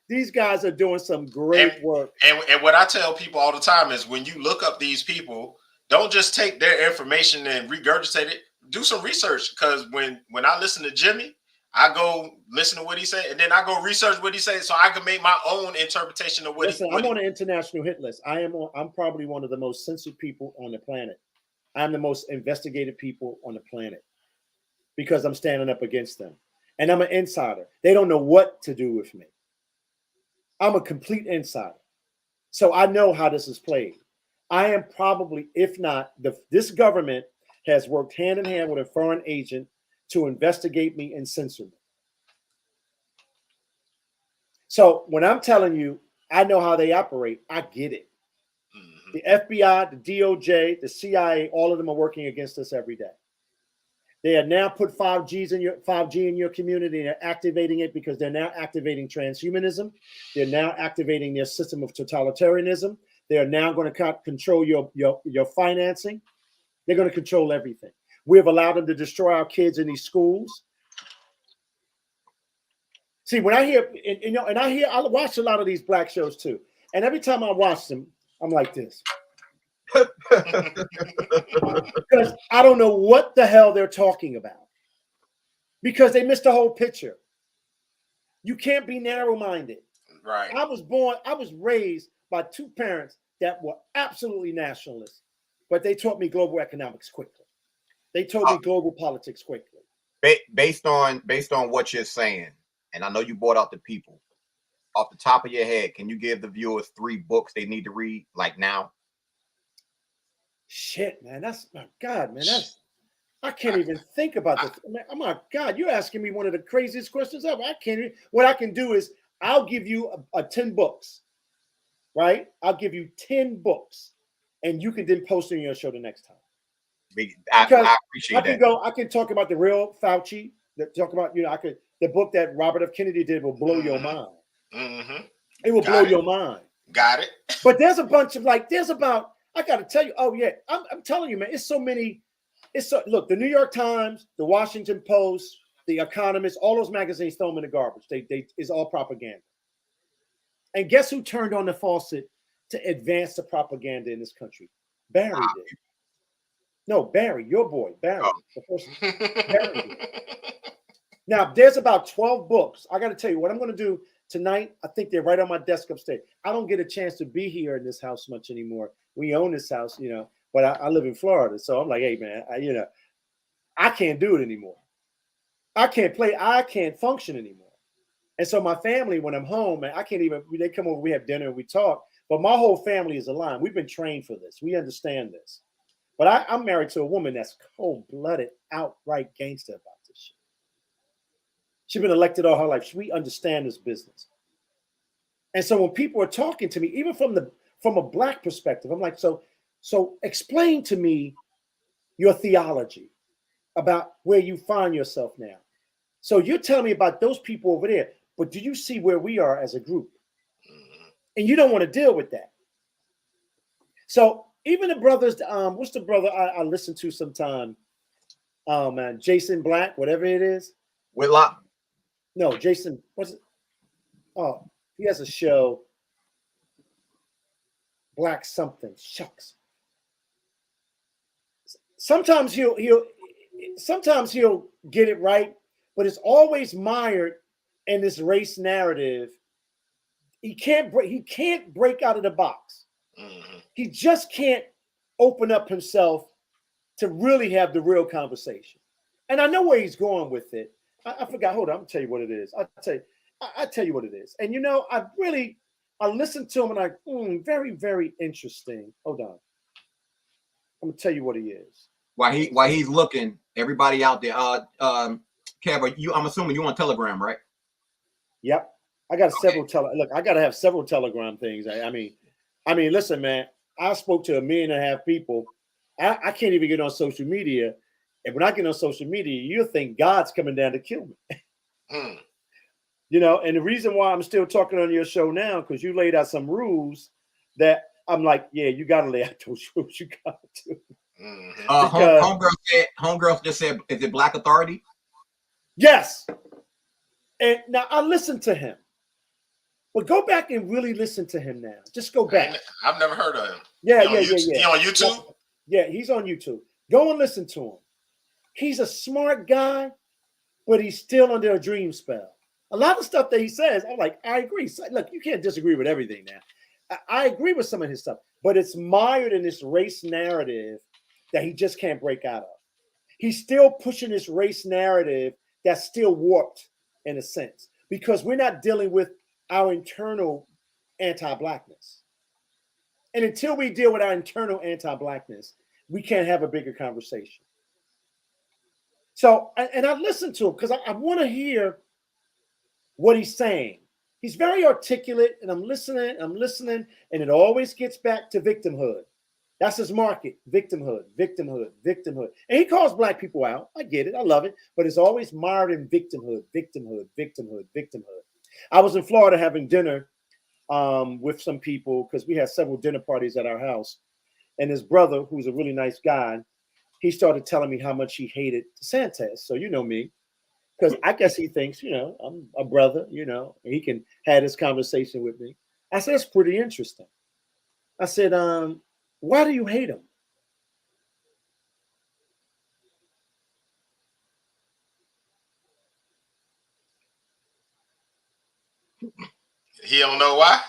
[SPEAKER 4] These guys are doing some great work.
[SPEAKER 3] And what I tell people all the time is, when you look up these people, don't just take their information and regurgitate it. Do some research, because when I listen to Jimmy, I go listen to what he said, and then I go research what he said, so I can make my own interpretation of what.
[SPEAKER 4] Listen, I'm on an international hit list. I'm probably one of the most censored people on the planet. I'm the most investigated people on the planet, because I'm standing up against them. And I'm an insider. They don't know what to do with me. I'm a complete insider. So I know how this is played. I am probably, if not, this government has worked hand in hand with a foreign agent to investigate me and censor me. So when I'm telling you, I know how they operate, I get it. Mm-hmm. The FBI, the DOJ, the CIA, all of them are working against us every day. They have now put 5G in your community, and they're activating it because they're now activating transhumanism. They're now activating their system of totalitarianism. They are now going to control your financing. They're going to control everything. We have allowed them to destroy our kids in these schools. See, when I hear, I watch a lot of these black shows too. And every time I watch them, I'm like this. Because I don't know what the hell they're talking about. Because they missed the whole picture. You can't be narrow-minded.
[SPEAKER 3] Right.
[SPEAKER 4] I was raised by two parents that were absolutely nationalists, but they taught me global economics quickly. They taught me global politics quickly.
[SPEAKER 2] Based on what you're saying, and I know you brought out the people. Off the top of your head, can you give the viewers 3 books they need to read like now?
[SPEAKER 4] Shit, man, that's my God, man. I can't even think about this. Oh my God, you're asking me one of the craziest questions ever. I can't even. What I can do is I'll give you a 10 books, right? I'll give you 10 books, and you can then post it on your show the next time.
[SPEAKER 2] I appreciate that.
[SPEAKER 4] I can talk about the real Fauci. Talk about the book that Robert F. Kennedy did will blow your mind.
[SPEAKER 3] Mm-hmm.
[SPEAKER 4] It will blow your mind.
[SPEAKER 3] Got it.
[SPEAKER 4] But there's a bunch of I got to tell you. Oh yeah, I'm telling you, man. It's so many. Look, the New York Times, the Washington Post, the Economist, all those magazines throw them in the garbage. It's all propaganda. And guess who turned on the faucet to advance the propaganda in this country? Barry did. No, Barry, your boy, Barry. The person, Barry did. Now, there's about 12 books. I got to tell you what I'm going to do tonight. I think they're right on my desk upstairs. I don't get a chance to be here in this house much anymore. We own this house, but I live in Florida. So I'm like, hey, man, I can't do it anymore. I can't function anymore. And so my family, when I'm home, man, they come over, we have dinner, and we talk. But my whole family is aligned. We've been trained for this. We understand this. But I'm married to a woman that's cold-blooded, outright gangster about this shit. She's been elected all her life. We understand this business. And so when people are talking to me, even from a black perspective, I'm like, so explain to me your theology about where you find yourself now. So you're telling me about those people over there, but do you see where we are as a group? And you don't want to deal with that. So even the brothers, what's the brother I listen to sometime? Oh man, Jason Black, whatever it is.
[SPEAKER 2] Whitlock?
[SPEAKER 4] No, Jason, what's it? Oh, he has a show. Black something. Shucks. Sometimes he'll get it right, but it's always mired in this race narrative. He can't break out of the box.
[SPEAKER 3] Mm-hmm.
[SPEAKER 4] He just can't open up himself to really have the real conversation. And I know where he's going with it. I forgot. Hold on, I'm gonna tell you what it is. I tell you what it is. And I listened to him and very, very interesting. Hold on. I'm gonna tell you what he is.
[SPEAKER 2] While he's looking, everybody out there, Kev, I'm assuming you on Telegram, right?
[SPEAKER 4] Yep. I got several look, I gotta have several Telegram things. I mean, listen, man, I spoke to 1.5 million people. I can't even get on social media. And when I get on social media, you'll think God's coming down to kill me. And the reason why I'm still talking on your show now, because you laid out some rules that I'm like, yeah, you got to lay out those rules. You got to.
[SPEAKER 2] Homegirl just said, is it Black Authority?
[SPEAKER 4] Yes. And now I listened to him. But go back and really listen to him now. Just go back.
[SPEAKER 3] I've never heard of him.
[SPEAKER 4] Yeah.
[SPEAKER 3] He on YouTube?
[SPEAKER 4] Yeah, he's on YouTube. Go and listen to him. He's a smart guy, but he's still under a dream spell. A lot of stuff that he says, I'm like, I agree. So, look, you can't disagree with everything now. I agree with some of his stuff, but it's mired in this race narrative that he just can't break out of. He's still pushing this race narrative that's still warped in a sense, because we're not dealing with our internal anti-blackness. And until we deal with our internal anti-blackness, we can't have a bigger conversation. So, and I listen to him because I want to hear what he's saying. He's very articulate, and I'm listening, and it always gets back to victimhood. That's his market, victimhood. And he calls black people out. I get it. I love it. But it's always mired in victimhood. I was in Florida having dinner with some people because we had several dinner parties at our house. And his brother, who's a really nice guy, he started telling me how much he hated DeSantis. So you know me. because I guess he thinks, you know, I'm a brother, you know, and he can have this conversation with me. I said, that's pretty interesting. I said, why do you hate him?
[SPEAKER 3] He don't know why.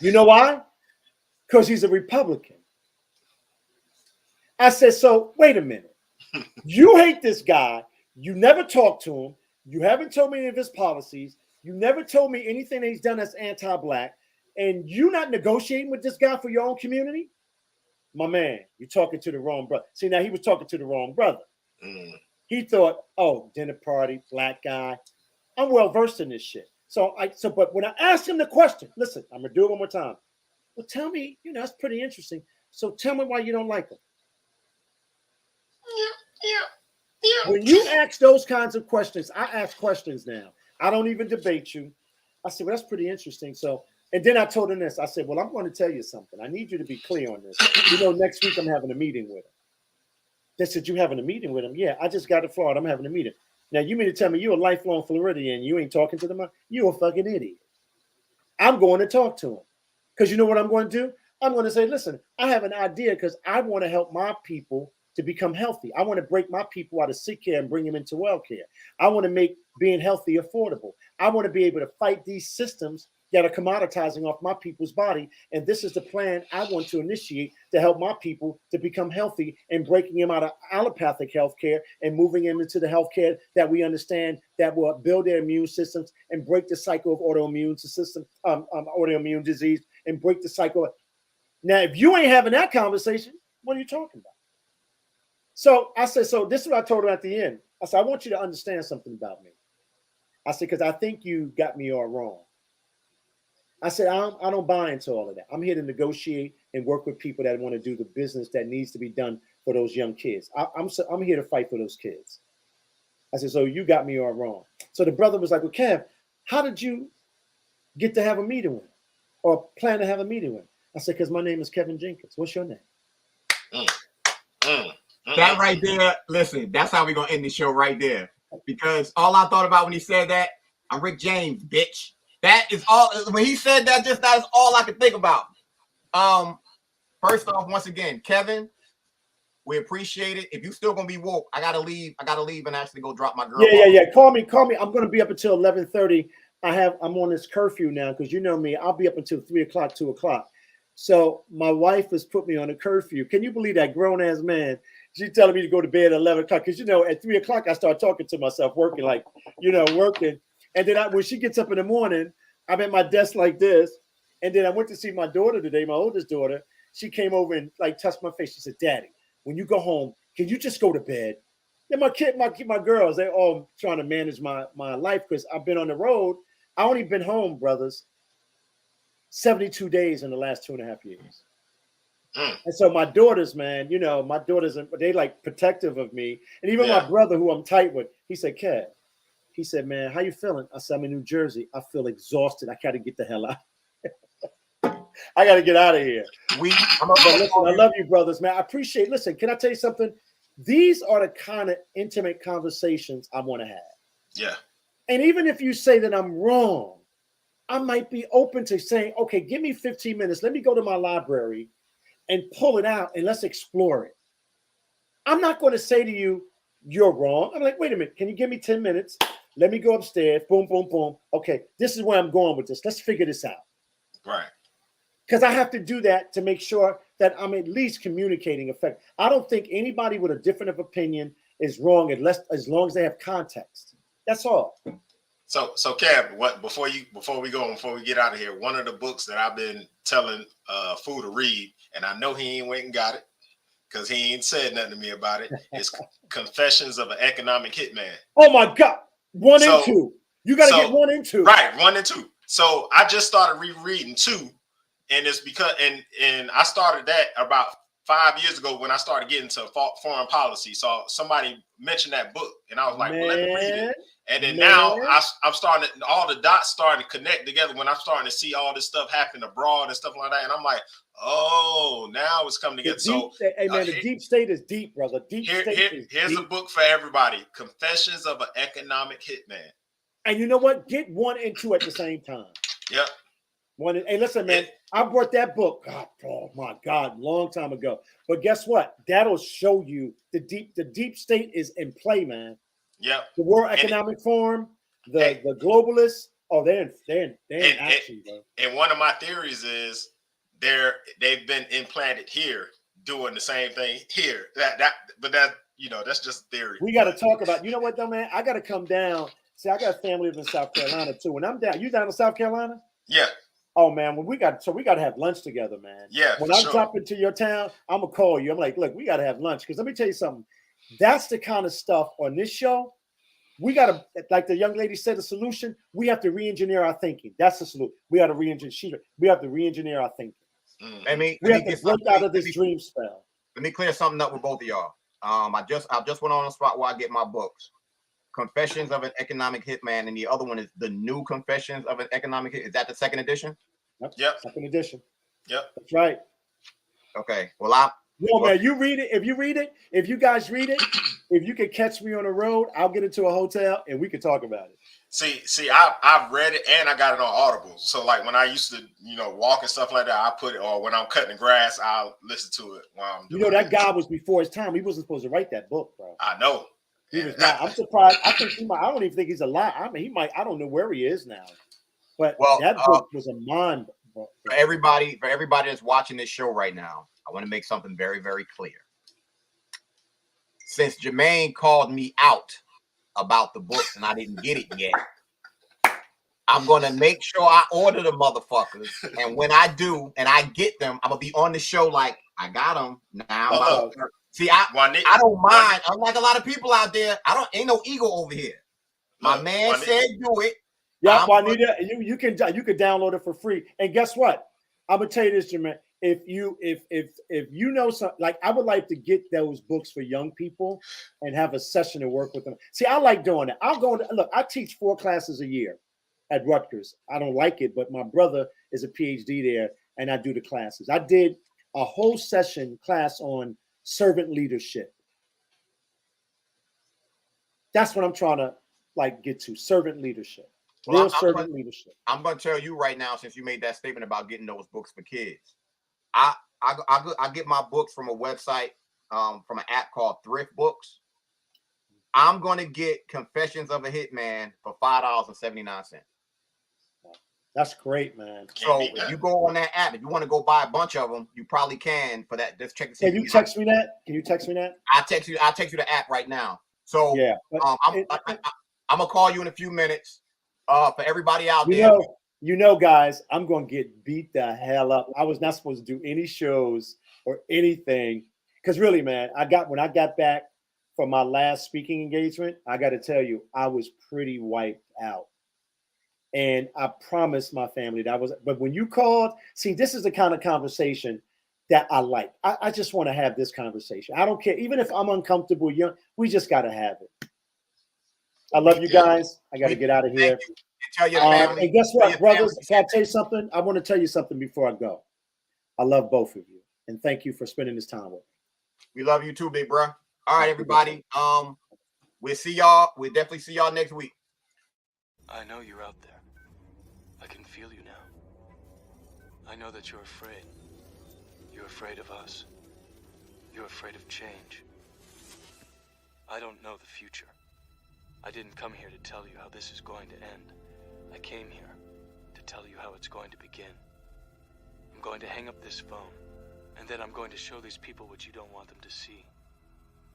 [SPEAKER 4] You know why? Because he's a Republican. I said, so wait a minute. You hate this guy. You never talked to him. You haven't told me any of his policies. You never told me anything that he's done that's anti-black. And you not negotiating with this guy for your own community? My man, you're talking to the wrong brother. See, now he was talking to the wrong brother. He thought, oh, dinner party, black guy. I'm well versed in this shit. But when I asked him the question, listen, I'm gonna do it one more time. Well, tell me, you know, that's pretty interesting. So tell me why you don't like him.
[SPEAKER 3] Yeah.
[SPEAKER 4] When you ask those kinds of questions, I ask questions now. I don't even debate you. I said, well, that's pretty interesting. So, and then I told him this. I said, well, I'm going to tell you something. I need you to be clear on this. You know, next week I'm having a meeting with him. They said, you having a meeting with him? Yeah, I just got to Florida. I'm having a meeting. Now, you mean to tell me you're a lifelong Floridian, you ain't talking to them? You're a fucking idiot. I'm going to talk to him. Because you know what I'm going to do? I'm going to say, listen, I have an idea because I want to help my people to become healthy. I want to break my people out of sick care and bring them into well care. I want to make being healthy affordable. I want to be able to fight these systems that are commoditizing off my people's body. And this is the plan I want to initiate to help my people to become healthy and breaking them out of allopathic healthcare and moving them into the healthcare that we understand that will build their immune systems and break the cycle of autoimmune disease and break the cycle. Now, if you ain't having that conversation, what are you talking about? So I said, so this is what I told her at the end. I said, I want you to understand something about me. I said, because I think you got me all wrong. I said, I don't buy into all of that. I'm here to negotiate and work with people that want to do the business that needs to be done for those young kids. I'm here to fight for those kids. I said, so you got me all wrong. So the brother was like, well, Kev, how did you get to have a meeting with him or plan to have a meeting with him? I said, because my name is Kevin Jenkins. What's your name?
[SPEAKER 2] That right there, listen, that's how we're going to end the show right there. Because all I thought about when he said that, I'm Rick James, bitch. That is all. When he said that, that is all I could think about. First off, once again, Kevin, we appreciate it. If you still going to be woke, I got to leave. I got to leave and actually go drop my girl.
[SPEAKER 4] Yeah. Call me. I'm going to be up until 11:30. I'm on this curfew now because you know me. I'll be up until 3 o'clock, 2 o'clock. So my wife has put me on a curfew. Can you believe that grown ass man? She's telling me to go to bed at 11 o'clock because, you know, at 3 o'clock, I start talking to myself, working. And then when she gets up in the morning, I'm at my desk like this. And then I went to see my daughter today, my oldest daughter. She came over and like touched my face. She said, Daddy, when you go home, can you just go to bed? And my girls, they all trying to manage my life because I've been on the road. I only been home, brothers, 72 days in the last 2.5 years. And so my daughters, man, you know, they like protective of me. And even my brother, who I'm tight with, he said, Kev, he said, man, how you feeling? I said, I'm in New Jersey. I feel exhausted. I got to get the hell out. I got to get out of here. Listen, I love you, brothers, man. I appreciate. Listen, can I tell you something? These are the kind of intimate conversations I want to have.
[SPEAKER 3] Yeah.
[SPEAKER 4] And even if you say that I'm wrong, I might be open to saying, okay, give me 15 minutes. Let me go to my library and pull it out and let's explore it. I'm not going to say to you, you're wrong. I'm like, wait a minute. Can you give me 10 minutes? Let me go upstairs. Boom, boom, boom. Okay, this is where I'm going with this. Let's figure this out.
[SPEAKER 3] Right.
[SPEAKER 4] Because I have to do that to make sure that I'm at least communicating effect. I don't think anybody with a different opinion is wrong as long as they have context. That's all.
[SPEAKER 3] So Kev, before we get out of here, one of the books that I've been telling Fu to read, and I know he ain't went and got it because he ain't said nothing to me about it, is Confessions of an Economic Hitman.
[SPEAKER 4] Oh my God. 1 and 2. You got to get 1 and 2.
[SPEAKER 3] Right, 1 and 2. So I just started rereading 2, and it's because and I started that about 5 years ago when I started getting to foreign policy. So somebody mentioned that book, and I was like, well, let me read it. And then now I'm starting to, all the dots starting to connect together when I'm starting to see all this stuff happen abroad and stuff like that. And I'm like, oh, now it's coming together.
[SPEAKER 4] Hey man, the deep state is deep, brother. Here's
[SPEAKER 3] a book for everybody: Confessions of an Economic Hitman.
[SPEAKER 4] And you know what? Get 1 and 2 at the same time.
[SPEAKER 3] Yep.
[SPEAKER 4] Hey, listen, man. I brought that book. Oh my God, long time ago. But guess what? That'll show you the deep state is in play, man.
[SPEAKER 3] Yep.
[SPEAKER 4] The World Economic Forum, the globalists. Oh, they're in action, bro.
[SPEAKER 3] And one of my theories is they've been implanted here, doing the same thing here. That's just theory.
[SPEAKER 4] We got to talk about. You know what, though, man? I got to come down. See, I got a family in South Carolina too. When I'm down, you down in South Carolina?
[SPEAKER 3] Yeah.
[SPEAKER 4] Oh man, we got to have lunch together, man.
[SPEAKER 3] Yeah.
[SPEAKER 4] When I drop into your town, I'm gonna call you. I'm like, look, we got to have lunch because let me tell you something. That's the kind of stuff on this show. We got to, like the young lady said, the solution. We have to re-engineer our thinking. That's the solution. We got to re-engineer. We have to re-engineer our thinking. We have to break out of this dream spell.
[SPEAKER 2] Let me clear something up with both of y'all. I just went on the spot where I get my books. Confessions of an Economic Hitman, and the other one is The New Confessions of an Economic Hit. Is that the second edition?
[SPEAKER 3] Yep.
[SPEAKER 4] Second edition.
[SPEAKER 3] Yep.
[SPEAKER 4] That's right.
[SPEAKER 2] Okay. Well,
[SPEAKER 4] man, you read it. If you guys read it, if you can catch me on the road, I'll get into a hotel and we can talk about it.
[SPEAKER 3] See, I've read it and I got it on Audible. So like when I used to, walk and stuff like that, I put it, or when I'm cutting the grass, I'll listen to it while I'm doing
[SPEAKER 4] that guy was before his time. He wasn't supposed to write that book, bro.
[SPEAKER 3] I know.
[SPEAKER 4] He was not. I'm surprised. I think he might. I don't even think he's alive. I mean, he might. I don't know where he is now. But that book was a mind.
[SPEAKER 2] For everybody that's watching this show right now, I want to make something very, very clear. Since Jermaine called me out about the books and I didn't get it yet, I'm gonna make sure I order the motherfuckers. And when I do, and I get them, I'm gonna be on the show like I got them now. See, I don't mind. Unlike a lot of people out there, ain't no ego over here. My man said do it.
[SPEAKER 4] Yeah, Juanita, you can download it for free. And guess what? I'm gonna tell you this, Jermaine. If you know something, like I would like to get those books for young people and have a session to work with them. See, I like doing it. Look, I teach 4 classes a year at Rutgers. I don't like it, but my brother is a PhD there, and I do the classes. I did a whole session class on servant leadership. That's what I'm trying to get to, servant leadership. Real servant leadership.
[SPEAKER 2] I'm going to tell you right now, since you made that statement about getting those books for kids, I get my books from a website, from an app called Thrift Books. I'm going to get Confessions of a Hitman for $5.79.
[SPEAKER 4] That's great, man.
[SPEAKER 2] So if you go on that app, if you want to go buy a bunch of them, you probably can for that. Just check.
[SPEAKER 4] Can you text me that? Can you text me that?
[SPEAKER 2] I'll text you the app right now. So
[SPEAKER 4] yeah,
[SPEAKER 2] I'm gonna call you in a few minutes. For everybody out there,
[SPEAKER 4] guys, I'm gonna get beat the hell up. I was not supposed to do any shows or anything because really, man, when I got back from my last speaking engagement, I got to tell you, I was pretty wiped out. And I promised my family but when you called, see, this is the kind of conversation that I like. I just want to have this conversation. I don't care. Even if I'm uncomfortable, we just got to have it. I love you guys. I got to get out of here.
[SPEAKER 2] Tell your family.
[SPEAKER 4] And guess what, brothers? Can I tell you something? I want to tell you something before I go. I love both of you. And thank you for spending this time with me.
[SPEAKER 2] We love you too, big bro. All right, everybody. We'll see y'all. We'll definitely see y'all next week.
[SPEAKER 1] I know you're out there. I can feel you now. I know that you're afraid. You're afraid of us. You're afraid of change. I don't know the future. I didn't come here to tell you how this is going to end. I came here to tell you how it's going to begin. I'm going to hang up this phone, and then I'm going to show these people what you don't want them to see.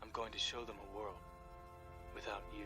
[SPEAKER 1] I'm going to show them a world without you.